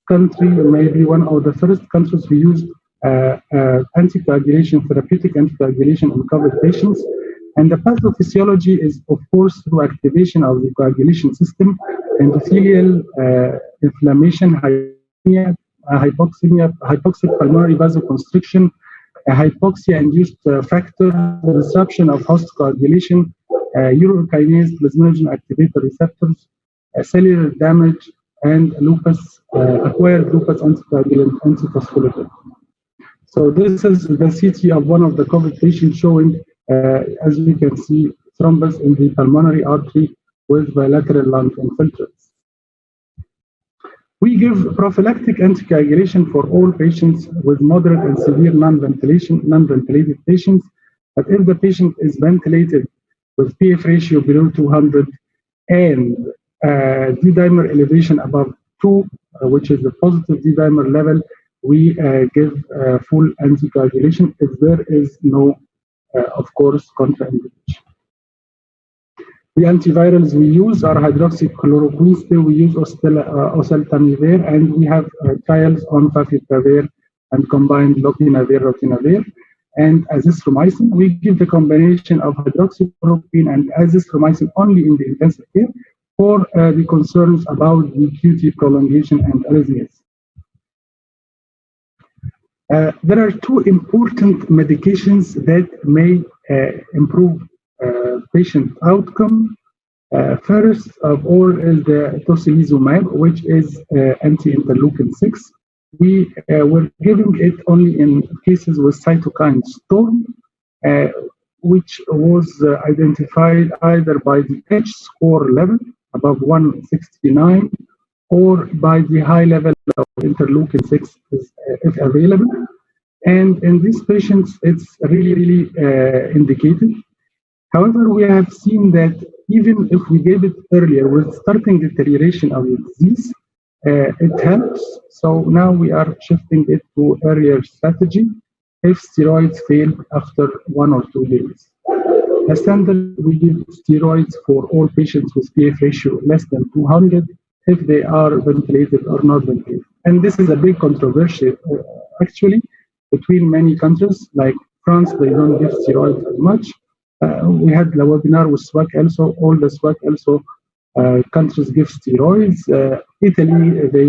Speaker 5: country, maybe one of the first countries we used anticoagulation, therapeutic anticoagulation in COVID patients. And the pathophysiology is, of course, through activation of the coagulation system, endothelial inflammation, hypoxemia, hypoxic pulmonary vasoconstriction, hypoxia-induced factor, disruption of host coagulation, urokinase plasminogen activator receptors, cellular damage, and lupus, acquired lupus anticoagulant antiphospholipid. So this is the CT of one of the COVID patients showing, as you can see, thrombus in the pulmonary artery with bilateral lung infiltrates. We give prophylactic anticoagulation for all patients with moderate and severe non-ventilated patients. But if the patient is ventilated with PF ratio below 200 and D-dimer elevation above 2, which is the positive D-dimer level, we give full anticoagulation if there is no, of course, contraindication. The antivirals we use are hydroxychloroquine, still we use oseltamivir, and we have trials on favipiravir and combined lopinavir-rotinavir. And azithromycin, we give the combination of hydroxychloroquine and azithromycin only in the intensive care for the concerns about the QT prolongation and arrhythmias. There are 2 important medications that may improve patient outcome. First of all is the tocilizumab, which is anti-interleukin 6. We were giving it only in cases with cytokine storm, which was identified either by the H-score level above 169 or by the high level of interleukin 6 if available. And in these patients, it's really indicated. However, we have seen that even if we gave it earlier with starting deterioration of the disease, it helps. So now we are shifting it to earlier strategy if steroids fail after 1 or 2 days. As standard, we give steroids for all patients with PF ratio less than 200 if they are ventilated or not ventilated. And this is a big controversy actually between many countries. Like France, they don't give steroids as much. We had the webinar with SWAC also. All the SWAC also countries give steroids. Italy, the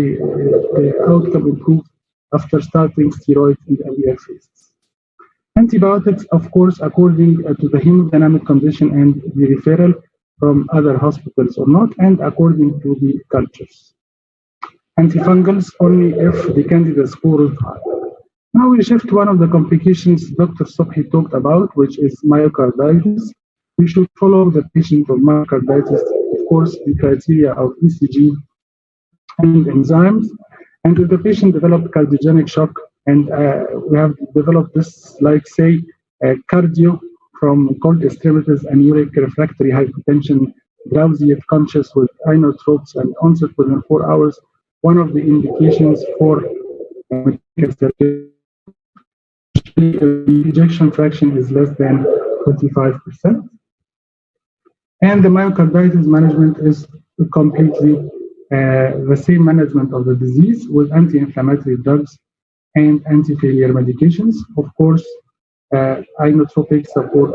Speaker 5: outcome improved after starting steroids in the earlier phases. Antibiotics, of course, according to the hemodynamic condition and the referral from other hospitals or not, and according to the cultures. Antifungals only if the candida score is high. Now we shift to one of the complications Dr. Sobhi talked about, which is myocarditis. We should follow the patient of myocarditis, of course, the criteria of ECG and enzymes. And if the patient developed cardiogenic shock, and we have developed this, like say, cardio from cold extremities and uric refractory hypertension, drowsy yet conscious with inotropes and onset within 4 hours, one of the indications for ejection fraction is less than 25%. And the myocarditis management is completely the same management of the disease with anti-inflammatory drugs and anti-failure medications, of course, inotropic support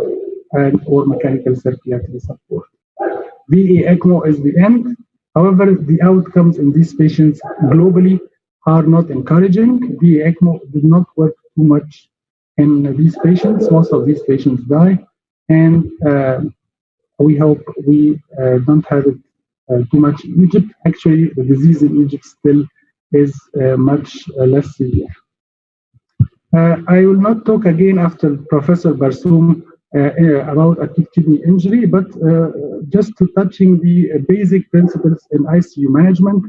Speaker 5: and or mechanical circulatory support. VA ECMO is the end. However, the outcomes in these patients globally are not encouraging. VA ECMO did not work too much in these patients. Most of these patients die, and we hope we don't have it too much in Egypt. Actually, the disease in Egypt still is much less severe. I will not talk again after Professor Barsoum about acute kidney injury, but just to touching the basic principles in ICU management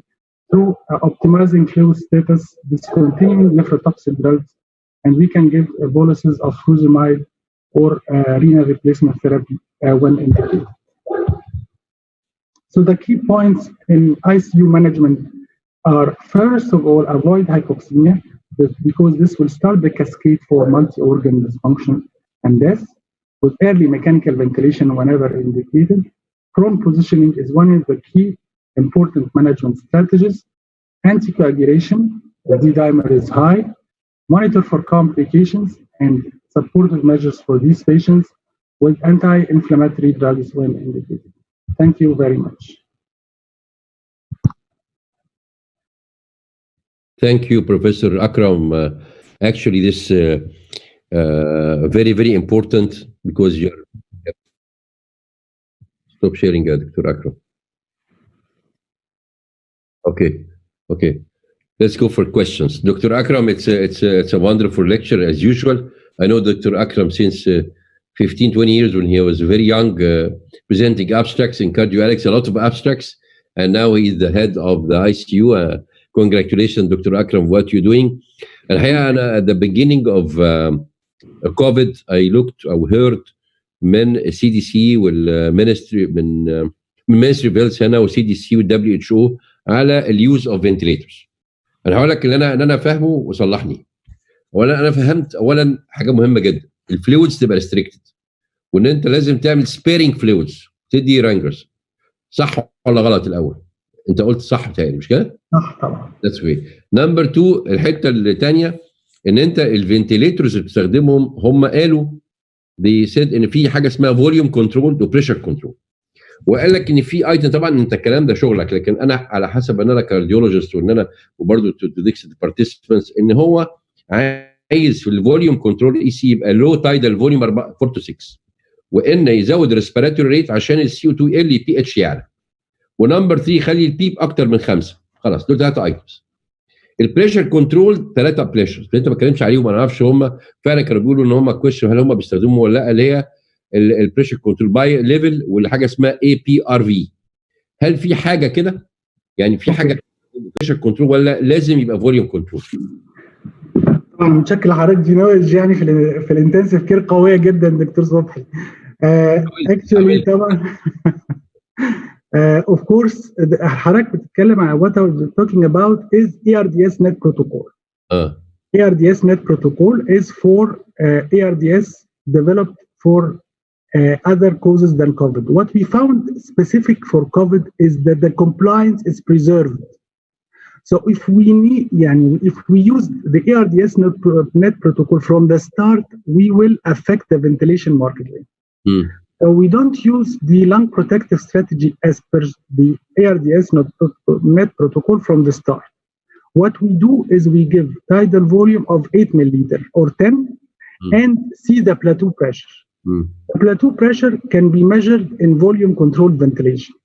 Speaker 5: through optimizing fluid status, discontinuing nephrotoxic drugs, and we can give boluses of furosemide or renal replacement therapy when indicated. So the key points in ICU management are, first of all, avoid hypoxemia, because this will start the cascade for multi-organ dysfunction and death, with early mechanical ventilation whenever indicated. Prone positioning is one of the key important management strategies. Anticoagulation, the D-dimer is high. Monitor for complications and supportive measures for these patients with anti-inflammatory drugs when indicated. Thank you very much.
Speaker 1: Thank you, Professor Akram. Actually, this very, very important, because you're... Stop sharing, Dr. Akram. Okay. Let's go for questions. Dr. Akram, it's a wonderful lecture as usual. I know Dr. Akram since 15, 20 years when he was very young, presenting abstracts in cardiology, a lot of abstracts, and now he is the head of the ICU. Congratulations, Dr. Akram, what you're doing. And at the beginning of COVID, I looked or heard من CDC والمنستري من Ministry of Health هنا وCDC والWHO على اليوز اوف فنتليترز. انا هقول لك اللي انا فاهمه وصلحني. انا فهمت اولا حاجه مهمه جدا، الفلويدز تبقى ريستريكتد، وان انت لازم تعمل سبيرنج فلويدز، تدي رانجرز. صح ولا غلط الاول؟ انت قلت صح بتهيألي، مش كده؟
Speaker 5: صح طبعا.
Speaker 1: ذاتس واي. نمبر 2، الحته الثانيه ان انت الفنتليترز اللي بتستخدمهم هم قالوا دي سيد ان في حاجه اسمها فوليوم كنترول وبريشر كنترول، وقال لك ان في ايتم. طبعا انت الكلام ده شغلك، لكن انا على حسب ان انا كارديولوجيست وان انا وبرده تو ديكس بارتيسيبنتس ان هو عايز في الفوليوم كنترول اي سي يبقى لو تايدال فوليوم 4 to 6، وان يزود الريسبيراتوري ريت عشان السي او 2 يقل، البي اتش يعلى. ونمبر 3 خلي البيب اكتر من 5. خلاص دول 3 ايتمز. البريشر كنترول 3 بريشرز انت ما اتكلمتش عليهم، ما نعرفش هم فعلا كانوا بيقولوا ان هم كويشن هل هم بيستخدموا ولا لا، اللي هي البريشر كنترول باي ليفل والحاجه اسمها اي بي ار في. هل في حاجه كده؟ يعني في حاجه بريشر كنترول ولا لازم يبقى فوليوم كنترول؟
Speaker 5: طبعا متشكر لحضرتك، دي نولج يعني في الانتنسيف كير قويه جدا دكتور صبحي. اكشولي طبعا of course حضرتك بتتكلم على what I was talking about is ARDS net protocol. ARDS net protocol is for ARDS developed for other causes than COVID. What we found specific for COVID is that the compliance is preserved. So if we use the ARDS net protocol from the start, we will affect the ventilation markedly. So we don't use the lung protective strategy as per the ARDS net protocol from the start. What we do is we give tidal volume of 8 milliliter or 10 and see the plateau pressure. The plateau pressure can be measured in volume controlled ventilation.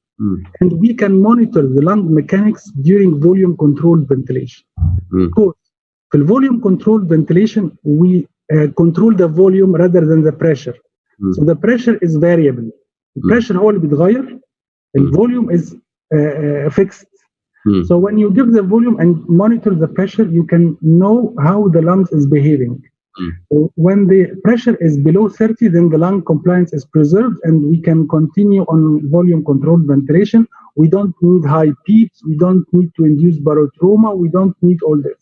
Speaker 5: And we can monitor the lung mechanics during volume controlled ventilation. Of course, for volume controlled ventilation, we control the volume rather than the pressure. So the pressure is variable. The pressure هو اللي بيتغير. The volume is fixed. So when you give the volume and monitor the pressure, you can know how the lungs is behaving. When the pressure is below 30, then the lung compliance is preserved and we can continue on volume controlled ventilation. We don't need high peaks. We don't need to induce barotrauma. We don't need all this.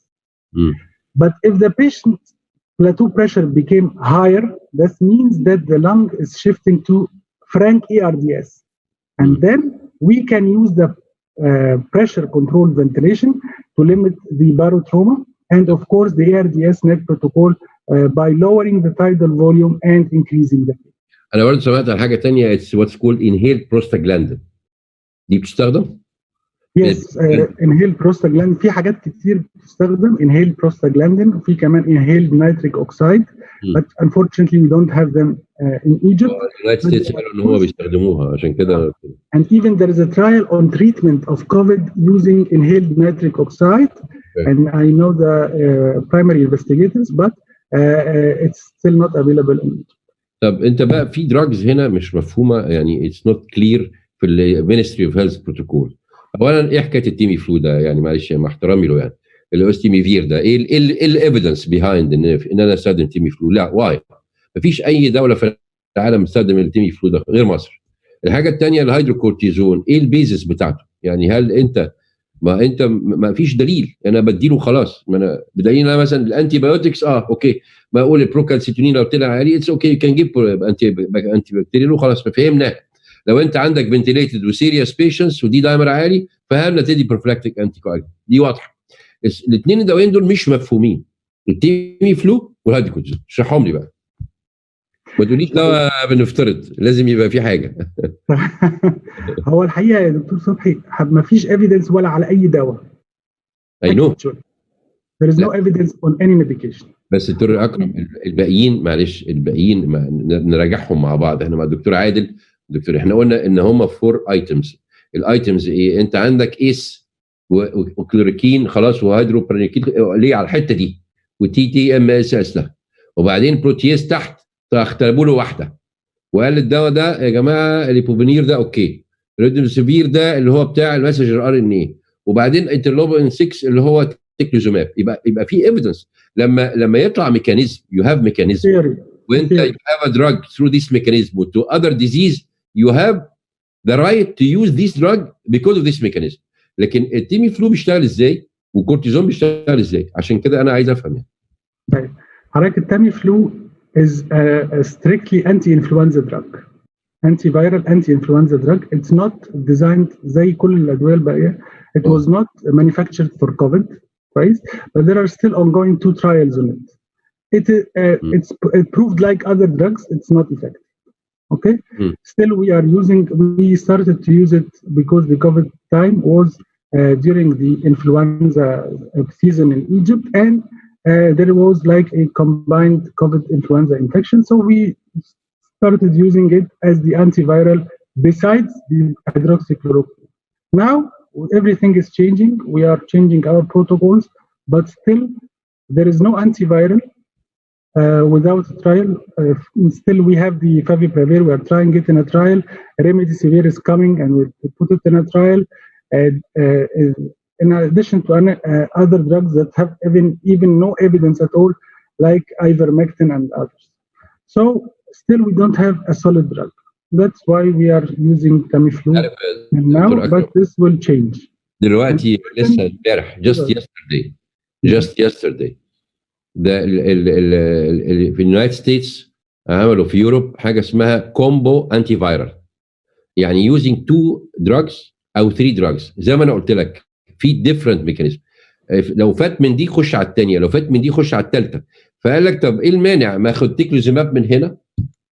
Speaker 5: But if the patient's plateau pressure became higher, that means that the lung is shifting to frank ARDS. And then we can use the pressure controlled ventilation to limit the barotrauma. And of course, the ARDS net protocol by lowering the tidal volume and increasing the peak.
Speaker 1: أنا برضه سمعت عن حاجة تانية it's what's called inhaled prostaglandin. دي بتستخدم؟
Speaker 5: Yes, inhaled prostaglandin. في حاجات كتير بتستخدم inhaled prostaglandin وفي كمان inhaled nitric oxide. But unfortunately we don't have them in Egypt.
Speaker 1: United States قالوا إن هم بيستخدموها عشان كده.
Speaker 5: And even there is a trial on treatment of COVID using inhaled nitric oxide. And I know the primary investigators, but it's still not available in Egypt.
Speaker 1: طب انت بقى في دراجز هنا مش مفهومه يعني it's not clear في المينستري اوف هيلث بروتوكول. اولا ايه حكايه التيمي فلو ده يعني معلش مع احترامي له يعني اللي هو التيميفير ده ايه الايفيدنس بيهايند ان انا استخدم تيمي فلو؟ لا واي مفيش اي دوله في العالم بتستخدم التيمي فلو ده غير مصر. الحاجه الثانيه الهيدروكورتيزون ايه البيزس بتاعته؟ يعني هل انت ما فيش دليل انا بديله خلاص ما انا بدليل انا مثلا الانتي بايوتكس اوكي بقول البروكالسيتونين لو طلع عالي اتس اوكي كان جيب انتي بكتيريال وخلاص فهمنا. لو انت عندك فنتيليتد وسيريس بيشنتس ودي دايمر عالي فهمنا تدي بروفلاكتيك انتي كواجل دي واضحه. الاثنين الدوايين دول مش مفهومين التيمي فلو والهيدروكورتيزون اشرحهم لي بقى. ما تقوليش لا بنفترض لازم يبقى في حاجه.
Speaker 5: هو الحقيقه يا دكتور صبحي ما فيش ايفيدنس ولا على اي دواء.
Speaker 1: I know.
Speaker 5: There is no evidence on any medication.
Speaker 1: بس دكتور اكرم الباقيين معلش الباقيين نراجعهم مع بعض. احنا مع الدكتور عادل دكتور احنا قلنا ان هم 4 ايتمز. الايتمز ايه؟ انت عندك ايس وكلوريكين خلاص وهيدروبرينيكين ليه على الحته دي وتي ام اس اسلها وبعدين بروتياز تحت اختربوا له واحده وقال الدواء ده يا جماعه اليبوفينير ده اوكي ريدمسيفير ده اللي هو بتاع المسجر ار ان اي وبعدين انترلوبين 6 اللي هو تكلوزوماب يبقى في ايفيدنس لما يطلع ميكانيزم يو هاف ميكانيزم وانت يو هاف ا دراج ثرو ذيس ميكانيزم تو اذر ديزيز يو هاف ذا رايت تو يوز ذيس دراج بيكوز اوف ذيس ميكانيزم. لكن التيمي فلو بيشتغل ازاي والكورتيزون بيشتغل ازاي؟ عشان كده انا عايز افهم يعني.
Speaker 5: طيب حضرتك التيمي فلو is a strictly anti-influenza drug. Antiviral anti-influenza drug. It's not designed زي كل الأدوية الباقية. It was not manufactured for COVID, right? But there are still ongoing 2 trials on it. It proved like other drugs, it's not effective. Okay? Still we started to use it because the COVID time was during the influenza season in Egypt and there was like a combined COVID influenza infection. So we started using it as the antiviral besides the hydroxychloroquine. Now, everything is changing. We are changing our protocols, but still there is no antiviral without a trial. Still we have the favipiravir. We are trying it in a trial. Remdesivir is coming and we put it in a trial. In addition to other drugs that have even no evidence at all, like ivermectin and others. So still we don't have a solid drug. That's why we are using Tamiflu now, but this will change.
Speaker 1: دلوقتي لسه امبارح just yesterday ده في اليونايتد ستيتس عملوا في يوروب حاجه اسمها كومبو انتي فايرال يعني using 2 drugs او 3 drugs زي ما انا قلت لك في different mechanism لو فات من دي خش على الثانيه، لو فات من دي خش على الثالثه. فقال لك طب ايه المانع ما اخد تيكلوزيماب من هنا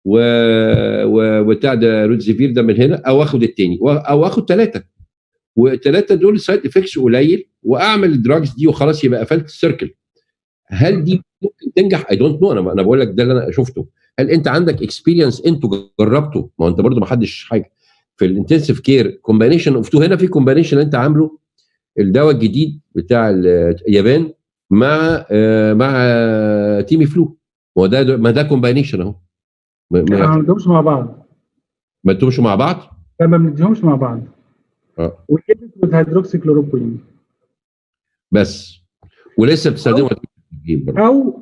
Speaker 1: وبتاع ده روتزيفير ده من هنا، او اخد الثاني او اخد ثلاثه، والثلاثه دول سايد افكتس قليل، واعمل الدراجز دي وخلاص يبقى قفلت السيركل. هل دي ممكن تنجح؟ اي دونت نو. انا بقول لك ده اللي انا شفته. هل انت عندك اكسبيرينس انتوا جربته؟ ما هو انت برضو ما حدش حاجه في الانتنسيف كير كومبينيشن اوف تو. هنا في كومبينيشن انت عامله الدواء الجديد بتاع اليابان مع تيمي فلو. ما ده كومبينيشن اهو.
Speaker 5: ما بنديهمش مع بعض.
Speaker 1: ما انتمشوا مع بعض؟
Speaker 5: لا ما بنديهمش مع بعض. وكده هيدروكسي كلوروكوين
Speaker 1: بس، ولسه بتستخدمه
Speaker 5: او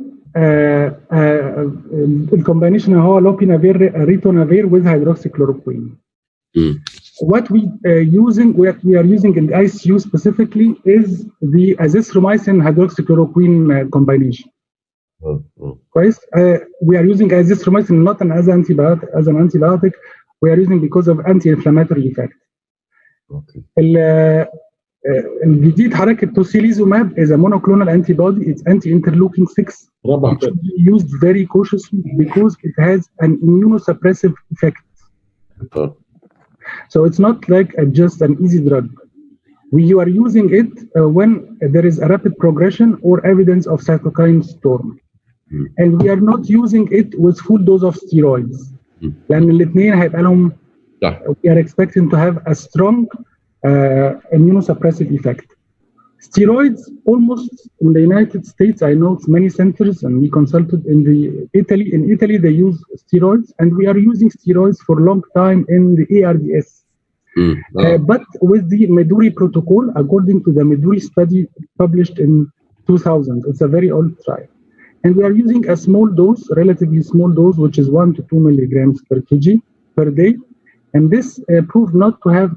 Speaker 5: الكومبينيشن هو لوبينافير ريتونافير with hydroxychloroquine. What we are using in the ICU specifically is the azithromycin hydroxychloroquine combination. كويس. We are using azithromycin not as an antibiotic. We are using because of anti-inflammatory effect. الجديد حضرتك التوسيليزوماب is a monoclonal antibody. It's anti-interleukin 6. It should be used very cautiously because it has an immunosuppressive effect. So it's not like just an easy drug. We are using it when there is a rapid progression or evidence of cytokine storm. And we are not using it with full dose of steroids. لأن الاثنين هيبقى لهم we are expecting to have a strong immunosuppressive effect. Steroids, almost in the United States, I know it's many centers, and we consulted in Italy. In Italy, they use steroids, and we are using steroids for a long time in the ARDS. But with the Meduri protocol, according to the Meduri study published in 2000, it's a very old trial. And we are using a small dose, relatively small dose, which is 1 to 2 milligrams per kg per day. And this proved not to have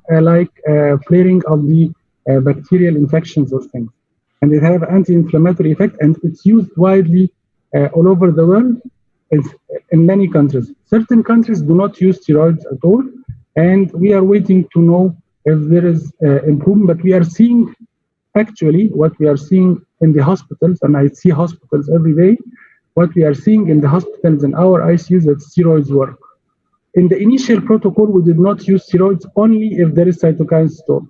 Speaker 5: flaring of the bacterial infections or things. And it have anti-inflammatory effect, and it's used widely all over the world in many countries. Certain countries do not use steroids at all, and we are waiting to know if there is improvement. But we are seeing, actually, what we are seeing in the hospitals, and I see hospitals every day, what we are seeing in the hospitals in our ICUs that steroids work. In the initial protocol, we did not use steroids only if there is cytokine storm.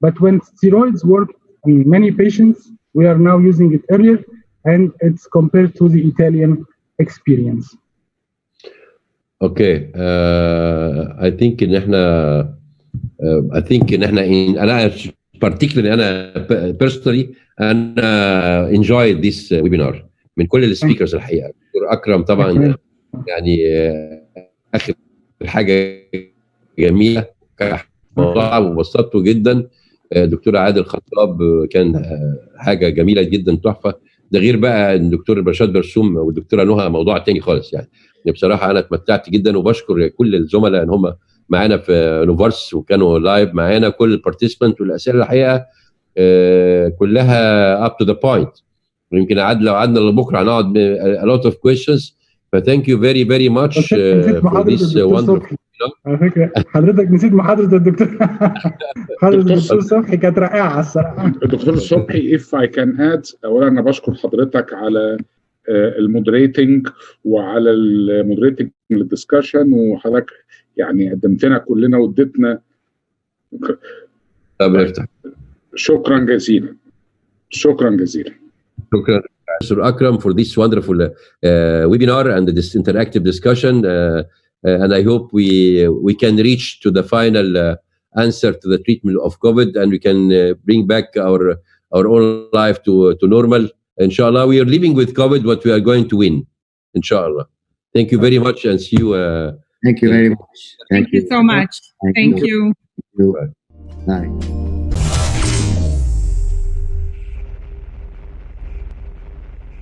Speaker 5: But when steroids work in many patients, we are now using it earlier, and it's compared to the Italian experience.
Speaker 1: Okay. I think ان احنا انا particularly انا personally انا enjoyed this webinar من كل السبيكرز الحقيقه. دكتور اكرم طبعا يعني اخر حاجه جميله موضوع وبسطته جدا. دكتور عادل خطاب كان حاجه جميله جدا، تحفه. ده غير بقى الدكتور برشاد برسوم والدكتوره نهى موضوع تاني خالص. يعني بصراحه انا اتمتعت جدا، وبشكر كل الزملاء ان هم معانا في نوفارس وكانوا لايف معانا، كل البارتيسيبنت. والاسئله الحقيقه كلها up to the point. ويمكن لو قعدنا لبكره هنقعد a lot of questions. فتhank you very very much for this wonderful.
Speaker 5: على فكره حضرتك نسيت محاضره الدكتور الدكتور صبحي، كانت رائعه الصراحه.
Speaker 4: الدكتور صبحي if I can add، اولا انا بشكر حضرتك على المودريتنج وعلى المودريتنج للدسكشن، وحضرتك يعني قدمتنا كلنا واديتنا. شكرا جزيلا. شكرا جزيلا.
Speaker 1: شكرا Mr. Akram for this wonderful webinar and this interactive discussion. And I hope we can reach to the final answer to the treatment of COVID, and we can bring back our own life to normal. Inshallah, we are living with COVID, but we are going to win. Inshallah. Thank you very much, and see you.
Speaker 2: Thank you very much.
Speaker 3: Thank you so much. Thank you.
Speaker 2: Bye.